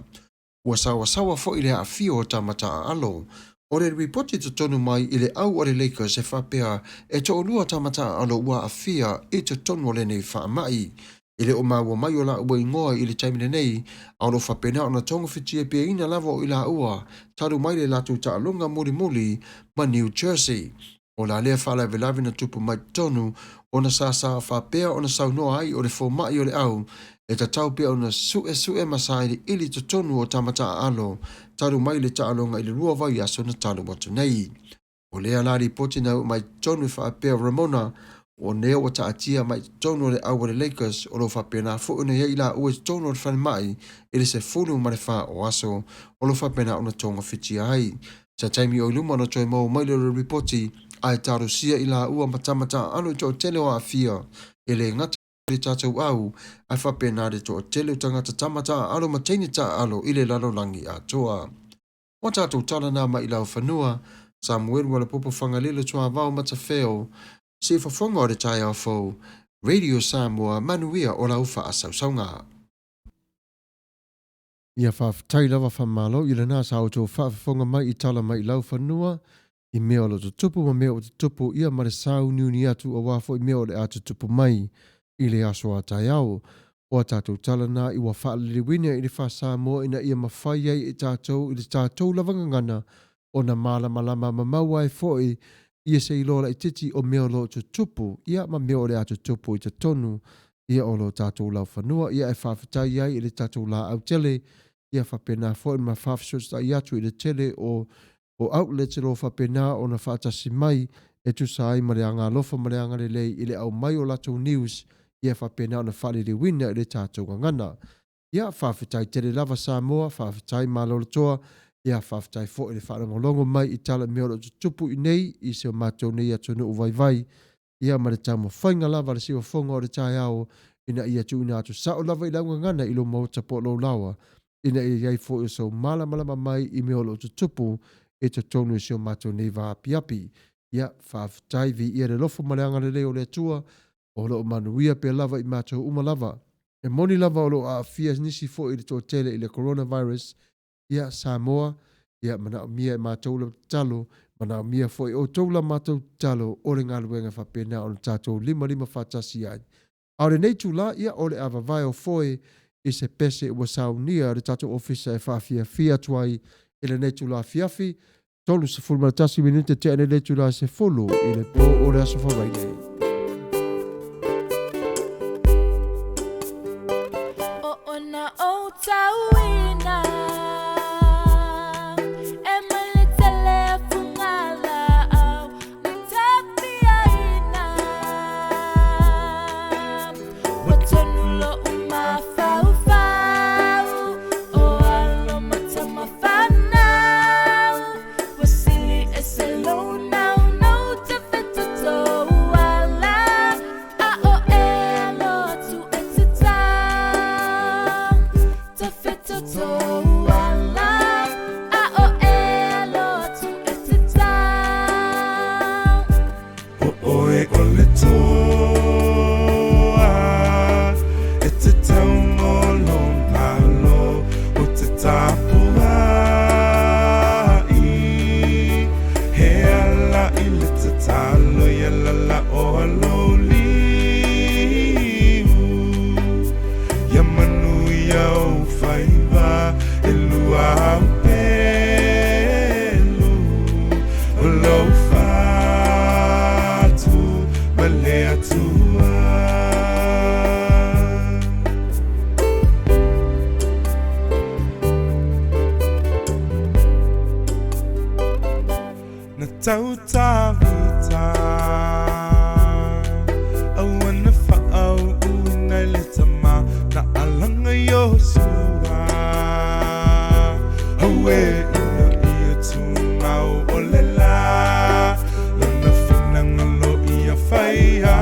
Ua sawa fo i le a fio o tamata a alo. O le ripoti te tonu mai i le au o le Lakers e whapea e to olua tamata alo ua a fia i te tonu o le nei wha mai. I le o maua mai o la ua ingoa i le taimine nei, alo whapena o na tonga whitia pia ina lava o i la ua, taru mai le latu ta alunga muli ma New Jersey. O la lea whala velavi na tupu mai tonu, o na sasa whapea o na saunoa ai o le fo mai o le au, e ta tau pia o na sue masairi ili te tonu o tamata alo, taru mai le taalonga i le rua vai aso na talu watu nei. O lea la ripoti na mai tonu whapea Ramona, o nea o taatia mai tonu o le au o le Lakers, o lo whapea na fu una hei la ue tonu o le whane mai, ili se fulu ma le wha o aso, o lo whapea na ona tonga whiti ai. Sa taimi o iluma na toi mau mai le ripoti, ai taru sia i la ua matamata alo i to tele o a fia, ele ngata le tātou au, ai whapea nā re to tele o tangata tamata alo mataini ta alo i le lalo langi a toa. O tātou tala nā mai i lau whanua, Samuel wala popo whangalilo tua vau mata wheo, se whafonga o le tai au fau, Radio Samoa manuia o lau wha asau saunga. Ia whawhtai lawa whamalo, i le nā sa auto whawhafonga mai i tala mai i lau whanua, i mea o lo tupu ma mea o tupu ia mare sau niuni atu a wafo i mea o le atu tupu mai i le aso a tai au. O tātou tala nā i wa whaalili wina i le whasa moa ina ia mawhai ai i tātou i le tātou lavanga ngana o na malama maua e foi ia se ilola i titi o mea o lo tupu ia ma mea o le atu tupu i te tonu ia o lo tātou lau whanua ia e whawhitai ai i le tātou la au tele ia whapena foi ma whawhisosta i atu i le tele o outlet lo whapena o na whaatasi mai e tu sai mareanga lofa mareanga le lei i le au mai o lato news ia whapena o na whaliri wina i le tātou ngana. Ia whawhitai tele lava Samoa, whawhitai malolotoa, ia whawhitai fo i le whanangolongo mai i tala mea o tupu i nei i se o mātou nei atu nu vai ia ma le tamo whainga lava le siwa whonga o le tai ao ina ia tu ina atu sao lava i launga ngana i lo mauta po lo lawa ina ia iai fo i so malama mai i mea o tupu e te tonu i se o mātou nei va api ia whawhitai vi ia le lofo mareanga le leo le tua o lo manuia pe lava i mātou uma lava. E moni lava o lo a fia nisi fo i le tō tele i le coronavirus ia Samoa, ia mana o mia e mātou la talo, mana o mia fo i o taula mātou talo o le ngā luenga whapena o le tātou lima whatasi ai. Aore nei tu la ia o le ava vai o foe i se pese ua saunia le tatou ofisa e whaafiafia tuai i le netu la fiafi, tolu se fulmatasi minute te ane netu la se fulu i le po o le aso whawainei. O ona o tauina e mele telefungala au matapiaina watonulo umafau o alo matamafanau wasili eselo now no tefetoto wala a o elo tu etita tefetoto wala a o elo tu etita Oe ole toa e te tau ngolo palo o te tapua I he ala I le te talo I ala o aloli ia manu ia o whaiva e lua au pelu o lau fatu ma le atua na tau tawita au ana whaau unai le tama na alanga yo sua au e ina ia tu mau o le la lana whinanga lo ia whaia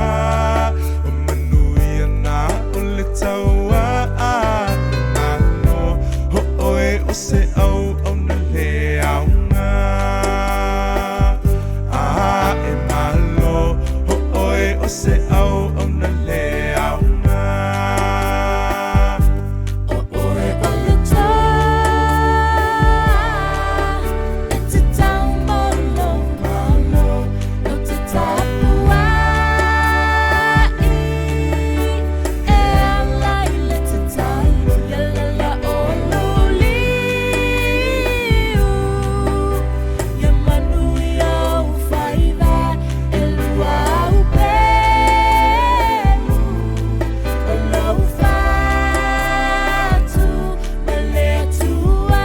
o manu ia na o le taua a na no ho oe o se au au na le au ngā e malo ho oe o se au au na le au ngā o oe ole toa e te tau molo malo o te tapua I e ala I le te talo ia lala o loliu ia manu ia au whaiva e lua au pelu o lau fatu ma le atua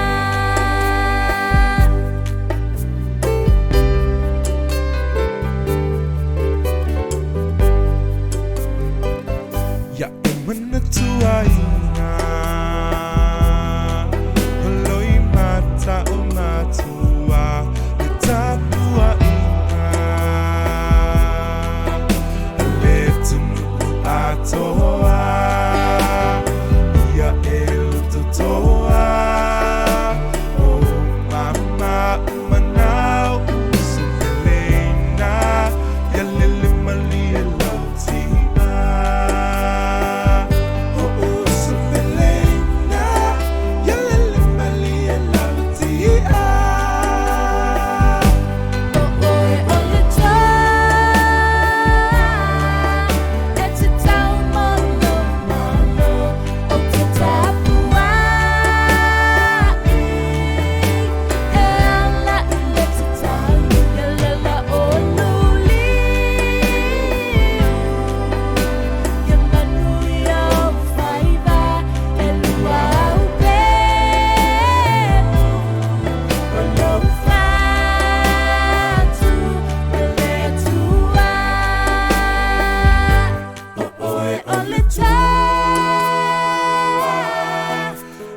Ya umana tuaina Holoi mata o matua Le tapua ina Ale tunu atoa Ia e luto toa O mama umanau Usumelena Ya lele mali e lautia O usumelena Ya lele mali e lautia o oe ole toa e te tau molo malo o te tapua I e ala I le te talo ia lala o loliu ia manu ia au whaiva e lua au pelu o lau fatu ma le atua o oe ole toa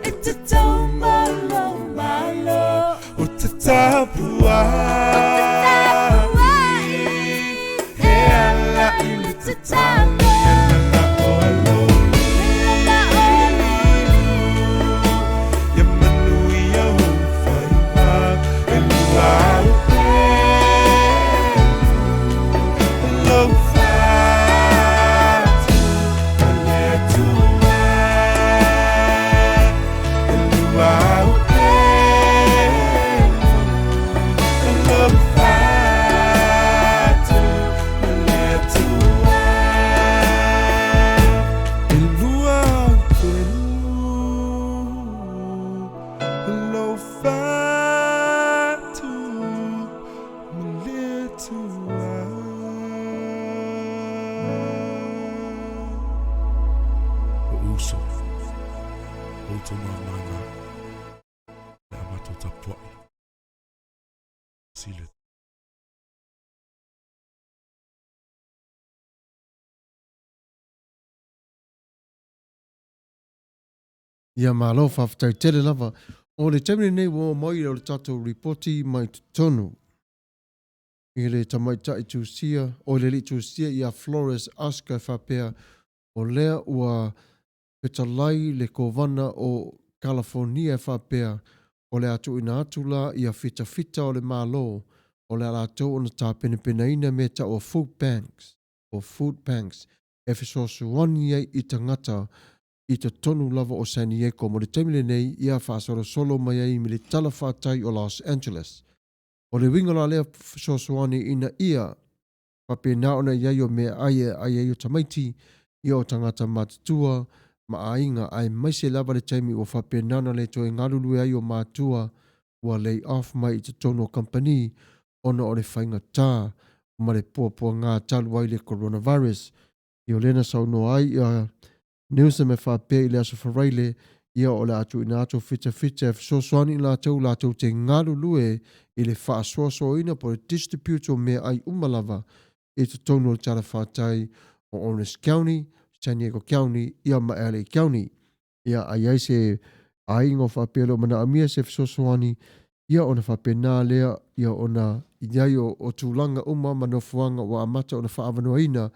e te tau malo malo O te tapua e ala I le te talo Ia lala o aloli lala o Ia manu ia o whaiva E lua au pelu O lau fatu ma le atua E lua au pelu O lau fatu ma le atua to mamanga. Le amato tapuai. Sile. Ia malo whawhtai tere lava. O le temene nei wo mai o le tatou reporti mai tonu. I le tamaita i tūsia, o le li tūsia i a Flores Aska whapea o lea ua petalai le kovana o California whapea o le atu ina atu la i a fita fita o le malo o le alatou o na tā pena ina me ta o food banks. O food banks. E fisosu wani ai i tangata i te tonu lava o San Diego mo le temile nei ia whaasoro solo mai ai mi le tala whātai o Los Angeles. O le wingola lea fisosuani ina ia pape naona iai o mea ai o tamaiti ia o tangata matutua ma ainga ai maise lava le taimi o pape nana le toi ngalulu ai o matua ua lay off mai i te tonu o company ona o le whainga tā ma le pua ngā talu ai le coronavirus. I o lena sauno ai ia Newsom e whapea i le aso wharaile ia o le atu ina atu fita e fisosuani la tau te ngalu lue i le whaasoaso ina po le distributor mea ai umalava i te tonu o le tala whātai o Orange County, San Diego County, ia ma LA County. Ia ai se aingo whapea leo mana amia se fisosuani ia ona whapea nā lea ia ona iai o tūlanga manofuanga wa amata ona whaavanoa ina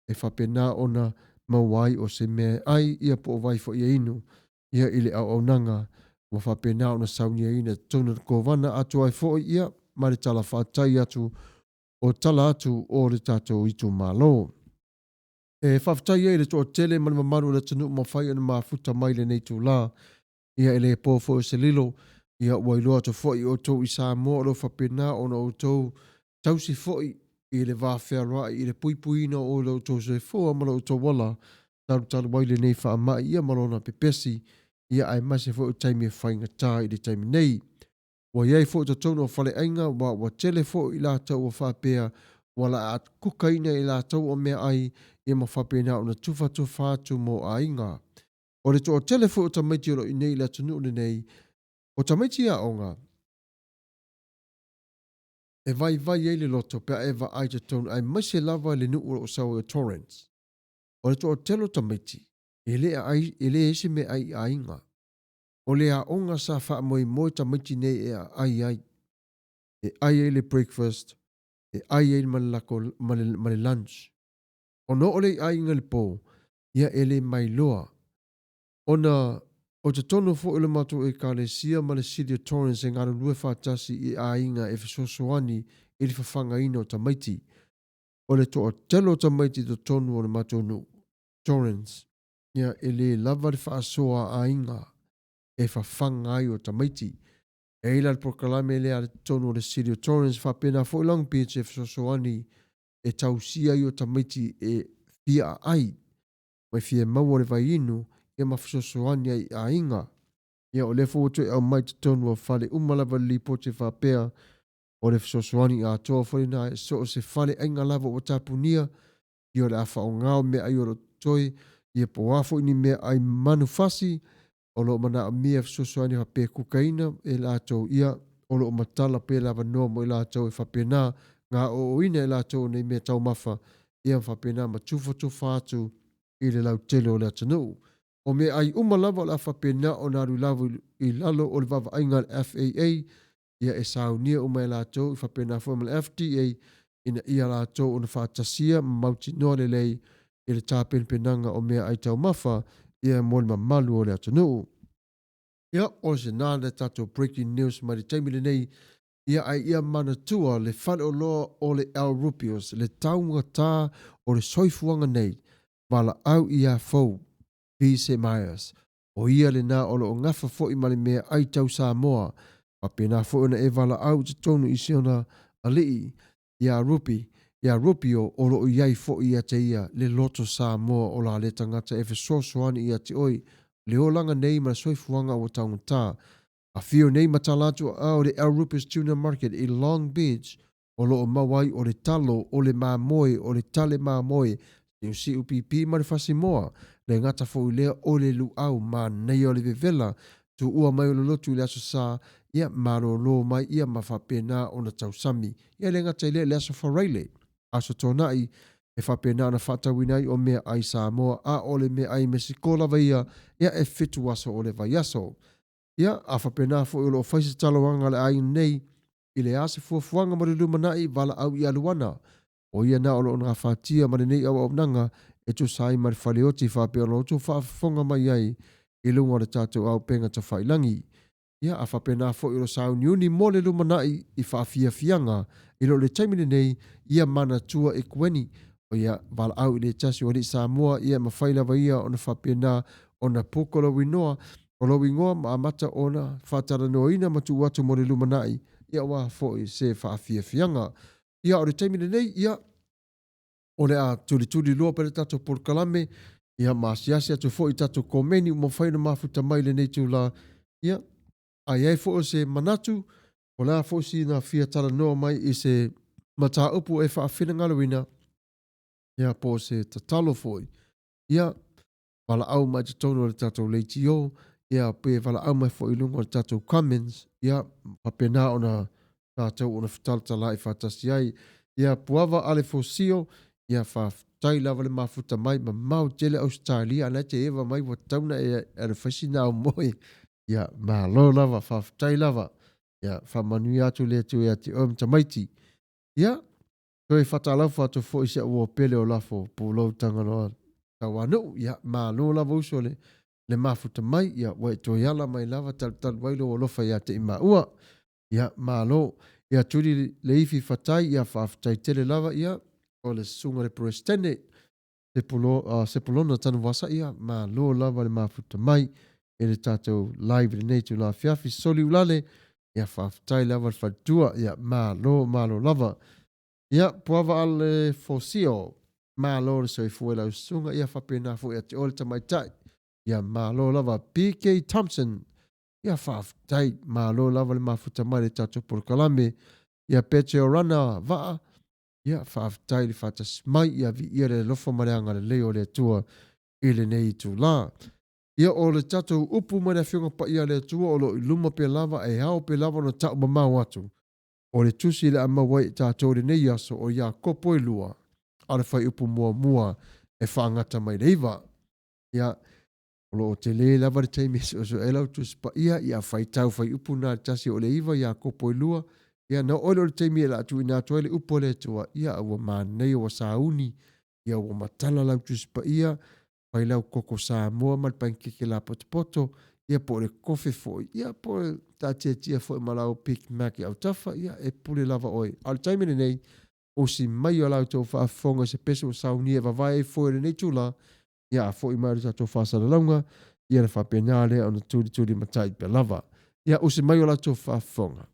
e whapea nā ona mawai o se mea ai ia po vai fo ia inu ia ile au nanga wa whapena o na saunia ina tonu kovana atu ai fo ia ma le tala whātai atu o tala atu o le tatou itu malo. E whawhtai ia le toa tele mani mamaru le tanu mawhai ana mafuta mai le nei tu la ia ele po fo se lilo ia wailoa to fo i o tau i sa mo o lo whapena o na o tau tausi fo i le whawhera i le puipuina o lo tau se fo ma lo tau wala talu waile nei wha ama ia malona pepesi ia ai mase fo o taimi e whainga tā i le taimi nei. Wa iai fo ta tono whale ainga wa tele fo i la tau o whapea wala at kukaina i la tau o mea ai ia ma whapea o na tufa atu mo ainga. O le to o tele fo o tamaiti o lo i nei la tunu nei o tamaiti a onga e vai ei le loto pe eva ai te tonu ai mase lava le nuu o sawa o Torrance. O le to o telo tamaiti ele ese me ai ainga. O le a onga sa wha moi tamaiti nei e ai. E ai le breakfast, e ai le lunch. O no ole ainga le po, ia ele mai loa. O te tono fo ile matu e ka le sia ma le City of Torrance e ngāra lue whātasi i ainga e fisosoani i le whawhanga ina o tamaiti. O le to o telo tamaiti to tonu o le matu no Torrance. Ia ele lava le whaasoa ainga e whawhanga ai o tamaiti. E ila le prokalame le ale tonu o le City of Torrance whapena fo i Long Beach e fisosoani e tausia i o tamaiti e fia ai. Mai fia maua le vai inu ia mafisosoani ai ainga. Ia o le foto e au mai te tonu o whale umalava li po te whapea o le fisosoani a toa whalina e so o se whale ainga lava o tapunia i o le awha o ngao me ai o toi ia po wafo ini me ai manufasi o lo mana mia fisosoani whapea kukaina e la tau ia o lo matala pe lava noa mo i la tau e whapena ngā o ina e la tau nei mea tau mafa ia whapena ma tufa atu i le lau tele o le atanu. O me ai umalava o la whapena o naru lavu i lalo o le vava ainga le FAA ia e saunia uma e la tau i whapena formal FDA ina ia la tau o na whatasia mauti noa le lei i le tāpen penanga o mea ai tau mafa ia mōli ma malu o le atanu. Ia o se nā le tatou breaking news ma le taimile nei ia ai ia manatua le whale o loa o le El Rupios le taunga tā o le soifuanga nei wala au ia fau P.C. Myers. O ia le nā o lo ngafa fo i male mea ai tau Samoa pa pena fo na e wala au te tonu i siona alii ia Rupio o lo iai fo i te ia le loto Samoa o la le tangata e fesosoani ia te oi le olanga nei ma soifuanga o taunga tā. A fio nei matalatu au le El Rupios Tuna Market i Long Beach o lo mawai o le talo o le mamoe o le tale mamoe Te usi upipi ma le fasi moa, le ngata fo lea o le lu au ma nei o le vevela, tu ua mai o le lotu le aso sa, ia maro lo mai ia mawhapena o na tausami. Ia le ngata le aso whareile, aso tonai, e whapena na whatawinai o mea ai Samoa, a o le mea ai Mesikola ia, ia e fitu aso o le vai aso. Ia, a whapena fo i lo whaisi talawanga le ai nei, i le ase fuafuanga ma le lumanai vala au i aluana. O ia na o lo nga whatia ma le nei au nanga, e tu sai ma le whaleoti whapea lo tu whafonga mai ai, i lunga le tātou au penga ta whailangi. Ia, a whapena fo i lo sau niuni mo le lumanai i whafia fianga, i lo le taimine nei, ia mana tua e kueni, o ia vala au i le tasi o le Samoa, ia mawhailawa ia o na whapena o na pokolo winoa, o lo wingoa ma amata o na whatara noina matu watu mo le lumanai, ia wa fo i se whafia fianga. Ia o le taimine nei, ia o le a tuli loa pere tato porkalame, ia maasiasi atu fo i tato komeni mo whaina mafuta mai le nei tu la, ia a iai fo se manatu, o la fo si na fia tala noa mai i se mata upu e whaafina ngalawina, ia po se tatalo fo i. Ia wala au mai te tono le tato leitio, ia pe wala au mai fo i lungo le tato Cummins, ia papena ona tato ona whataltala i whatasi ai, ia puava ale fo sio, ia whaftai lava le mafuta mai, ma mau tele Australia, ana te ewa mai wa tauna e le whasina au moi, ia ma lo lava, whaftai lava, ia whamanui atu le atu e ati om tamaiti. Ia, koe whatalau whatu fo isi a ua pele o lafo, pūlau tanganoa tawanu, ia ma lo lava uso le mafuta mai, ia wai to yala mai lava tal wailo o lofa ia te ima ua, ia ma lo, ia turi le ifi whatai, ia whaftai tele lava, ia o le sunga le prestene, se polona tanu wasa, ia ma lo lava le mafuta mai, e le tātou live le neitu la fiafi soli ulale, ia whaftai lava le whatua, ia ma lo lava. Ia puava ale fosio, ma lo le soi fuela usunga, ia whapena fu ia te ole tamaitai, ia ma lo lava PK Thompson, ia whaftai ma lo lava le mafuta mai le tātou porkalame, ia Peche Orana vaa, ia whaftai le whatas mai, ia vi ia le lofa mareanga le leo le tua i le nei tu la. Ia o le tātou upu mai le whiunga pa ia le tua o lo i luma pe lava e hao pe lava no tau mamau atu. O le tusi le ama wai tātou le nei aso o ia kopo i lua, a le whai upu mua e whaangata mai leiva. Ia o lo o te le lava le teimi o so elau tusi pa ia whai tau whai upu nā tasi o le iwa ia kopo i lua. Ia na oilo le teimi e la atu i nā toile upo le tua ia ua mānei o sauni, ia ua matala lau tusi pa ia, whai lau koko Samoa mal pankeke la poto, ia po le kofe foi, ia po le tātia foi malau pik maki au tafa, ia e pule lava oi. Al taimene nei, o si mai o lau tau whaafonga se peso o sauni e vavai e foi le nei tula, ia a foi mai o tau whaasara launga, ia na whapenale o na turi matai pe lava. Ia o si mai o lau tau whaafonga.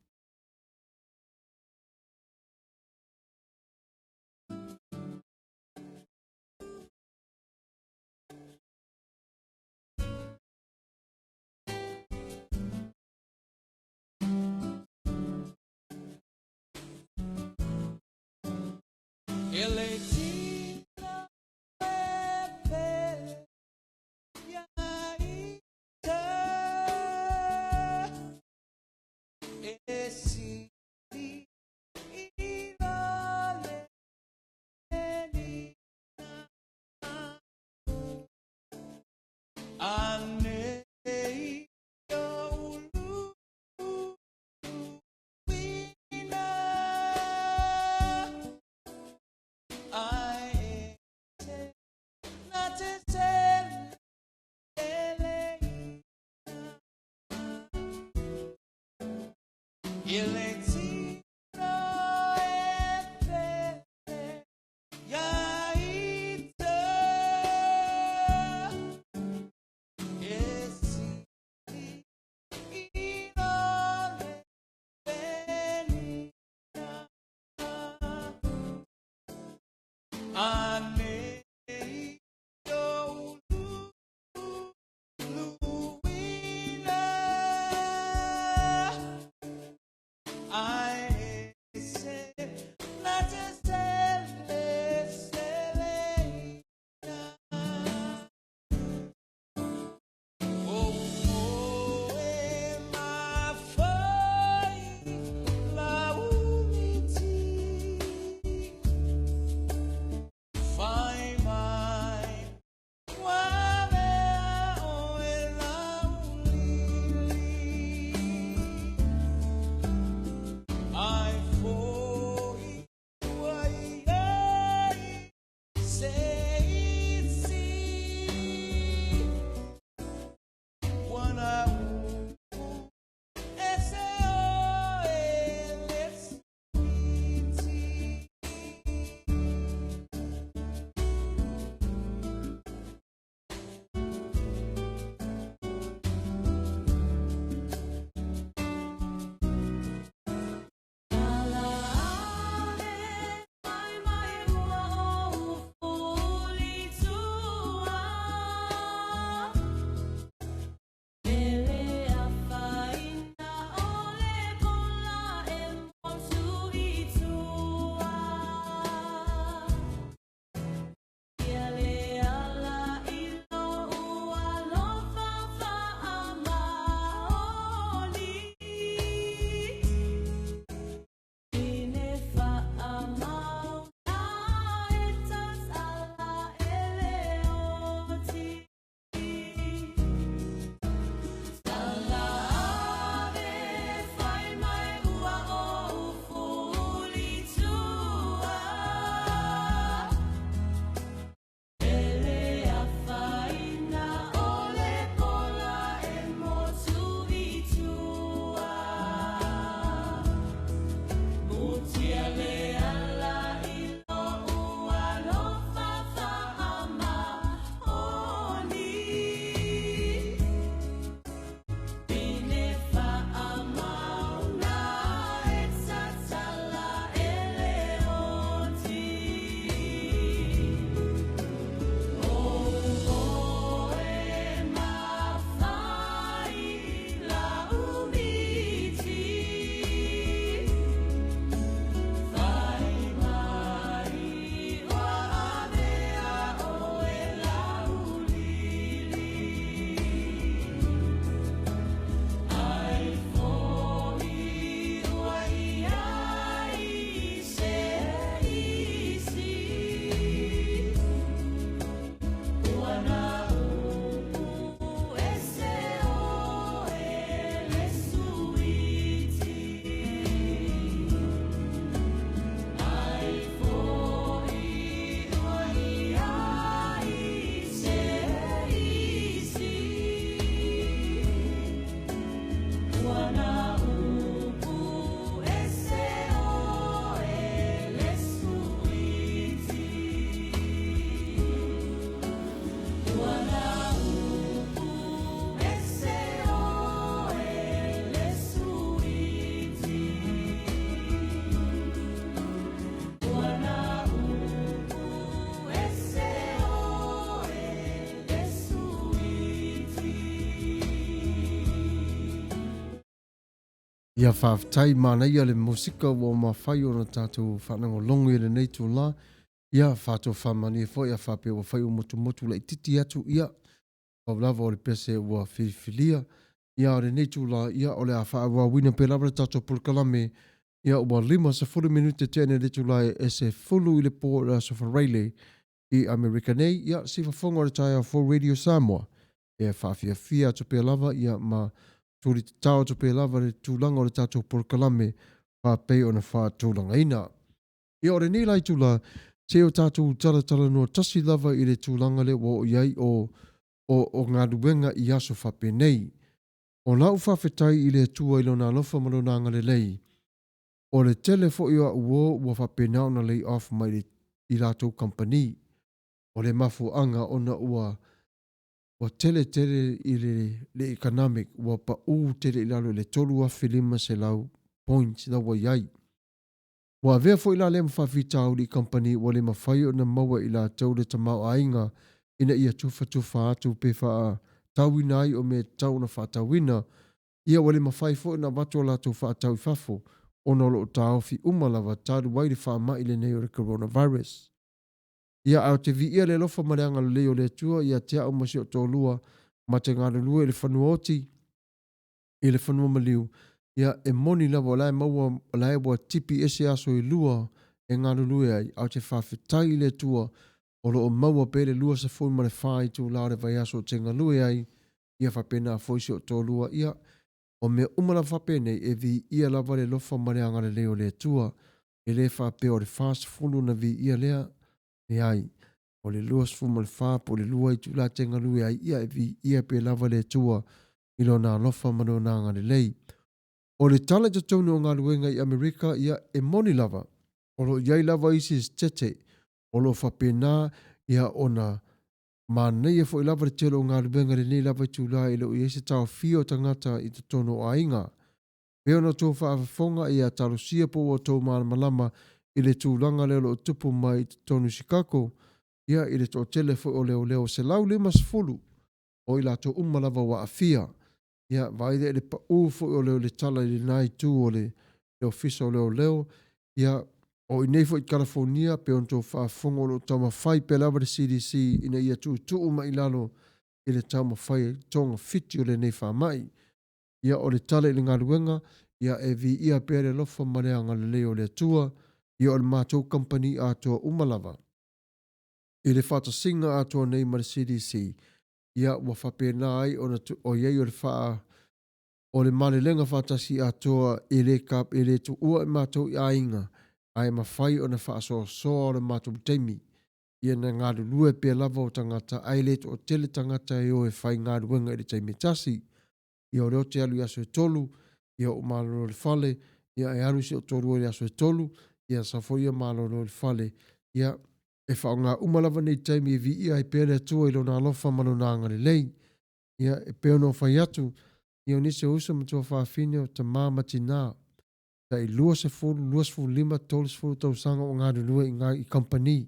Ia whaafitai mana ia le musika wa mawhai o na tātou whanango longo i le nei tū la. Ia whātou whamani e fo ia whape wa whai o motu la i titi atu ia. Wawlawa o le pese wa whiwhilia. Ia o le nei tū la ia o le a wha wa wina pe labra tātou pulkalame. Ia ua 5 minute tēne le tū la e se fulu i le pō la Sofareile i Amerika nei. Ia si whafonga o le taia for Radio Samoa. Ia whaafia fia atu pe lava ia ma tūri te tau atu pe lava le tūlanga o le tātou pulkalame wha pei o na wha tūlanga ina. Ia o le nei lai tūla te o tātou taratara no tasi lava i le tūlanga le wo iai o ngā ruenga i aso whape nei. O nau whawhetai i le tua i lona alofa malonanga le lei. O le telefo i a uo ua whape nao na lei off mai le i lātou company. O le mafu anga o na ua tele i le economic ua pa tele i lalo le tolu a filima se lau points na wa iai. Wa vea fo ila le mawhawhita au li company wa le mawhai o na maua i la tau le tamau ainga ina ia tufa atu pe wha tauina ai o me tau na wha tauina ia wa le mawhai fo ina watu la tu wha tau i fafo o na lo tau fi umalawa taru wai le wha mai le nei o le coronavirus. Ia au te vi ia le lofa mareanga le leo le tua ia te au masi o tōlua ma te ngāre lua i le whanua oti i le whanua maliu. Ia e moni lawa lai maua lai wa tipi ese aso i lua e ngāre lua ai au te whawhitai le tua o lo o maua pele lua sa fui ma le whai tu laure vai aso te ngā lua ai ia whapena foisi o tōlua ia o me umana whapene e vi ia lawa le lofa mareanga le leo le tua e le whape o le fast fulu na vi ia lea e ai. o le lua sfu ma le wha po le lua i tu la tenga lui ai ia e vi ia pe lava le tua i lo na alofa mano na ngā le lei. O le tala te tonu o ngā luenga i Amerika ia e moni lava. O lo iai lava isi tete o lo whapena ia ona ma nei e fo i lava le telo o ngā luenga le nei lava i tu la i lo i ese tau fio tangata i te tono o ainga. Peo na tō whaafonga i a talo sia po o tō malama i le tūlanga leo lo tupu mai i te tonu Chicago. Ia i le tō tele fo o leo se lau le masfulu o i la tō umalava wa afia. Ia vaide le pa fo o leo le tala i le nai tū o le ofisa o leo. Ia o i neifo i California peo na tō whaafonga o lo tama whai pe lava le CDC ina ia tū mai lalo i le tama whai tonga fiti o le nei whamai. Ia o le tala i le ngaruenga, ia e vi ia pere lofa mareanga le leo le tua, ia o le mātou company atua umalava. I le whata singa atua nei ma le CDC, ia wa whapena ai o iei o le wha o le malelenga whatasi atua i le kap i le tu ua i mātou i ainga, ai ma whai o na wha so o le mātou teimi. Ia na ngāru lue pe lava o tangata, ai le o tele tangata i o e whai ngaruenga i le teimi tasi. Ia o reo te alu i aso e tolu, ia o malolo le fale, ia e alu si o tolu i aso e tolu, ia sa fo ia malolo le fale, ia e whao ngā umalava nei taimi e vi ia e pere atua i lo nā lofa mano nā ngare lei, ia e peo no whai atu, ia o nise usa matua whaafine o ta māmati nā, ta i lua se fulu, lua se fulu lima, tolu se fulu tau sanga o ngā lua i ngā i company,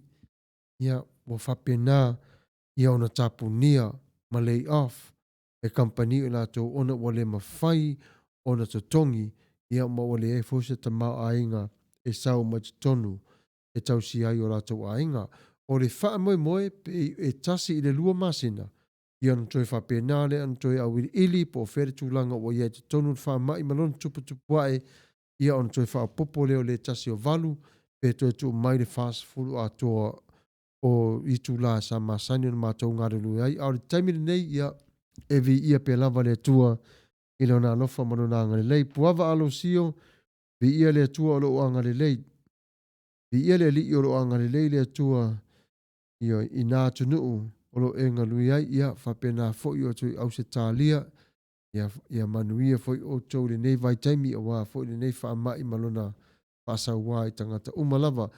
ia o whapena, ia o na tapu nia, ma lay off, e company o la tō ona wale mawhai o na totongi ia ma wale e fose ta mau ainga e sau ma tonu e tau si ai o la tō ainga. O le wha moe e tasi i le lua masina ia na toi wha penale an toi au ili po fere tūlanga o ia te tonu wha mai malon tupu tupuae ia on toi wha popo leo le tasi o valu pe toi tu mai le fast food a toa o i tūla sa masani o mātou ngare lui ai. Au le taimile nei ia e vi ia pe lava le tua i lo nā lofa mano nā ngare lei. Puava alo sio, vi ia le tua o lo angare lei. Vi ia le li o lo angare lei le tua i nā tunuu o lo e ngalui ai ia whapena fo i o tui au se tālia ia manuia fo i o tau le nei vai taimi o wā fo i le nei wha mai malona whasa wā i tangata umalava.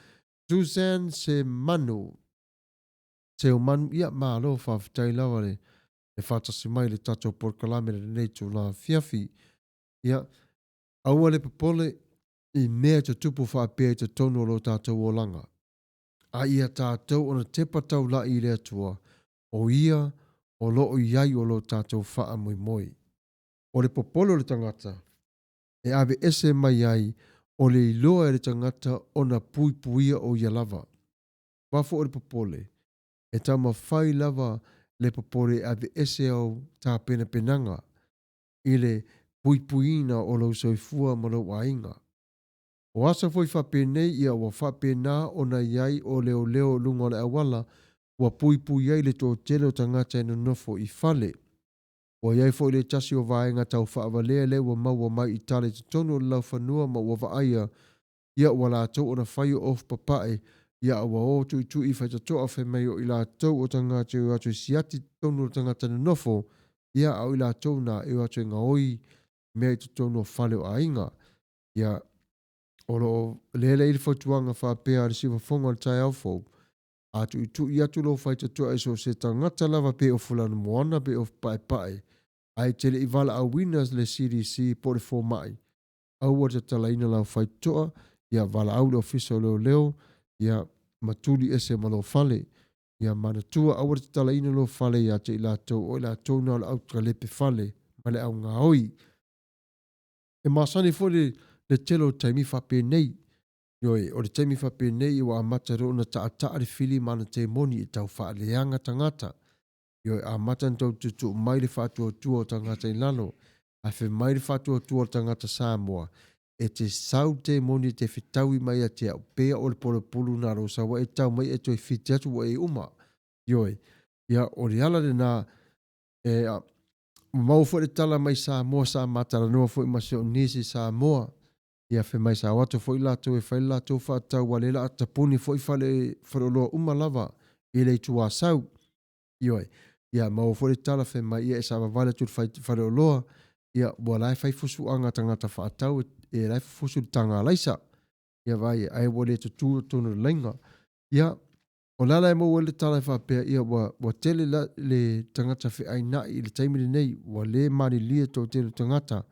Suzanne se manu se o manu ia maa lo whawhitai lawa le e whatasi mai le tato por kalamere nei tū la fiafi. Ia, aua le papole i mea te tupu whaapea te tono lo tātou o langa. A ia tātou ona te patau la i rea tua, o ia o loo iai o lo tātou wha moi moi. O le papole o le tangata, e ave ese mai ai o le iloa e le tangata ona pui puia o ia lava. Wafo o le papole, e tama whai lava le papore ave ese au tā pena penanga i le puipuina o lau soifua ma lau ainga. O asa foi whapenei ia wa whapena o na iai o leo leo lunga le awala wa puipui ai le tō telo tangata e nofo i fale. O iai foi le tasi o vaenga tau whaavalea le wa maua mai i tale te tono lau whanua ma wa vaaya ia wa la tau o na whaio of papae ia awa o tu i tu i whaitatoa whemei o i la tau o tangata e atu i siati tono tangata na nofo ia au i la tau na e atu i ngaoi mea i tono whale o ainga. Ia o lo lele i whautuanga whapea le siwa whonga le tai aufo atu i tu i atu lo whaitatoa e so se tangata lava pe o fulana moana pe o pae pae ai tele i vala a winners le CDC po le fo mai. Au wa te talaina lau whaitoa ia vala au le ofisa leo leo ia matuli ese malo fale ia manatua awar te talaina lo fale ia te ilatou o ilatou na au kalepe fale male au ngaoi e masani fo le telo taimi whape nei yoi o le taimi whape nei wa amata ro na taa le fili mana te moni i tau wha leanga tangata yoi amata ntau tutu mai le whatua tua tangata i lalo a fe mai le whatua tua tangata Samoa e te sau te moni te whitaui mai a te au pea o le polo pulu na rosa wa e tau mai e toi whiti atu wa e uma. Yoi, ia o le ala le na mau fo le tala mai Samoa sa matara noa fo i masi o nisi Samoa ia fe mai sa watu fo i lato e whai lato whatau wa le la atapuni fo i whale whaloloa uma lava i le tua sau. Ioi, ia mau fo le tala fe mai ia e sa vavale tu fai o loa, ia bua lai fai fusu anga tangata whaatau e lai fusu tanga laisa. Ia vai ai wale tutu tonu lenga. Ia, o lala e mau le tala e whapea ia wa tele le tangata fe ai nai i le taimile nei, wa le mani lia tau tele tangata.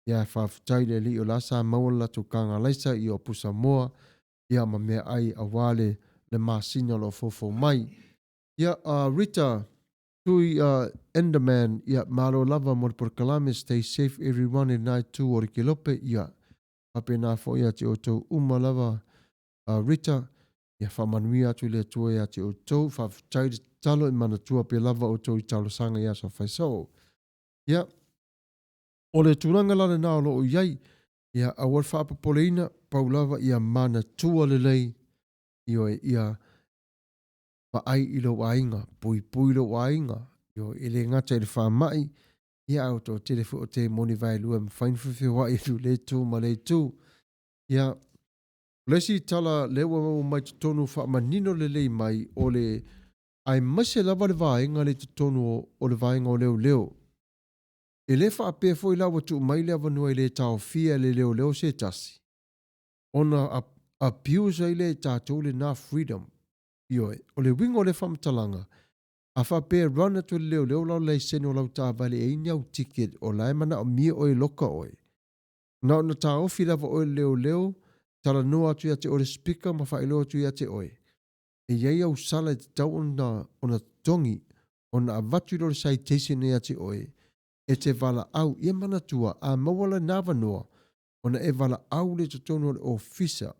Ia whaafutai le li o lasa maula tu kanga laisa i o pusa moa, ia ma mea ai a wale le masina lo fofo mai. Ia Rita, tui Enderman, ia malo lava mo por kalame, stay safe everyone in night 2 o ke lope, ia hape na fo ia te o tau uma lava Rita, ia whamanuia atu le tua ia te o tau, whaafutai le talo i mana tua pe lava o tau i talo sanga ia sa whaisao. Ia, o le turanga lana nā lo o iai, ia awar whaapapoleina, paulava ia mana tua le lei, ia pa ai i lo wainga, pui lo wainga, i le ngata i le whamai, ia au tō telefu o te moni vai lua mwhainwhiwhi wa i tu le tū ma le tū. Ia, lesi tala lewa mau mai te tonu whaamanino le lei mai o le ai mase lava le vaenga le te tonu o le vaenga o leo leo. E le whaapea fo i lawa tu mai le avanua i le tau fia le leo leo se tasi. Ona abuse i le tātou le na freedom. Ioi, o le wingo le whamatalanga. A whapea rana tu leo leo lau lei sene o lau tā vale e inyau ticket o lai mana o mia oi loka oi. Na o na tā ofi lava oi leo leo, tala noa atu ia te o le speaker ma whaelo atu ia te oi. E iei au sala te tau ona tongi, ona avatu lo le citation ia te oi. E te vala au, ia mana tua, a mawala nava noa, ona e vala au le tutono le officer,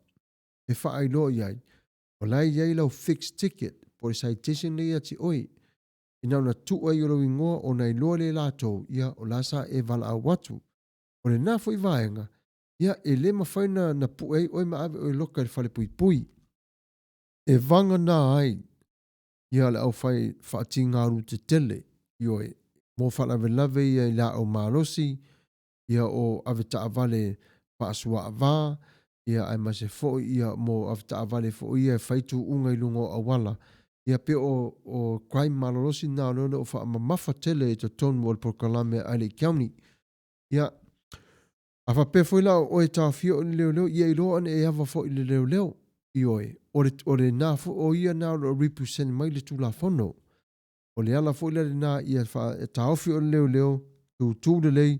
e whaelo iai, o lai iei lau fixed ticket, po le citation ia te oi. Ina ona tua i olo ingoa o na iloa le lātou ia o lasa e vala au watu. O le nafo i vaenga, ia e le mawhaina na puei oi maawe oi loka le whale pui pui. E vanga nā ai, ia le au whai whaati ngaru te tele, ioi, mo whalawe lawe ia i la au malosi, ia o ave taavale paasua avā, ia ai mase fo ia mo ave taavale fo ia whaitu unga i lungo awala. Ia pe o crime malolosi nā lona o wha mafa tele e te tonu o le Prokalame Aile County. Ia, a wha pe foi lao o e tā fio o leo leo, ia i loa ane e awa fo i le leo leo, i oe. O le nā fo o ia nā o represent mai le tūla whono. O le ala fo i le nā ia wha e tā ofi o leo leo, tū le lei,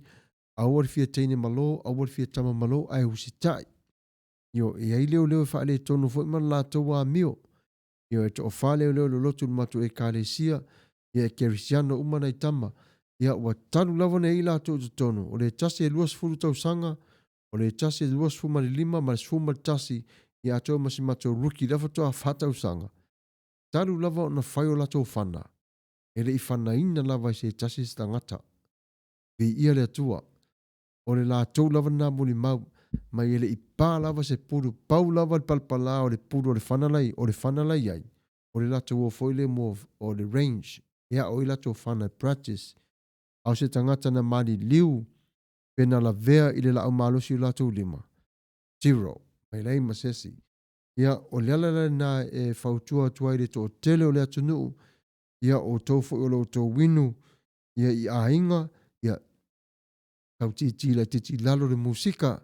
awar fia teine malo, awar fia tama malo, ai husi tai. Io, ia i leo leo wha le tonu fo i man la taua mio. Ia e to ofale o leo lo lotu matu e kālesia, ia e kerisiano umana i tama, ia ua talu lava ne ila to tonu, o le tasi e luas fulu tau sanga, o le tasi e luas fuma li lima, ma le fuma tasi, ia ato masi mato ruki lava to a fatau sanga. Talu lava o na whaio lato whana, e le i whana ina lava i se tasi sta ngata. Vi ia le atua, o le la tau lava nā muni mau, mai ele i pā lava se puru, pau lava le palpala o le puru o le whanalai ai, o le lato o foile mo o le range, ea o i lato whana practice, au se tangata na mali liu, pena la vea i le la au malosi o lato lima. 0, mai lei masesi. Ia o le alala na e whautua tuai le to tele o le atunu, ia o tofu o lo to winu, ia i ainga, ia kau titi la titi lalo le musika,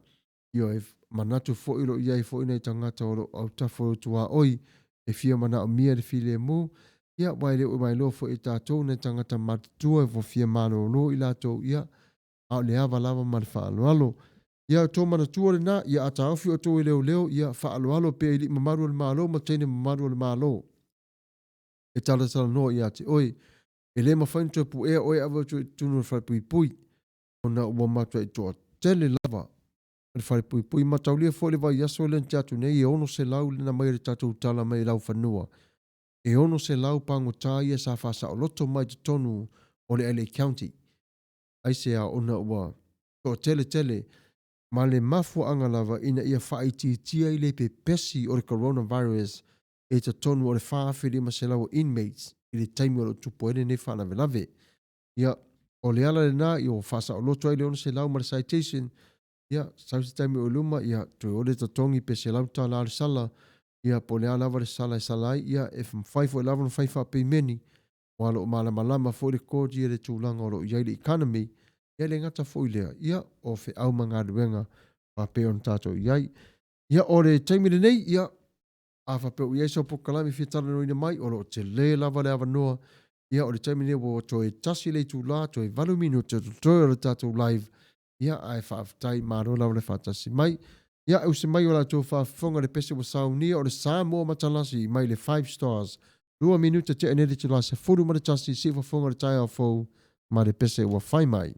ia e manatu fo ilo ia i fo ina i tangata o lo au tafo tua oi, e fia mana o mia le file mu, ia waile o mai lo fo i tātou na tangata matutua e fo fia mano lo i lato ia, au le ava lava ma le whaalo alo. Ia tō manatua le na, ia ata awhi o tō i leo leo, ia whaalo alo pe ili mamaru o le malo, ma teine mamaru o le malo. E tala tala no ia te oi, e le mawhain tō pu ea oi awa tūnu whai pui pui, o na ua matua i tō tele lava, le whai pui pui mataulia fo le vai aso le ntiatu nei, e ono se lau le na mai le tatou tala mai lau whanua. E ono se lau pango tā ia sa whasa o loto mai te tonu o le LA County. Aise a ona ua, tō tele, ma le mafu anga lava ina ia whaiti tia i le pe pesi o le coronavirus e te tonu o le whaafiri ma se lau inmates i le taimi o lo tupo ene ne whanave lave. Ia, o le ala le na i o whasa o loto ai le ono se lau ma le citation, ia, sausi taimi o luma, ia, tui o le tatongi pe se lau tā la sala, ia po le alava le salai ia e fai fo lava no fai fa pe meni wa lo malama fo le koji e le tūlanga o lo iai le economy ia le ngata fo ilea ia o fe au manga duenga pa pe on tato iai ia o le taimi le nei ia a fa pe iai so po kalami fitala no ina mai o lo te le lava le avanoa ia o le taimi nei wo toi tasi le tūla toi 8 minuta toi o le tato live ia ai fa aftai maro lava le fatasi mai ia au se mai o la tō whaafonga le pese wa saunia o le sā mua matalasi mai le 5 stars. 2 minuta te anere te la se furu matatasi si whaafonga le tai au fau ma le pese wa whai mai.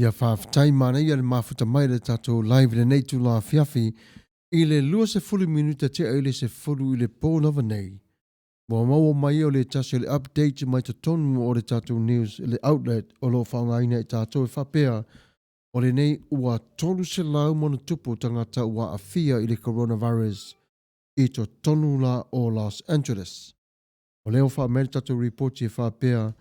Ia whaafitai mana ia le mafuta mai le tatou live le nei tu la fiafi i le 20 minuta te ai le se fulu i le pō lava nei. Mua maua mai o le tasi le update mai to tonu o le tatou news le outlet o lo whaungaina i tatou e whapea o le nei ua tolu se lau mona tupu tangata ua afia i le coronavirus i to tonu la o Los Angeles. O leo whamere tatou reporti e whapea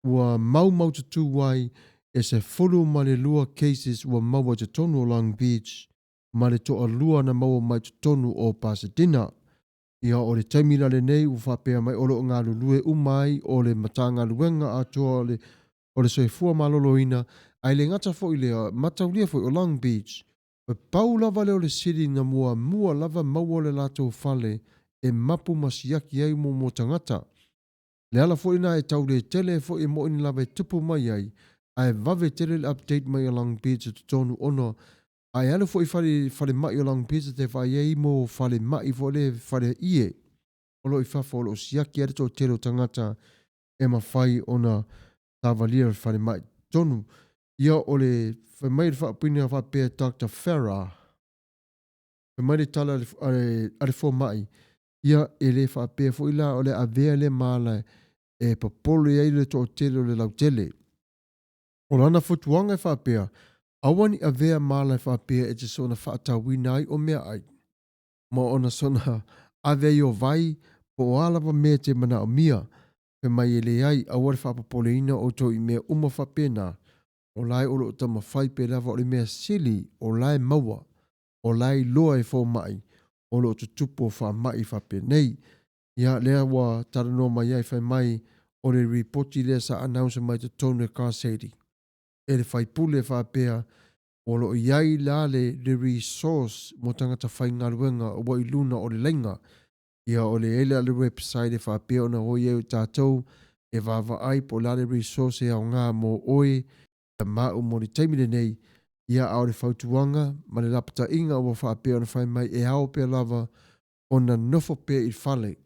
ua mau tutu wai e se fulu ma le lua cases ua maua te tonu o Long Beach ma le toa lua na maua mai te tonu o Pasadena. Ia o le taimila le nei ua whapea mai olo ngā lulue umai o le matanga luenga atoa o le soifua malolo ina ai le ngata fo i le mataulia fo o Long Beach. O pau lava leo le siri na mua lava maua le lato fale e mapu masiaki ai mo tangata. Le ala fo ina e tau le tele fo i mo ini lava e tupu mai ai ai vave tele le update mai o Long Beach to tonu ono ai ala fo i fale mai o Long Beach te whai ei mo fale mai fo le fale ie o lo i fafo o siaki ere to telo tangata e mawhai ona tavalia fale mai tonu. Ia o le whamai le whapini a whapea Dr. Farah. Whamai le tala ale fo mai. Ia e le whapea fo ila o le avea le mala e papolo i le to tele o le lau tele. O lana futuanga e whapea, awani avea mala e whapea e te sona whaatawina ai o mea ai. Ma ona sona avea i o vai po o alawa mea te mana o mia. Whamai e le ai awari whapapole ina o to i mea uma whapea na. O lai o lo tama whai pe lava o le mea sili, o lai maua, o lai loa e fo mai, o lo tutupo o wha mai whape nei. Ia lea wa tarano mai ai whai mai o le reporti lea sa announce mai te tonu e kāseri. E le whai pule whapea o lo iai la le resource mo tangata whai ngaruenga o wa i luna o le lenga. Ia o le ele le website e whapea o na hoi e o tātou e vava ai po la le resource e au ngā mo oe mau mo ni taimile nei ia au le fautuanga ma le lapata inga o whaapea o na whai mai e hao pia lava o na nofo pia i whale.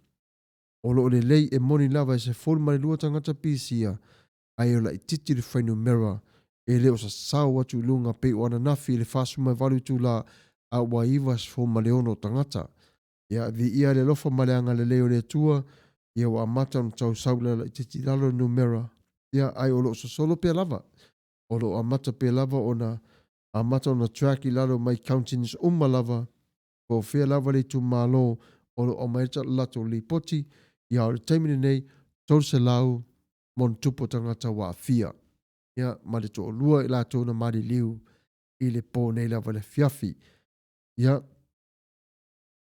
O lo le lei e moni lava e se folu ma le lua tangata pisia ai o la i titi le whainu mera e leo sa sao atu lunga pe o ana nafi le whasu mai valu tu la a waiva se fo ma le ono tangata. Ia vi ia le lofa ma le anga le leo le tua ia wa amata o tau saula la i titi lalo numera ia ai o lo sa solo pia lava. O lo amata pe lava ona amata ona track i lalo mai countenance lava o fea lava le tu malo o lo omaita lato li poti ia o le taimine nei tol se lau mon tupo tangata wa fia ia ma le to lua i lato na mari liu i le po nei lava le fiafi ia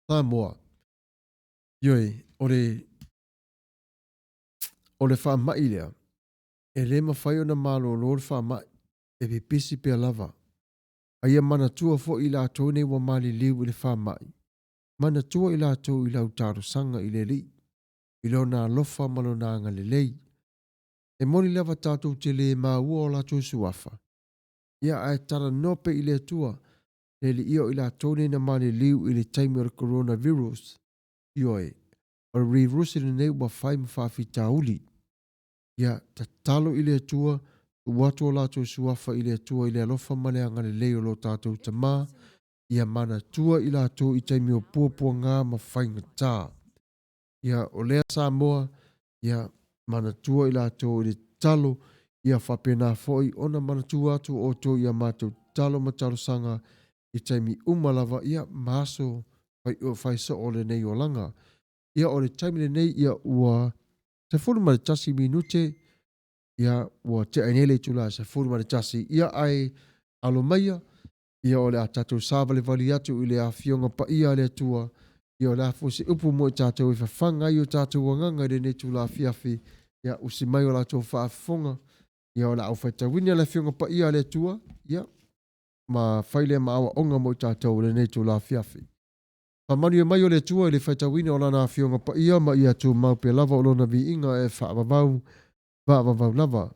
ta moa ioi o le wha mai lea e le mawhai o na malo lo le wha mai e pipisi pia lava. Aia mana tua fo i la tōne wa mali liu i le wha mai. Mana tua i la tō i lau tāro sanga i le li. I lo nā lofa malo nā ngā le lei. E moni lava tātou te le mā ua o la tō suafa. Ia ai tara nope i le tua. Le li io i la tōne na mali liu i le taimi o le coronavirus. Ioe. O le virus i le nei wa whai mwhawhi tauli. Ia ta talo i le tua. Watu o lato suafa i le tua i le alofa male anga le leo lo tātou tamā. Ia mana tua i lato i taimi o puapua ngā ma whainga tā. Ia o lea Samoa, ia mana tua i lato i le talo, ia whapena foi ona mana tua atu o to ia mātou talo ma talo sanga i taimi umalava ia maso whai so o le nei o langa. Ia o le taimi le nei ia ua te furu ma le tasi minute, ia ua te ainele tula se furu ma le tasi. Ia ai alo maia, ia o le a tatou sāwale vali atu i le a fionga pa ia le tua, ia o le a fose upu mo i tatou i whawhanga i o tatou wanganga i le ne tula fiafi, ia usi mai o la tō whaafonga, ia o le au whaitawini le fionga pa ia le tua, ia ma whaile ma awa onga mo i tatou le ne tula fiafi. Pamani mai o le tua i le whaitawini o lana fionga pa ia ma ia tū mau pe lava o lona vi inga e whaavavau lava.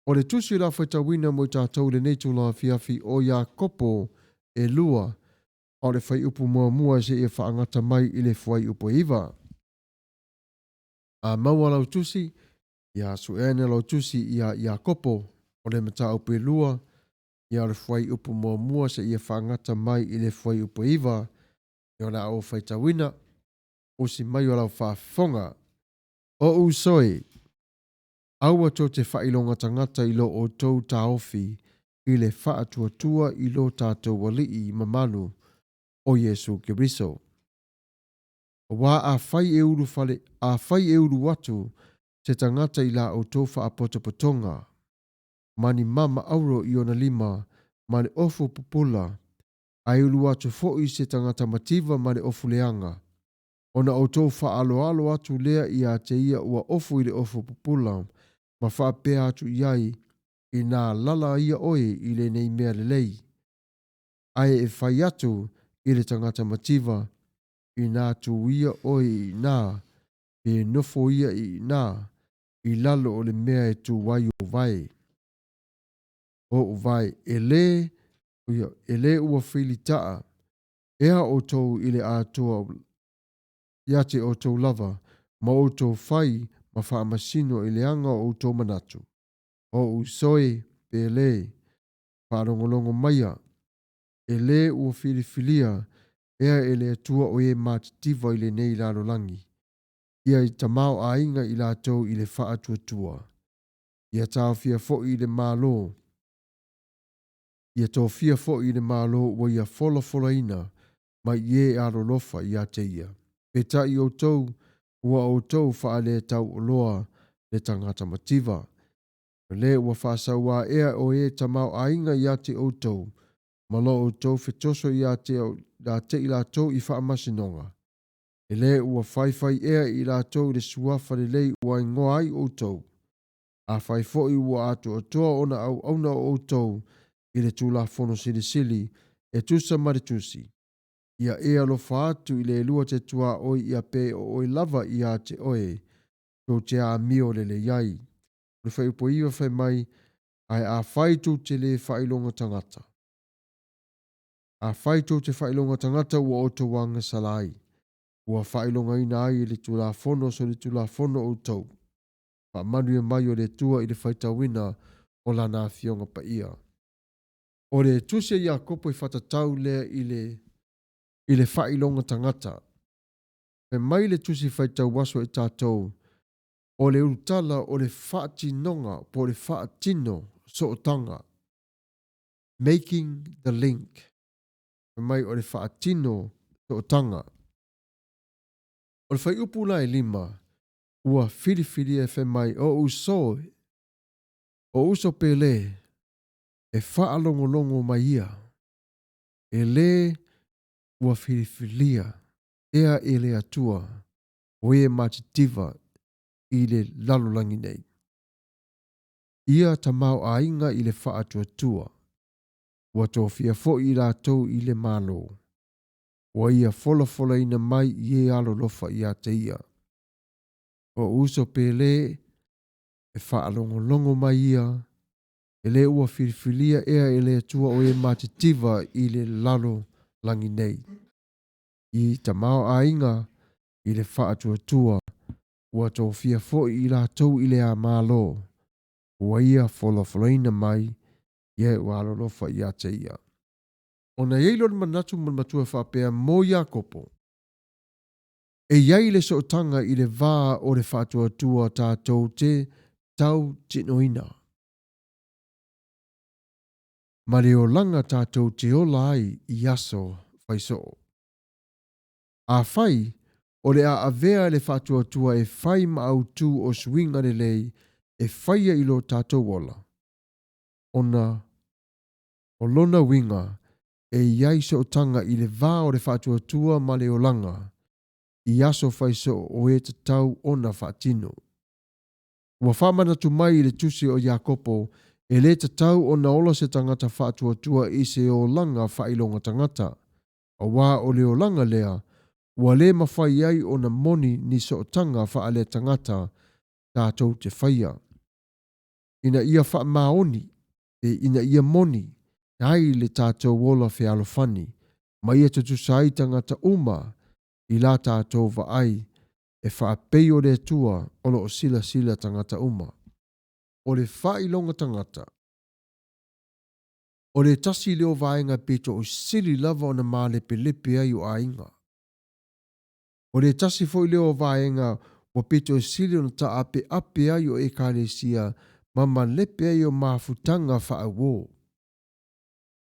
O le tusi la whaitawina mo i tātou le neitu la fiafi o ia kopo e lua o le whai upu mua se e whaangata mai i le whai upu iwa. A maua lau tusi, ia suene lau tusi ia kopo o le mata upu e lua Ia o le fuai upu mua se ia whaangata mai i le fuai upu iwa, i o la au whaitawina, o si mai o lau whaafonga. O usoi, aua tō te whailonga tangata i lo o tau tā ofi, i le whaatua i lo tātou wali i mamalu o Yesu Kiriso. Wā a whai e uru fale, a whai e uru watu, te tangata i la o tō whaapotopotonga. Mani mama auro i ona lima, mani ofu pupula, ai ulu watu fo i se tangata mativa mani ofu leanga. Ona o tō whaalo atu lea i a te ia ua ofu i le ofu pupula, ma wha pēa atu iai i nā lala ia oe i le nei mea lelei. Ai e whai atu i le tangata mativa, i nā tu ia oe i nā, e nofo ia i nā, i lalo o le mea e tu wai o vai. O vai e le ua whilitaa, ea o tau i le ātua ia te o tau lava, ma o tau whai ma wha masino i le anga o tau manatu. O usoi pe le, whaarongolongo maia, e le ua whilifilia, ea e le atua o e mātitiva i le nei lalo langi. Ia i tamau a inga i la tau i le wha atua. Ia tau fia fo i le mālo, ia tō fia fo i le mālo wa ia fola ina, ma ie arolofa i a te ia. E ta i o tau, ua o tau wha le tau o loa le tangata mativa. Le ua whasaua ea o e tamau a inga i a te o tau, ma lo o tau fetoso i a te i la tau i wha masinonga. E le ua whaiwhai ea i la tau le suafa le lei ua ingoa ai o tau. A whai fo i ua atu o toa ona au auna o tau, i le tūla fono sili e tusa maritusi. Ia ea lo whaatu i le lua te tua oi ia pe o oi lava i a te oe, tō te a mio le le iai. Le whai upo iwa whai mai, ai a whai tū te le whailonga tangata. A whai tū te whailonga tangata ua o tau wanga salai. Ua whailonga ina ai le tūla fono so le tūla fono o tau. Pa manu e mai o le tua i le whaitawina o lana fionga pa ia. O le tuse ia kopo i whatatau lea i le whailonga tangata. E mai le tusi whaitau waso e tātou, o le urutala o le whaatinonga po le whaatino so o tanga. Making the link. E mai o le whaatino so o tanga. O le whai upula e lima, ua whiriwhiri e whai mai o usoe, o uso pele, e whaalongolongo mai ia. E le ua whiriwhiria, ea e le atua, o e matitiva i le lalolangi nei. Ia tamau a inga i le whaatua tua, ua tō fia fo i rātou i le malo. Ua ia fola ina mai i e alo lofa i a te ia. O uso pele, e whaalongolongo mai ia, e le ua whiriwhiria ea e le atua o e matitiva i le lalo langi nei. I tamau a inga i le whaatua tua, ua tō fia fo i rātou i le a malo. Ua ia fola ina mai, ia e ua alo lofa i a te ia. O na iei manatu man matua whapea mo Iakopo. E iei le sootanga i le vā o le whaatua tua tātou te tau tinoina. Ma le o langa tātou te ola ai i aso whaiso. A whai, o le a avea le whaatua tua e whai ma au tū o swinga le lei e whaia i lo tātou ola. Ona, o lona winga, e iai so tanga i le vā o le whaatua tua ma le o langa, i aso whaiso o e te tau ona whaatino. Ua whamana tu mai i le tusi o Iakopo, e le te tau ona ola se tangata whaatua tua i se o langa whailonga tangata. A wā o le o langa lea, ua le mawhai ai ona moni ni so tanga whaale tangata tātou te whaia. Ina ia wha maoni, e ina ia moni, ai le tātou wola whialofani, ma ia te tusai tangata uma, i la tātou wa ai, e wha pei o le tua, olo o sila tangata uma. O le whailonga tangata. O le tasi leo vaenga peto o sili lava o na malepe lepe ai o ainga. O le tasi foi leo vaenga o peto o sili o na ta ape ai o ekalesia mama lepe ai o mafutanga wha awo.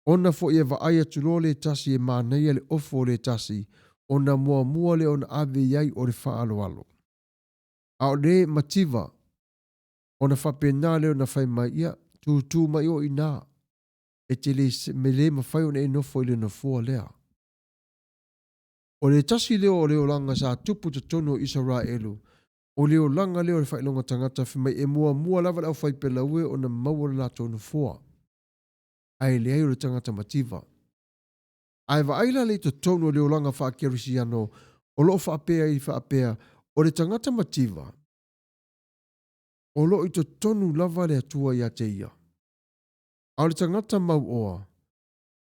Ona fo ia vaaya tulo le tasi e māneia le ofo le tasi o na mua le o na ave iai o le wha alo. A o le mativa o na whapena leo na whai mai ia tu mai o ina. E te me le mawhai o na e nofo i le nofua lea. O le tasi leo o leo langa sa tupu te tono Israelu. O leo langa leo le whailonga tangata whimai e mua lava lau whai pela ue o na maua la tono fua. Ai le ai o le tangata mativa. Ai wa aila le to tono leo langa wha kerisiano o loo whaapea i whaapea o le tangata mativa. O loo i to tonu lava le atua ia te ia. A le tangata mau oa,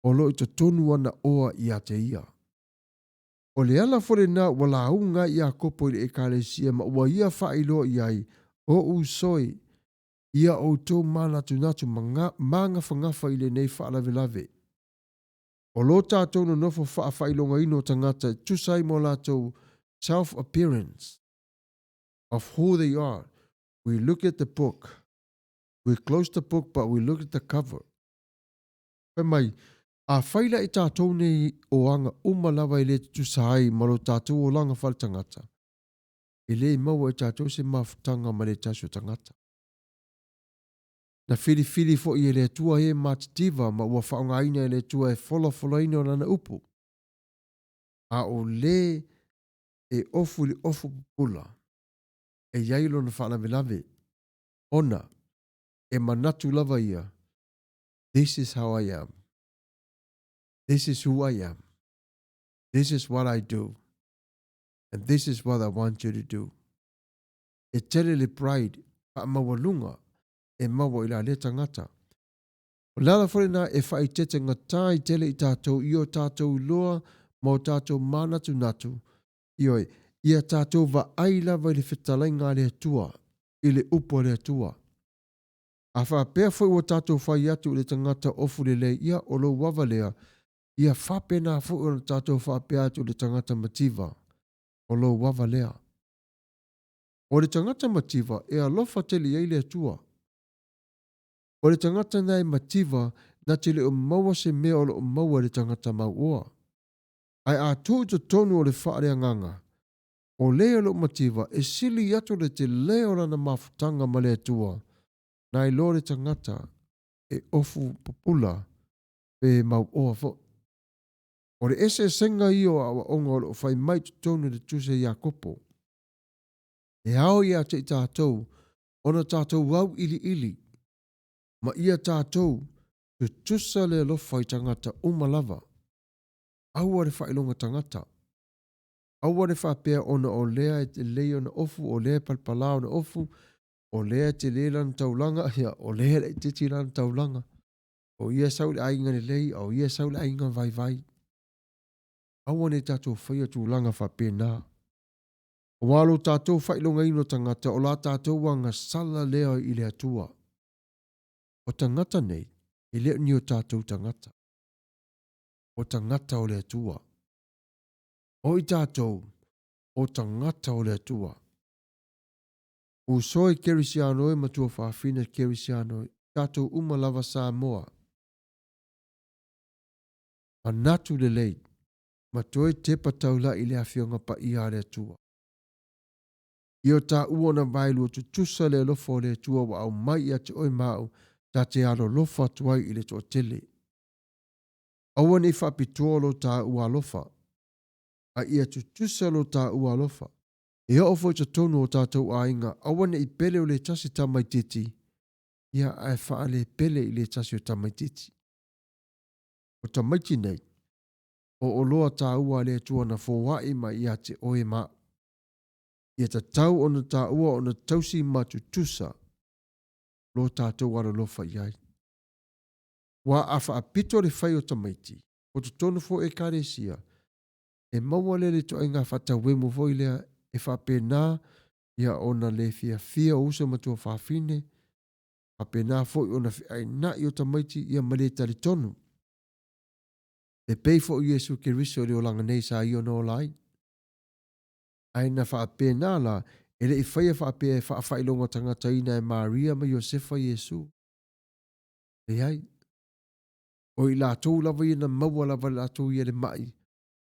o lo i to tonu ana oa i a te ia. O le ala fore na wala unga i a kopo i le ekalesia ma ua ia whailo i ai o usoi ia o tō mana tunatu manga whangafa i le nei whaalave. O lo tātou no nofo whailonga ino tangata tusai mo lātou self-appearance of who they are. We look at the book. We close the book, but we look at the cover. Mai, a whaila i tātou nei o anga umalawa i le tusai malo tātou o langa whal tangata. I le maua i tātou se mawhutanga ma le tasu tangata. Na whiri fo i le tua e matitiva ma ua whaonga ina i le tua e whola ina o lana upu. A o le e ofu li ofu pupula. E yailo na whaalavelave. Ona, e manatu lava ia. This is how I am. This is who I am. This is what I do. And this is what I want you to do. E tele le pride, pa mawalunga, e mawa ila le tangata. O lala fore na e whai tete ngata i tele i tātou, i o tātou loa, ma o tātou manatu natu. Ioi, ia tātou va aila vai le whetalai ngā le tua, i le upo le tua. A wha pēr foi o tātou whai atu le tangata ofu le le ia o lo wawa lea, ia whapena foi o tātou wha pēr atu le tangata mativa, o lo wawa lea. O le tangata mativa e alofa tele ei le tua. O le tangata nei mativa na te le o maua se mea o le o maua le tangata mau oa. Ai a tū te tonu o le whaarea nganga. O leo lo mativa e sili atu le te leo lana mafutanga ma le tua. Nai lo le tangata e ofu popula pe mau oa fo. O le ese senga io awa onga o le o whai mai tonu le tuse ia kopo. E hao ia te i tātou, ona tātou wau ili. Ma ia tātou, tu tusa le lofa i tangata umalava. Aua le whailonga tangata. Aua le whapea ona o lea e te leo na ofu, o lea palpalao na ofu, o lea te lea lana taulanga, o lea le titi lana taulanga. O ia saule ainga le lei, o ia saule ainga vai. Aua ne tātou whaia tūlanga whapea nā. O walo tātou whailonga ino tangata, o la tātou wanga sala leo i le atua. O tangata nei, i leo ni o tātou tangata. O tangata o le atua. O i tātou, o tangata o le atua. O soi kerisiano e matua whaafina kerisiano, tātou umalava Samoa. Manatu le lei, matoi te pataula i le awhionga pa i a le atua. I o tā uona vailu o tutusa le lofa o le atua wa au mai a te oi mau, tā te alo lofa tuai i le to tele. Aua ni whapitolo tā ua lofa. A ia tutusa lo tā ua lofa. E o foi te tonu o tātou ainga, aua ni i pele o le tasi tamaititi. Ia ai whaale pele i le tasi o tamaititi. O tamaiti nei, o loa tā ua le atua na fōwai ma ia te oi ma. Ia ta tau o na tā ua o na tausi matu tusa. Lo tātou ara lofa iai. Wa afa apito le whai o tamaiti. O tu tonu fo e karesia. E maua le to inga whata wemu fo i lea e whape nā ia o na le fia usa matua whawhine. Whapena fo i ona ai na i o tamaiti ia male tali tonu. E pei fo i Yesu Keriso le o langa nei sa i o no lai. Ai na whapena la, ele i whaia whailonga tangata ina e Maria ma Iosefa Yesu. E ai. O i la tau lava i na maua lava la tau i le mai.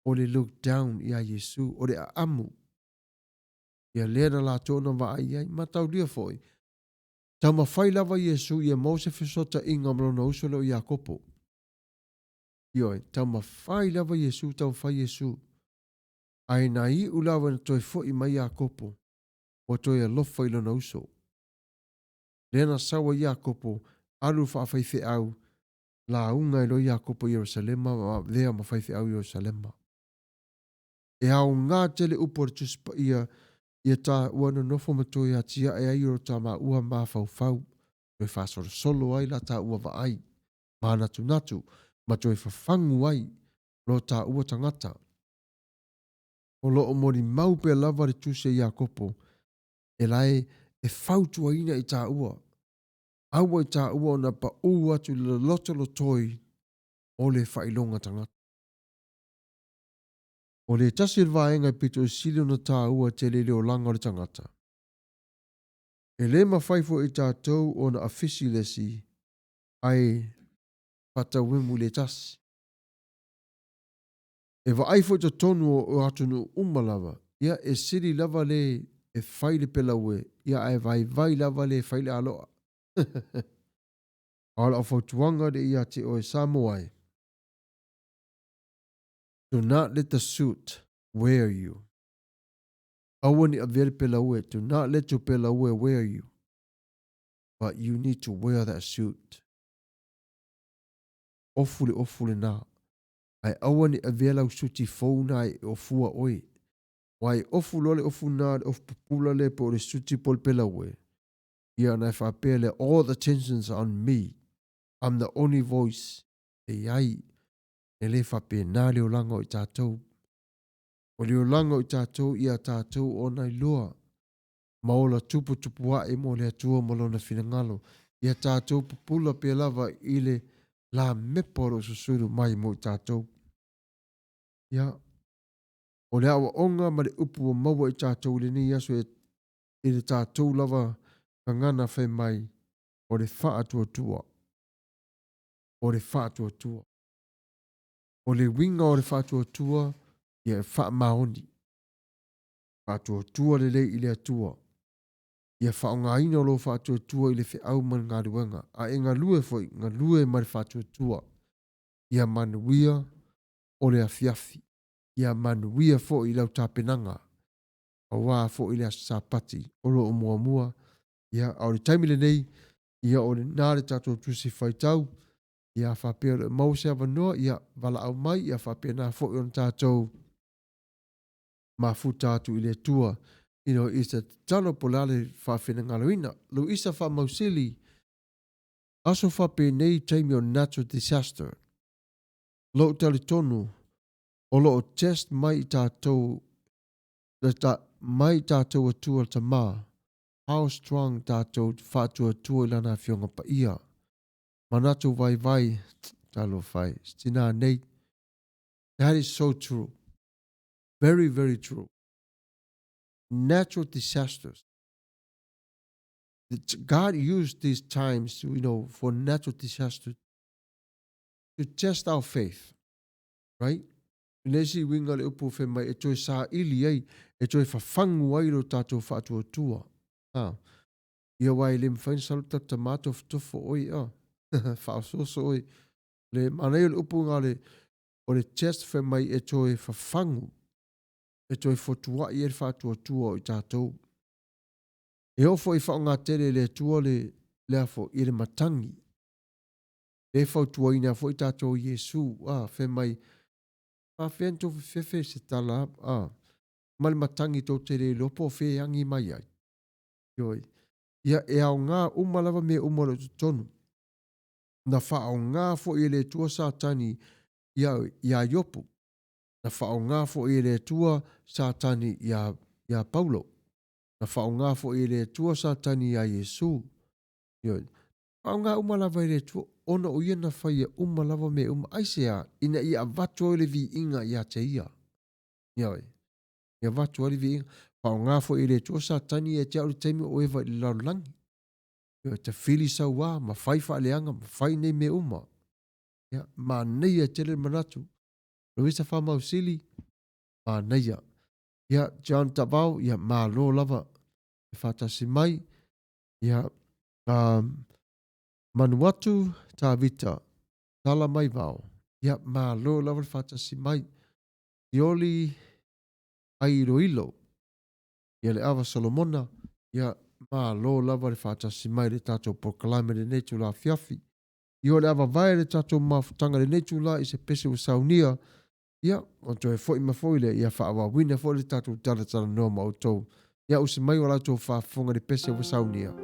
O le look down i a Yesu. O le a amu. Ia lena la tau na wa ai ai. Ma tau lia foi. Tau ma whai lava Yesu i a Mose Fesota inga mlona usolo i a kopo. Ioi, tau ma whai lava Yesu, tau whai Yesu. Ai na i ulawa na toi fo i mai a kopo. O toi a lofa i lona uso. Lena sawa i a kopo. Alu whaafai fe au. La unga ilo i a kopo Yerusalema. Lea ma whai fe au Yerusalema. E au ngā tele upor tuspa ia. Ia tā ua no nofo matoi a tia e ai o tā ma ua ma fau fau. Toi whasoro solo ai la tā ua va ai. Ma natu natu. Ma toi whafangu ai. Lo tā ua tangata. O lo o mori mau pe lava re tuse i a kopo. E lai e fautua ina i tā ua. Aua i tā ua na pa ua tu le loto lo toi. O le whailonga tangata. O le tasir vaenga pito sili na tā ua te le leo langa o le tangata. E le mawhaifo i tātou o na afisi lesi ai patawemu le tasi. E wa aifo i tonu o atunu umalava, ia e siri lava le e whaile pelaue, ia e vai lava le whaile aloa. Ala o fautuanga de ia te o e Samoai. Do not let the suit wear you. Awani a ver pelaue, do not let your pelaue wear you. But you need to wear that suit. Ofule na. Ai awani a vela usuti fauna e ofua oi. Wai ofulole ofuna of pupula le po le suti pol pelaue. Ia na fa pele all the tensions on me. I'm the only voice. E ai. E le fa pe na le olanga o tātou. O le olanga o tātou ia tātou o nai loa. Maola tupu wa e mo le atua malona finangalo. Ia tātou pupula pe lava ile la meporo susuru mai mo tātou. Ia. O le awa onga ma le upu o maua i tātou le ni aso e le tātou lava kangana whai mai o le wha atua. O le wha atua. O le winga o le wha atua ia e wha maoni. Wha atua le i le atua. Ia wha o ngā ina lo wha atua i le whi au man ngā ruenga. A e ngā lue foi, ngā lue ma le wha atua. Ia manuia o le afiafi. Ia manuia fo i lau tāpenanga. A wā fo i le asapati. O lo o mua. Ia au le taimile nei. Ia o le nāre tātou tusi whaitau. Ia whapea le mausea wanoa. Ia wala au mai. Ia whapea nā fo i on tātou. Ma fu tātou i le tua. You know, is a talo polale whawhina ngaloina. Lo isa wha mausili. Aso whapea nei taimi o natural disaster. Lo tali tonu. O lo test mai tātou. Mai tātou atua ta mā. How strong tātou whātua atua ilana whionga pa ia. Manatu vai. Talo whai. Stina nei. That is so true. Very, very true. Natural disasters. God used these times to, you know, for natural disasters to test our faith. Right? Nesi winga le upu fe mai e toi sa ili ai, e toi whafangu ai lo tātou whātua tua. Ia wai le mwhain saluta tamato ftofo oi whaasoso oi. Le manai le upu ngā le o le test fe mai e toi whafangu. E toi fotua i e whātua tua i tātou. E ofo i whao ngā tere le tua le afo i le matangi. E whautua ina fo i tātou Yesu. Fe mai whawhianto whewhe se tala. Mali matangi tō tere lopo whe angi mai ai. Ioi. Ia e au ngā umalawa me umalo tonu. Na whao ngā fo i le tua sātani ia yopu. Na whao ngā fo i le tua sātani ia Paulo. Na whao ngā fo i le tua sātani ia Yesu. Ioi. whaonga umalava i le tua ona o ia na whai umalava me aisea ina ia vatu le vi inga ia te ia. Ioi. Ia vatu le vi inga. Whaonga fo i le tua sa tani e te au le teimi o ewa i lau langi. Ia te whili sa wā, ma whai wha leanga, ma whai nei me uma. Ia, ma nei e tele manatu. Luisa wha mausili, ma nei ia. Ia, John Tabau, ia ma lo lava. E whatasi mai, ia, Manuatu tā vita, tala mai vau. Ia ma lo lava le whatasi mai. Ioli ai ilo. Ia le awa Solomona. Ia ma lo lava le whatasi mai le tātou proklame le netu la fiafi. Ia le awa vai le tātou mafutanga le netu la i se pese u saunia. Ia, o toi foi ma foi le ia whaawa wina foi le tātou tala noa ma o tau. Ia usi mai o la tau whaafunga le pese u saunia.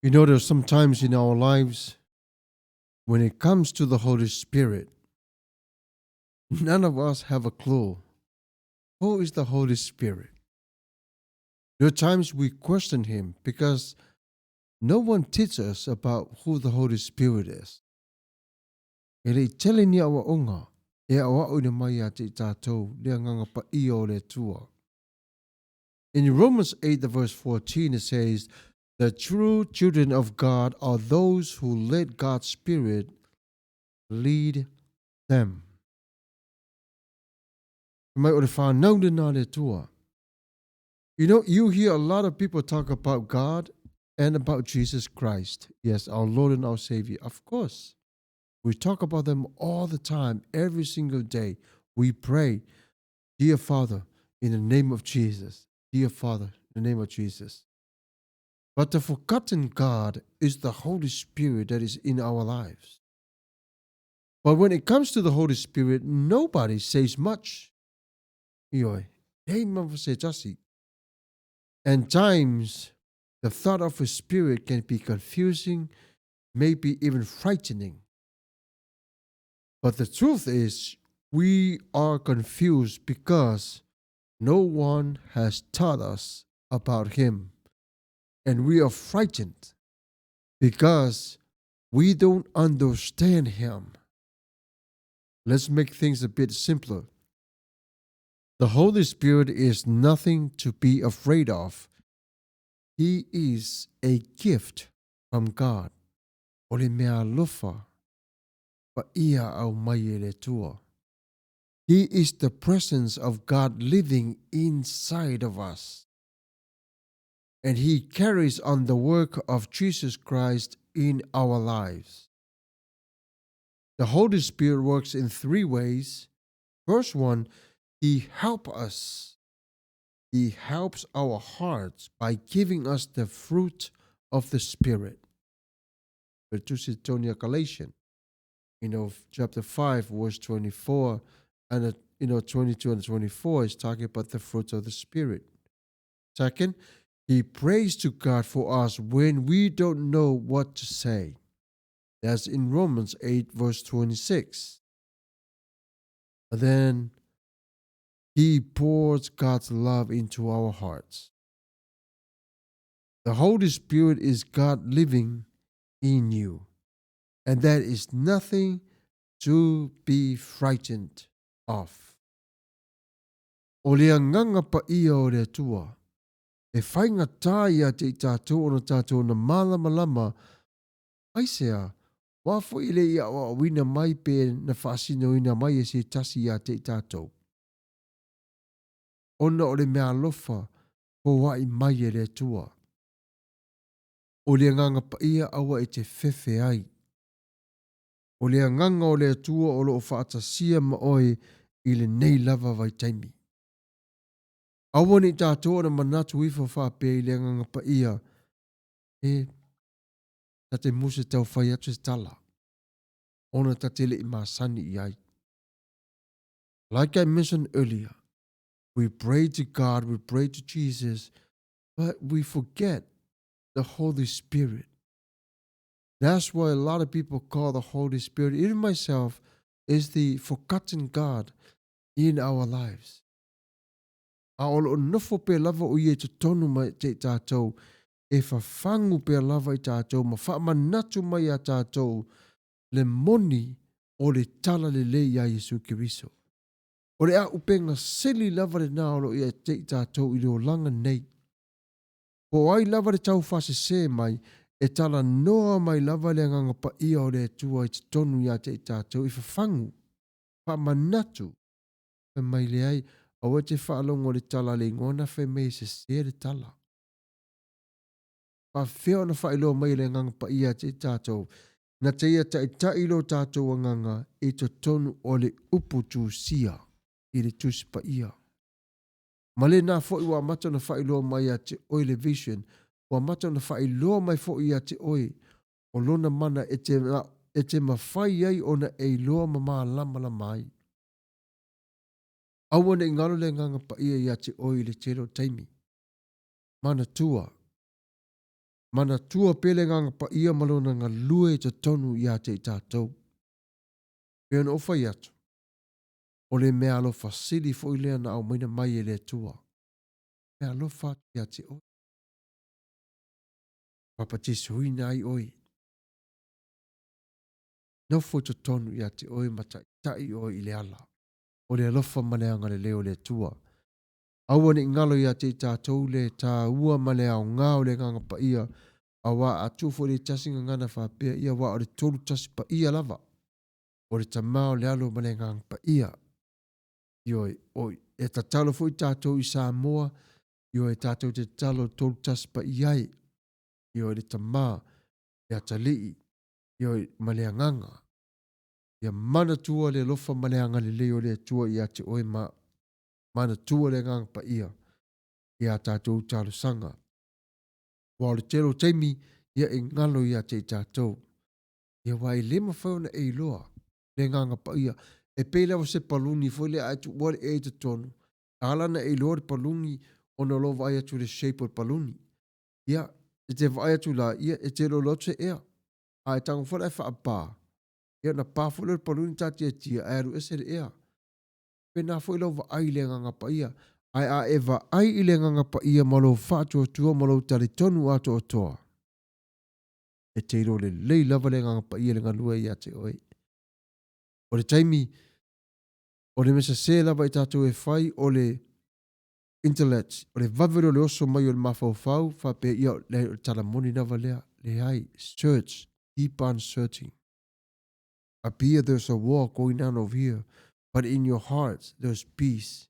You know, there's some times in our lives when it comes to the Holy Spirit, none of us have a clue. Who is the Holy Spirit? There are times we question him because no one teaches us about who the Holy Spirit is. Ele tele ni awa onga, e awa o ne mai a te tātou, lea nganga pa i o le tua. In Romans 8, verse 14, it says, the true children of God are those who let God's Spirit lead them. Mai o le whanau le nā le tua. You know, you hear a lot of people talk about God and about Jesus Christ. Yes, our Lord and our Savior. Of course. We talk about them all the time, every single day. We pray, dear Father, in the name of Jesus. Dear Father, in the name of Jesus. But the forgotten God is the Holy Spirit that is in our lives. But when it comes to the Holy Spirit, nobody says much. And times, the thought of a spirit can be confusing, maybe even frightening. But the truth is, we are confused because no one has taught us about him. And we are frightened because we don't understand him. Let's make things a bit simpler. The Holy Spirit is nothing to be afraid of. He is a gift from God. Ole mea lofa, pa ia au mai ele tua. He is the presence of God living inside of us. And he carries on the work of Jesus Christ in our lives. The Holy Spirit works in 3 ways. First one, he helps us. He helps our hearts by giving us the fruit of the Spirit. Galatians, chapter 5, verse 24, and 22 and 24 is talking about the fruit of the Spirit. Second, he prays to God for us when we don't know what to say. That's in Romans 8, verse 26. And then he pours God's love into our hearts. The Holy Spirit is God living in you. And that is nothing to be frightened of. O lea nganga pa ia o lea tua. E whainga tā ia te i tātou o na tātou na malama lama. Aisea, wafo i le ia o wina mai pe na whaasino ina mai e se tasi ia te i tātou. Ona o le mea lofa po wai mai e le tua. O le nganga pa ia awa e te fefe ai. O le nganga o le tua o lo whaatasia ma oi i le nei lava vai taimi. Awa ni tātou na manatu ifa whape i le nganga pa ia ta te muse tau whai atu se tala. Ona ta tele i masani i ai. Like I mentioned earlier, we pray to God, we pray to Jesus, but we forget the Holy Spirit. That's why a lot of people call the Holy Spirit, even myself, is the forgotten God in our lives. A olo nofo pe lava o ie te tonu mai te tātou, e whawhangu pe lava i tātou, ma whaamanatu mai a tātou, le moni o le tala le le ia Yesu Kiriso. O le a upenga seli lava le naolo ia te tātou i le o langa nei. Po ai lava le tau whase se mai, e tala noa mai lava le nganga pa ia o le tua i te tonu ia te tātou, i whawhangu, whaamanatu, pe mai le ai, au te whaalongo le tala le ngona whai mei se se le tala. Pa whio na whailo mai le nganga pa ia te tātou, na te ia ta ilo tātou a nganga e to tonu o le upu tu sia i le tusi pa ia. Ma le nā fo i wa mata na whailo mai a te oi le vision, wa mata na whailo mai fo i a te oi, o lona mana e te mawhai ai o na e loa mama lama la mai. Awane ngalo le nganga pa ia te oi le tero taimi. Mana tua. Mana tua pele nganga pa ia malona ngā lue te tonu ia te i tātou. Pea na ofa i atu. O le mea alofa sili fo i lea na au maina mai e le tua. Mea alofa atu ia te oi. Papa Jesu huina ai oi. Nau fo te tonu ia te oi mata i tai oi i le ala. O le alofa maleanga le leo le tua. Aua ni ngalo ia te i tātou le tā ua male au ngā o le nganga pa ia. Awa atu fo le tasinga ngana whapea ia wa o le tolu tasi pa ia lava. O le tamao le alo male nganga pa ia. Ioi, oi, e tatalo fo i tātou i Samoa. Ioi, tātou te talo tolu tasi pa iai. Ioi, le tamaa, le atalii. Ioi, male nganga. Ia mana tua le lofa male anga le leo le tua ia te oi ma. Mana tua le nganga pa ia. Ia tātou talo sanga. Wa le telo teimi, ia e ngalo ia te tātou. Ia wai lema whauna e iloa. Le nganga pa ia. E pele wa se paluni foi le aitu wale e te tonu. Alana e iloa le paluni ona lo vai atu le shape o paluni. Ia, e te vai atu la, ia e te lo lote ea. A e tango fwala e wha apā. Ia na pā fwala le paluni tati e tia, aeru ese le ea. Pena foi lo va ai le nganga pa ia. Ai a eva ai i le nganga pa ia malo whātua tua malo tali tonu ato o toa. E te iro le lei lava le nganga pa ia le ngalua ia te oi. O le taimi, o le mesa se lava i tātou e whai o le internet, o le vavero le oso mai o le mawhau whape ia le talamoni lava lea, le hai, search, keep on searching. Appear there's a war going on over here, but in your heart there's peace.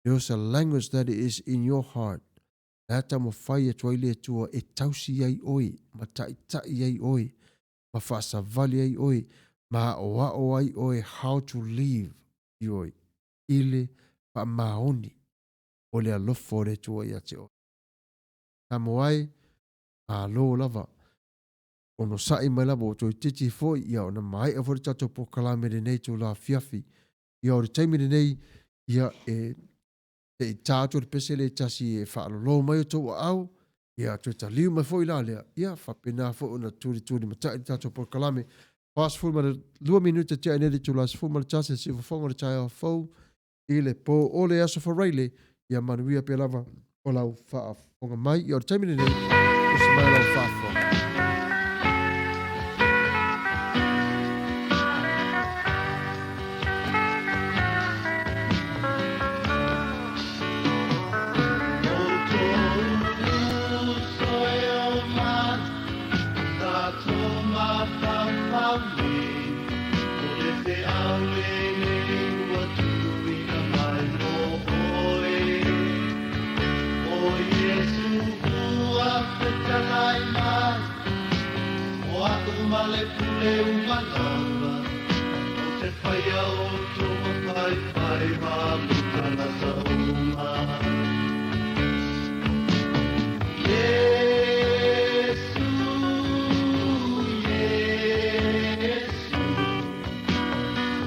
There's a language that is in your heart. Nata mo whai e tuaile tua e tausi ai oi, ma tai ai oi, ma whaasavali ai oi, ma o ai oi how to live i oi. Ile pa maoni o le alofo le tua ia te oi. Tamo ai, a lo lava. Ono sai mai lava o toi titi foi ia o na mai a fori tato po kalame de nei tu la fiafi. Ia o le taimi de nei, ia e i tātou le pese le tasi e whaalolo mai o tau au, ia tui ta liu mai foi la lea, ia whapena foi ona turi matai tātou po kalame. Fast forward ma le 2 minuta tia ineri tu las forward tasi si whafonga le tai au fau, i le po o le aso whareile, ia manuia pe lava o lau whaafonga mai, ia o le taimi de nei, o se mai lau whaafonga. Male pule umanava o te whaia o tōma pai ma lukana sa uma Yesu, Yesu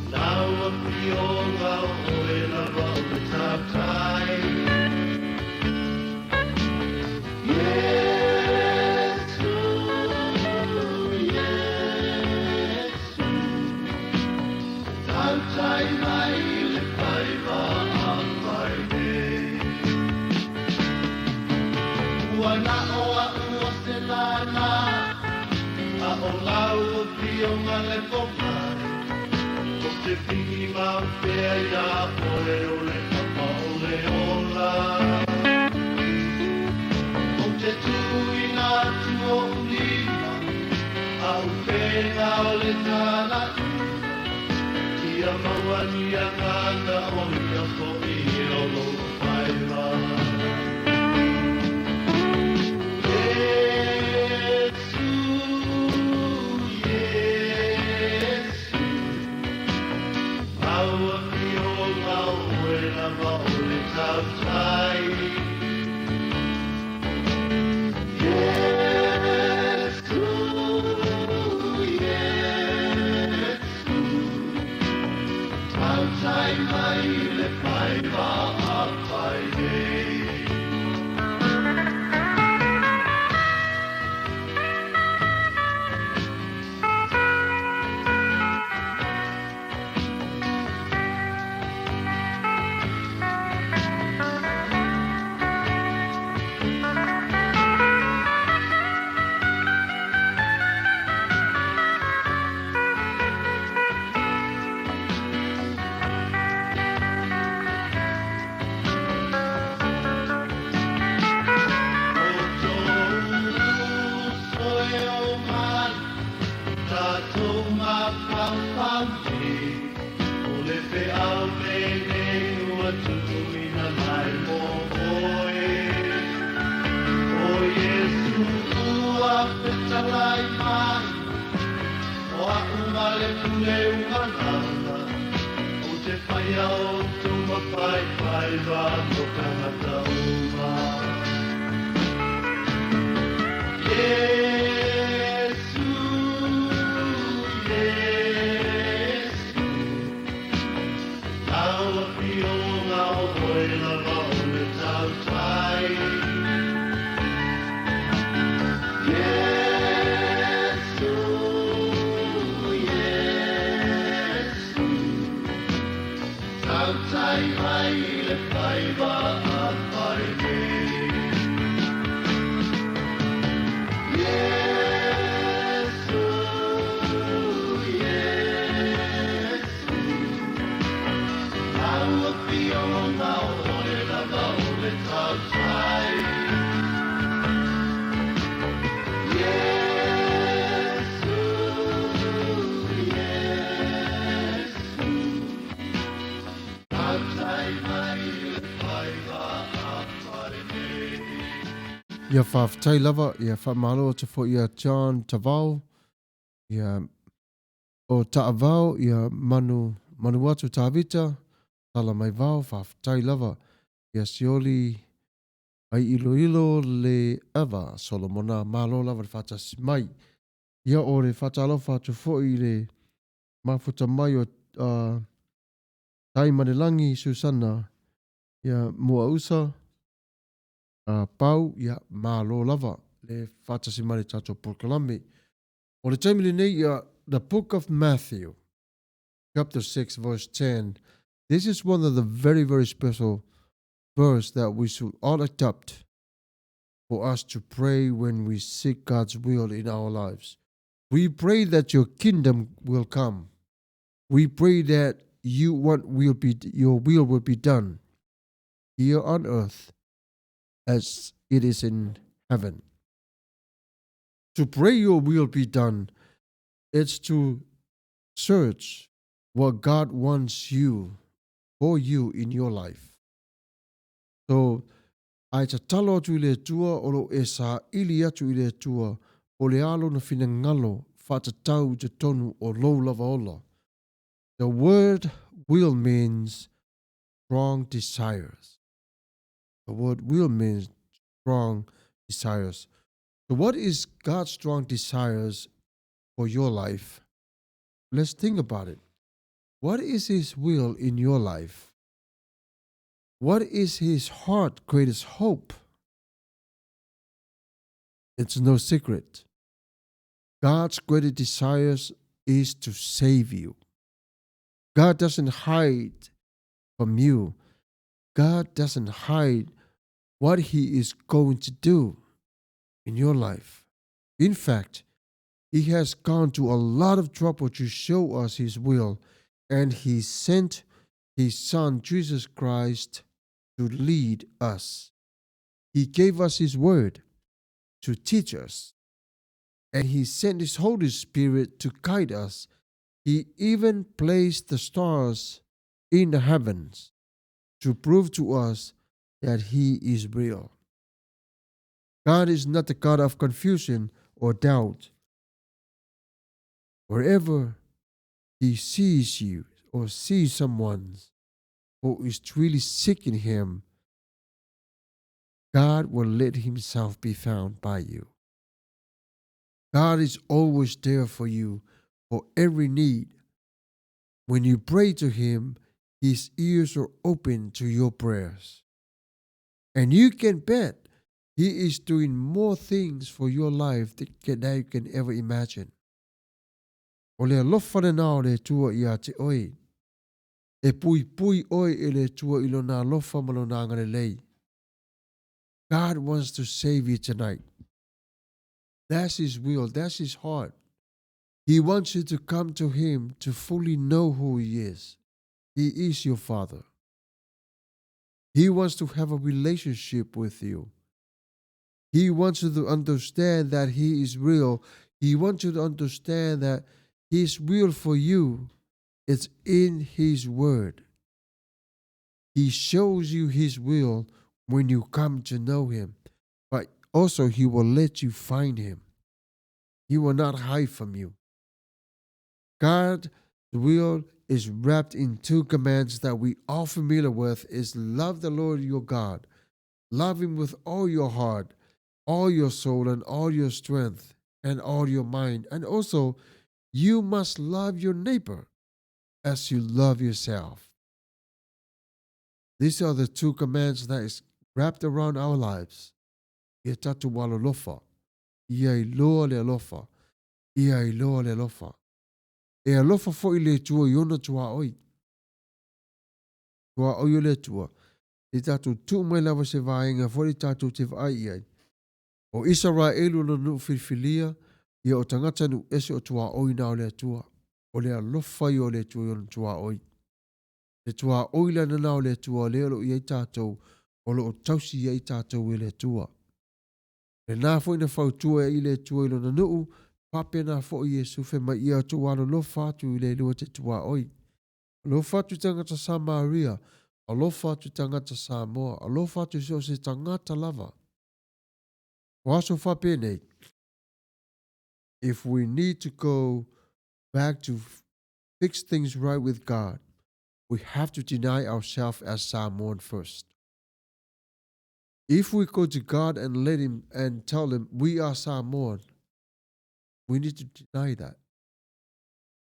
Nau a pionga o e lava o te tātai le pomai o te pini mau pea ia ole ole kapa ole ola o te tuina tuo ulima au pena ole tana ia mawani a ngana o ia ko i olo whaira Ia whawhtai lava, ia whamalo te fo ia John Tavau, ia o Taavau, ia manu atu Tavita, tala mai vau, whawhtai lava, ia sioli ai ilo le ava, Solomona, malo lava le whatas mai, ia o le whatalofa tu fo i le mafuta mai o Tai Manelangi Susana, ia mua usa, pau ia malo lava le whatasi mare tato Porkalame. O le taimile nei ia the book of Matthew, chapter 6, verse 10. This is one of the very, very special verse that we should all adopt for us to pray when we seek God's will in our lives. We pray that your kingdom will come. We pray that your will will be done here on earth as it is in heaven. To pray your will be done, it's to search what God wants for you in your life. So, ai ta talo atu i le tua o lo e sa ili atu i le tua o le alo na fina ngalo whatatau te tonu o lo lava ola. The word will means strong desires. The word will means strong desires. So what is God's strong desires for your life? Let's think about it. What is His will in your life? What is His heart greatest hope? It's no secret. God's greatest desires is to save you. God doesn't hide from you. God doesn't hide what He is going to do in your life. In fact, He has gone to a lot of trouble to show us His will, and He sent His Son, Jesus Christ, to lead us. He gave us His word to teach us, and He sent His Holy Spirit to guide us. He even placed the stars in the heavens to prove to us that He is real. God is not the God of confusion or doubt. Wherever He sees you or sees someone who is really seeking Him, God will let Himself be found by you. God is always there for you for every need. When you pray to Him, His ears are open to your prayers. And you can bet He is doing more things for your life than you can ever imagine. O le alofa le nao le tua ia te oi. E pui pui oi e le tua ilo na alofa malo na ngare lei. God wants to save you tonight. That's His will. That's His heart. He wants you to come to Him to fully know who He is. He is your Father. He wants to have a relationship with you. He wants you to understand that He is real. He wants you to understand that His will for you is in His word. He shows you His will when you come to know Him, but also He will let you find Him. He will not hide from you. God The will is wrapped in two commands that we are familiar with is love the Lord your God. Love him with all your heart, all your soul, and all your strength, and all your mind. And also, you must love your neighbor as you love yourself. These are the two commands that is wrapped around our lives. Ia tatu walo lofa. Ia I loa le alofa. Ia I loa le alofa. E alofa fo I le tua iona tua oi. Tua oi o le tua. I tatu tu mai lava se vaenga fo I tatu te vai iai. O Israelu no nu filfilia, ia o tangata nu ese o tua oi na o le tua. O le alofa I o le tua iona tua oi. Le tua oi la na o le tua le lo iai tatou, o lo o tausi iai tatou I le tua. Le nā fo ina fau tua I le tua ilo na nuu, pape nā fo I Yesu fe mai ia tu wano lo fatu I le lua te tua oi. Lo fatu tangata Samaria, a lo fatu tangata Samoa, a lo fatu so se tangata lava. Waso fape nei, if we need to go back to fix things right with God, we have to deny ourselves as Samoan first. If we go to God and let him and tell him we are Samoan, we need to deny that.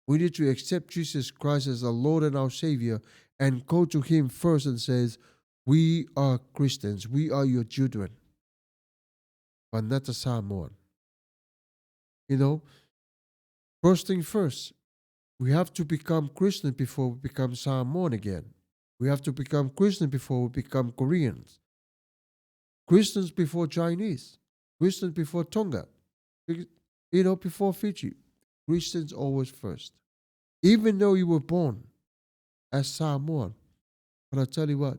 We need to accept Jesus Christ as our Lord and our Savior and go to him first and says, we are Christians, we are your children. But not a Samoan. You know, first thing first, we have to become Christian before we become Samoan again. We have to become Christian before we become Koreans. Christians before Chinese. Christians before Tonga. You know, before Fiji. Christians always first. Even though you were born as Samoan. But I tell you what,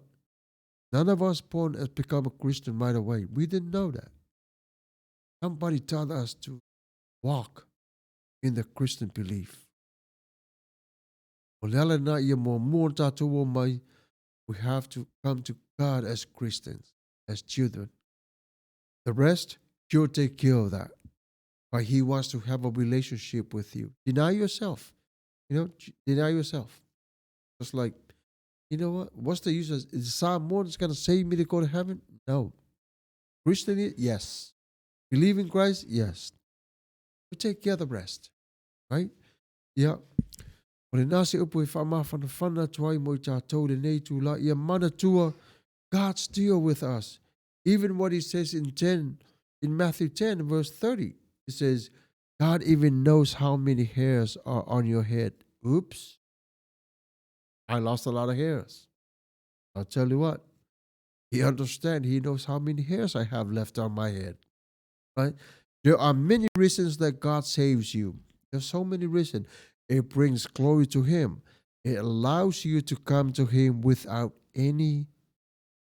none of us born as become a Christian right away. We didn't know that. Somebody taught us to walk in the Christian belief. We have to come to God as Christians, as children. The rest, He'll take care of that. But He wants to have a relationship with you. Deny yourself. You know, deny yourself. Just like, you know what? What's the use? Is Samoan going to save me to go to heaven? No. Christian, yes. Believe in Christ? Yes. We take care of the rest. Right? Yeah. O le nase upo I whamawhana tuai mo I tātou le nei tū la ia mana tua, God's still with us. Even what he says in Matthew 10 verse 30, it says, God even knows how many hairs are on your head. Oops. I lost a lot of hairs. I'll tell you what. He understands. He knows how many hairs I have left on my head. Right? There are many reasons that God saves you. There's so many reasons. It brings glory to Him. It allows you to come to Him without any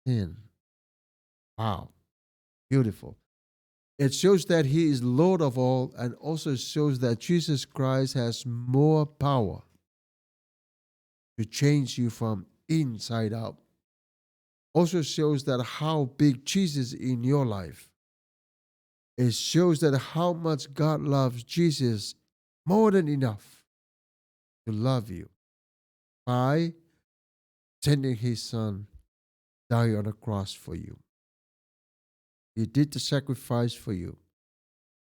sin. Wow. Beautiful. It shows that He is Lord of all, and also shows that Jesus Christ has more power to change you from inside out. Also shows that how big Jesus is in your life. It shows that how much God loves Jesus more than enough to love you by sending His Son die on a cross for you. He did the sacrifice for you.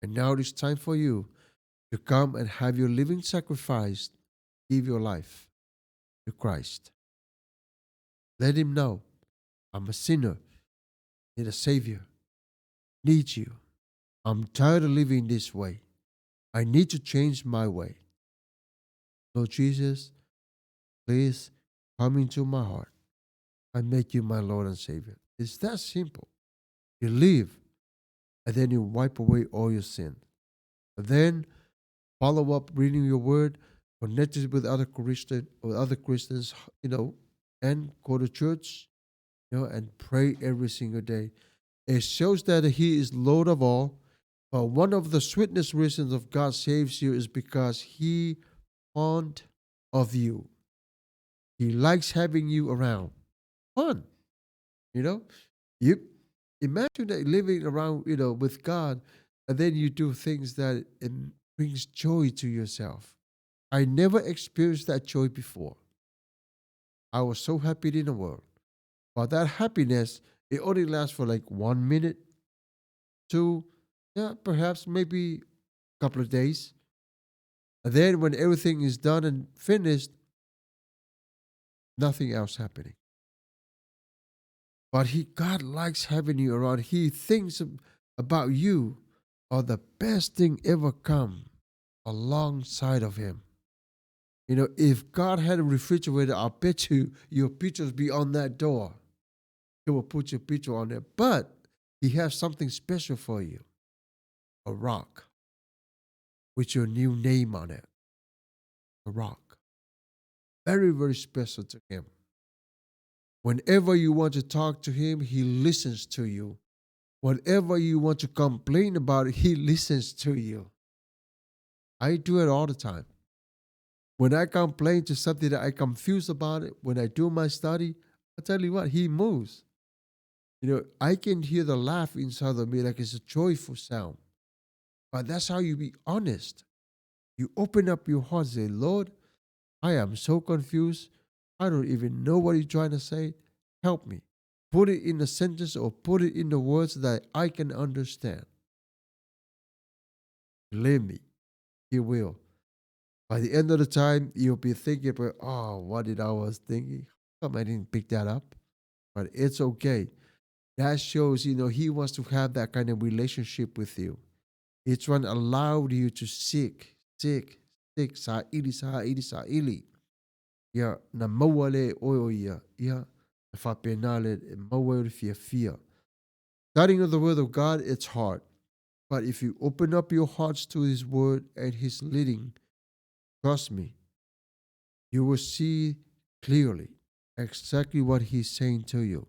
And now it is time for you to come and have your living sacrifice, give your life to Christ. Let Him know, I'm a sinner, need a Savior, need you. I'm tired of living this way. I need to change my way. Lord Jesus, please come into my heart and make you my Lord and Savior. It's that simple. You live, and then you wipe away all your sin. And then follow up reading your word, connected with other Christians, and go to church, and pray every single day. It shows that He is Lord of all. But one of the sweetest reasons of God saves you is because He fond of you. He likes having you around. Fun. You imagine that living around, with God, and then you do things that it brings joy to yourself. I never experienced that joy before. I was so happy in the world. But that happiness, it only lasts for like 1 minute, 2, yeah, perhaps maybe a couple of days. And then when everything is done and finished, nothing else happening. But God likes having you around. He thinks about you are the best thing ever come alongside of him. You know, if God had a refrigerator, I bet you your pictures be on that door. He will put your picture on there. But he has something special for you. A rock with your new name on it. A rock. Very, very special to him. Whenever you want to talk to him, he listens to you. Whatever you want to complain about, he listens to you. I do it all the time. When I complain to something that I confused about it, when I do my study, I tell you what, he moves. You know, I can hear the laugh inside of me like it's a joyful sound. But that's how you be honest. You open up your heart and say, Lord, I am so confused. I don't even know what you're trying to say. Help me. Put it in a sentence or put it in the words that I can understand. Believe me, he will. By the end of the time, you'll be thinking about, oh, what did I was thinking? How come I didn't pick that up? But it's okay. That shows, you know, he wants to have that kind of relationship with you. It's trying to allow you to seek, sa ili. Ya, na mawale oyo ya, na whapenale mawale fia. Studying of the word of God, it's hard. But if you open up your hearts to his word and his leading, trust me, you will see clearly exactly what he's saying to you.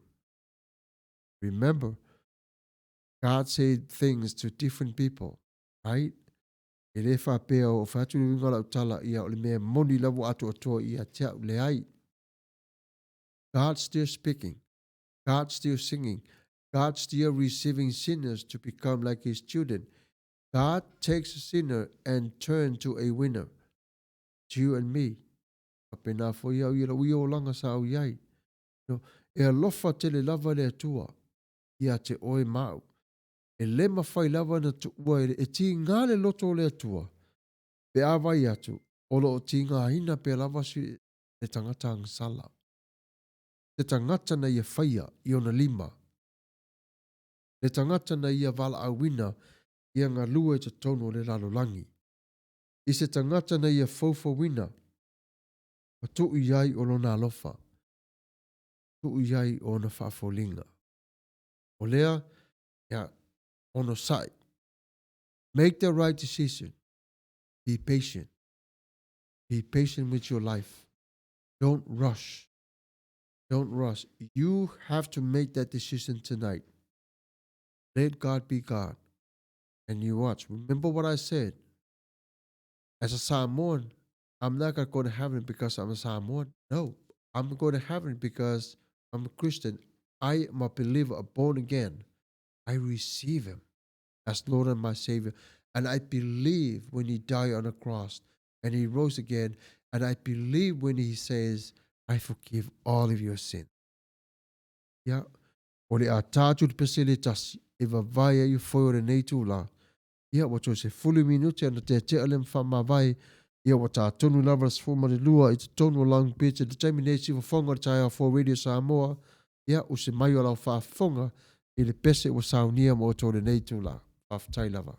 Remember, God said things to different people, right? God's still speaking. God's still singing. God's still receiving sinners to become like his children. God takes a sinner and turns to a winner. It's you and me. E alofa tele lava le atua. Ia te oe mau. E le mawhai lava na tu ua e ti ngā le loto le atua. Pe awai atu. Olo o ti ngā hina pe lava si le tangata ang sala. Le tangata na ia whaia i ona lima. Le tangata na ia wala awina ia ngā lua te tono le lalolangi. I se tangata na ia faufa wina. Ma tu iai o lona alofa. Tu iai o na whaafolinga. O lea, ya, ono sai. Make the right decision. Be patient. Be patient with your life. Don't rush. Don't rush. You have to make that decision tonight. Let God be God. And you watch. Remember what I said. As a Samoan, I'm not going to go to heaven because I'm a Samoan. No. I'm going to heaven because I'm a Christian. I am a believer, a born again. I receive him as Lord and my Savior. And I believe when he died on the cross and he rose again. And I believe when he says, I forgive all of your sin. Yeah. Ole a tātou te pesele tasi, e vavai ai foi ore nei tūla. Ia wato se fulu minuti ana te te alem whamawai. Ia wata tonu lava sfuma le lua, i te tonu long pitch, te taimi nei si whafonga te aia for Radio Samoa. Ia o se mai o lau whafonga, i le pese o saunia mo o tōre nei tūla. Whaftai lava.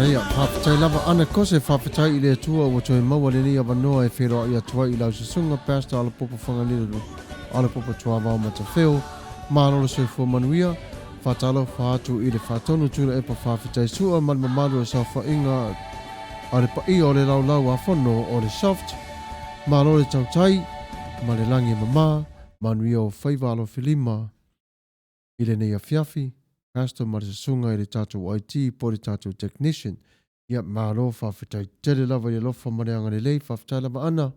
Ana ia whawhitai lava ana kose whawhitai i le tua o toi maua le ni a wanoa e whiroa i atua i lau sasunga pasta ala popo whangaliru ala popo tua wao mata whio mārola soi fua manuia whatalo whaatu i le whatonu tula e pa whawhitai sua man mamaru e sa whainga a le pa i o le lau lau a whono o le soft mārola le tautai ma le langi mama manuia o whaivalo whilima i le nei a whiawhi Pastor Marisasunga i le tātou IT po le tātou technician. Ia mālo whawhitai tere lava i lofa mareanga le lei, whawhitai lava ana.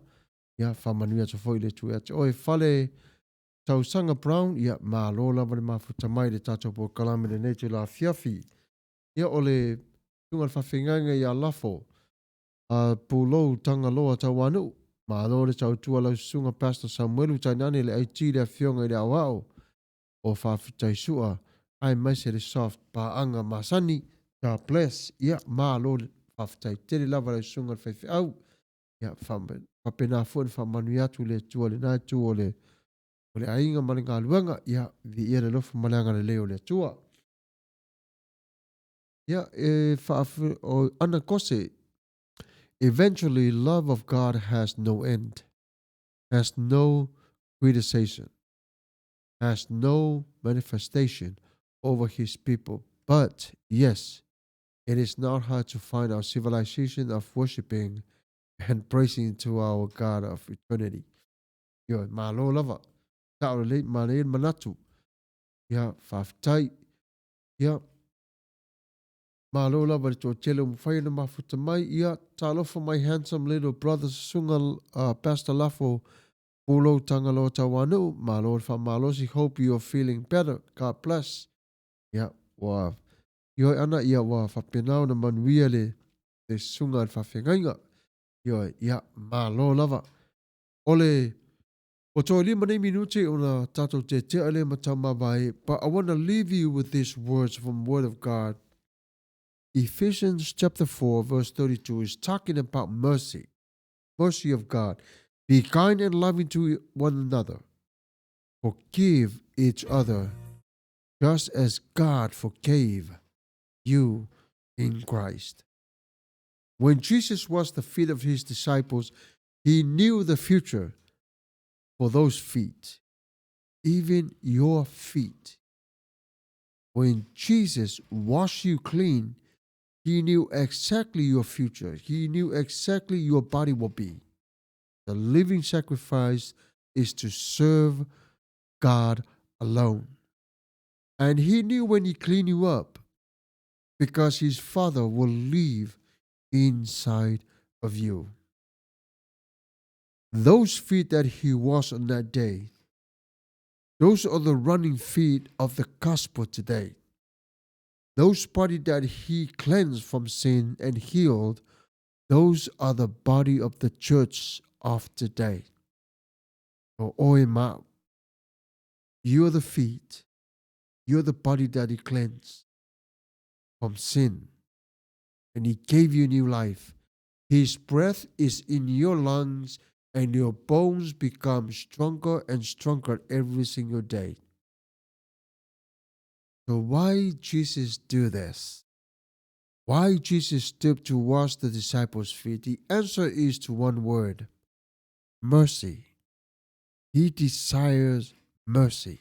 Ia whamanuia to foi le tu ate oe whale tausanga Brown. Ia mālo lava le mafuta mai le tātou po kalame le nei tu la fiafi. Ia o le tungal whawhinganga i a lafo. A pulou tanga loa tau anu. Mālo le tau tua lau sunga Pastor Samuelu tainani le IT le a fionga i le awao. O whawhitai sua. Ai mai se le soft pa anga masani. God bless. Ia mālo whawhitai tere lava le sunga whaiwhi au. Ia whapena fuan whamanu atu le tua le nai tu o le ainga mani ngā luanga. Ia vi ia le lofa mananga le leo le tua. Ia o ana kose. Eventually love of God has no end. Has no criticism. Has no manifestation over his people. But yes, it is not hard to find our civilization of worshiping and praising to our God of eternity. Yo, malo lava. Ta'o le malein manatu. Ya, whawhitai. Ya, malo lava to tele mwhaina mafuta mai. Ya, talo for my handsome little brother Sunga Pastor Lafo Pulo tangalo tawanu. Malo fa malosi. Hope you are feeling better. God bless. Ya, wa yo ana ia wa whapinau na manuia le sunga al whawhingainga. Yo, ia, malo lava. Ole, o toi 5 minuti o na tato te ale matama vai, but I want to leave you with these words from Word of God. Ephesians chapter 4 verse 32 is talking about mercy. Mercy of God. Be kind and loving to one another. Forgive each other. Just as God forgave you in Christ. When Jesus washed the feet of his disciples, he knew the future for those feet, even your feet. When Jesus washed you clean, he knew exactly your future. He knew exactly your body will be. The living sacrifice is to serve God alone. And he knew when he cleaned you up, because his Father will live inside of you. Those feet that he washed on that day, those are the running feet of the gospel today. Those bodies that he cleansed from sin and healed, those are the body of the church of today. So, oema, you're the feet. You're the body that he cleansed from sin. And he gave you new life. His breath is in your lungs and your bones become stronger and stronger every single day. So why Jesus do this? Why Jesus stooped to wash the disciples' feet? The answer is to one word. Mercy. He desires mercy.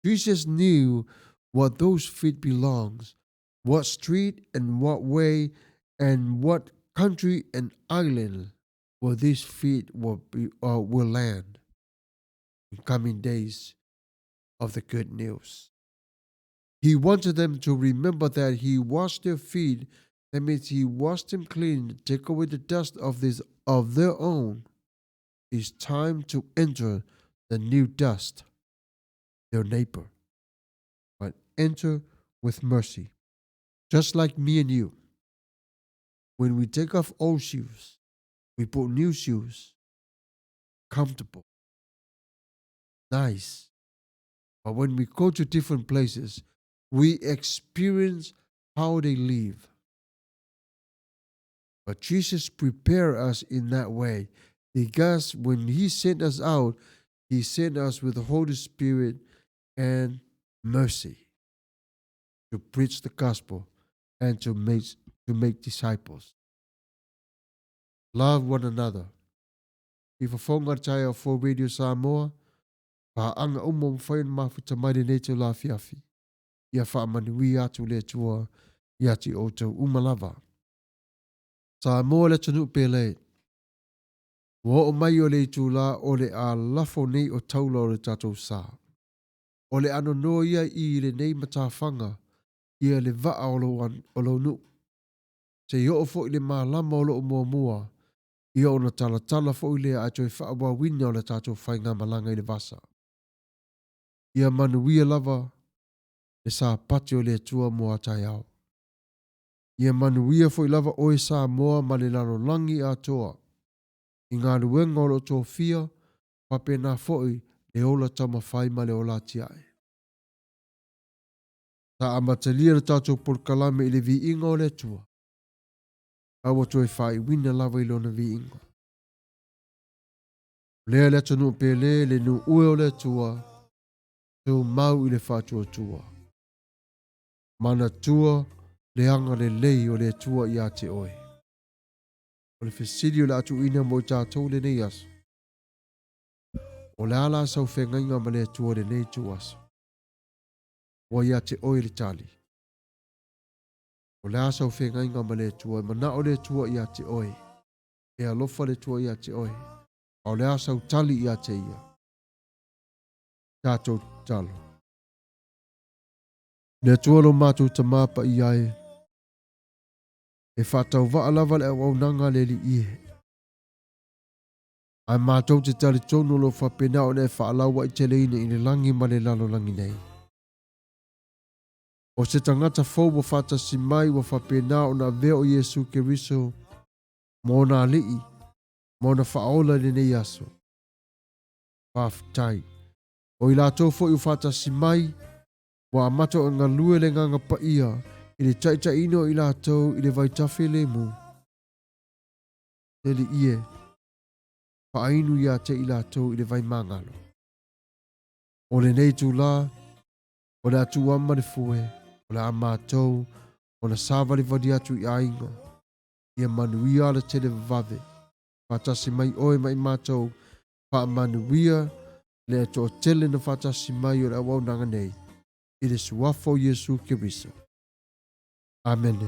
Jesus knew what those feet belongs, what street and what way and what country and island where these feet will land in coming days of the good news. He wanted them to remember that he washed their feet. That means he washed them clean, take away the dust of their own. It's time to enter the new dust, their neighbor, but enter with mercy. Just like me and you. When we take off old shoes, we put new shoes, comfortable, nice. But when we go to different places, we experience how they live. But Jesus prepared us in that way. Because when he sent us out, he sent us with the Holy Spirit and mercy. to preach the gospel, and to make disciples. Love one another. I whafonga tai o 4 Radio Samoa, pa anga umo mwhain mafuta mai nei te la fiafi. Ia whaamanuwi atu le tua, ia ti o tau umalava. Samoa le tanu pele. Wa o mai o le tula o le a lafo nei o taula o le tatou sa. O le ano no ia I le nei matawhanga, ia le vaa o lo nu. Se yo o fo I le malama o lo mua mua, ia o na tala fo I le a toi whaawa wina o le tatou whainga malanga I le vasa. Ia manuia lava, le sa pati o le tua mua tai au. Ia manuia fo I lava o e sa moa ma le lalo langi a toa. I ngā luenga o lo tō fia, pape nā foi le ola tama whai ma le ola tiae. Ta amatalia le tātou pulkalame I le vi inga o le tua. Awa toi whai wina lava I lona vi inga. Lea le tanu pele le nu ue o le tua, tō mau I le whātua tua. Mana tua le anga le lei o le tua I a te oe. O le fesili o le atu ina mo I tātou le nei aso. O le ala sau whengainga ma le tua le nei tu aso. Wa ia te oe le tali. O le asau whengainga ma le tua, mana o le tua ia te oe. E alofa le tua ia te oe. O le asau tali ia te ia. Tātou talo. Le tua lo mātou tamapa I ae. E whātau waa lava le au nanga le li ie. Ai mātou te tali tonu lo whapena o le whaalawa I te leine I le langi ma le lalo langi nei. O se tangata fau wa whata si mai wa whapena o na veo Yesu Keriso, mo na lii, mo na whaola le nei aso. Whaftai. O I lātou fo I whata si mai, wa amato o ngā lue le nganga pa ia, I le taita ino I lātou I le vaitafe le mu. Te li ie, whaainu ia te I lātou I le vai mangalo. O le nei tu la, o le atu amma le fue, o le amatou, o le savali vadi atu I ainga, ia manuia le tele vave, whatasi mai oe mai mātou, wha manuia le ato o tele na whatasi mai o le awau nanga nei, I le suafo Yesu Keriso. Amen.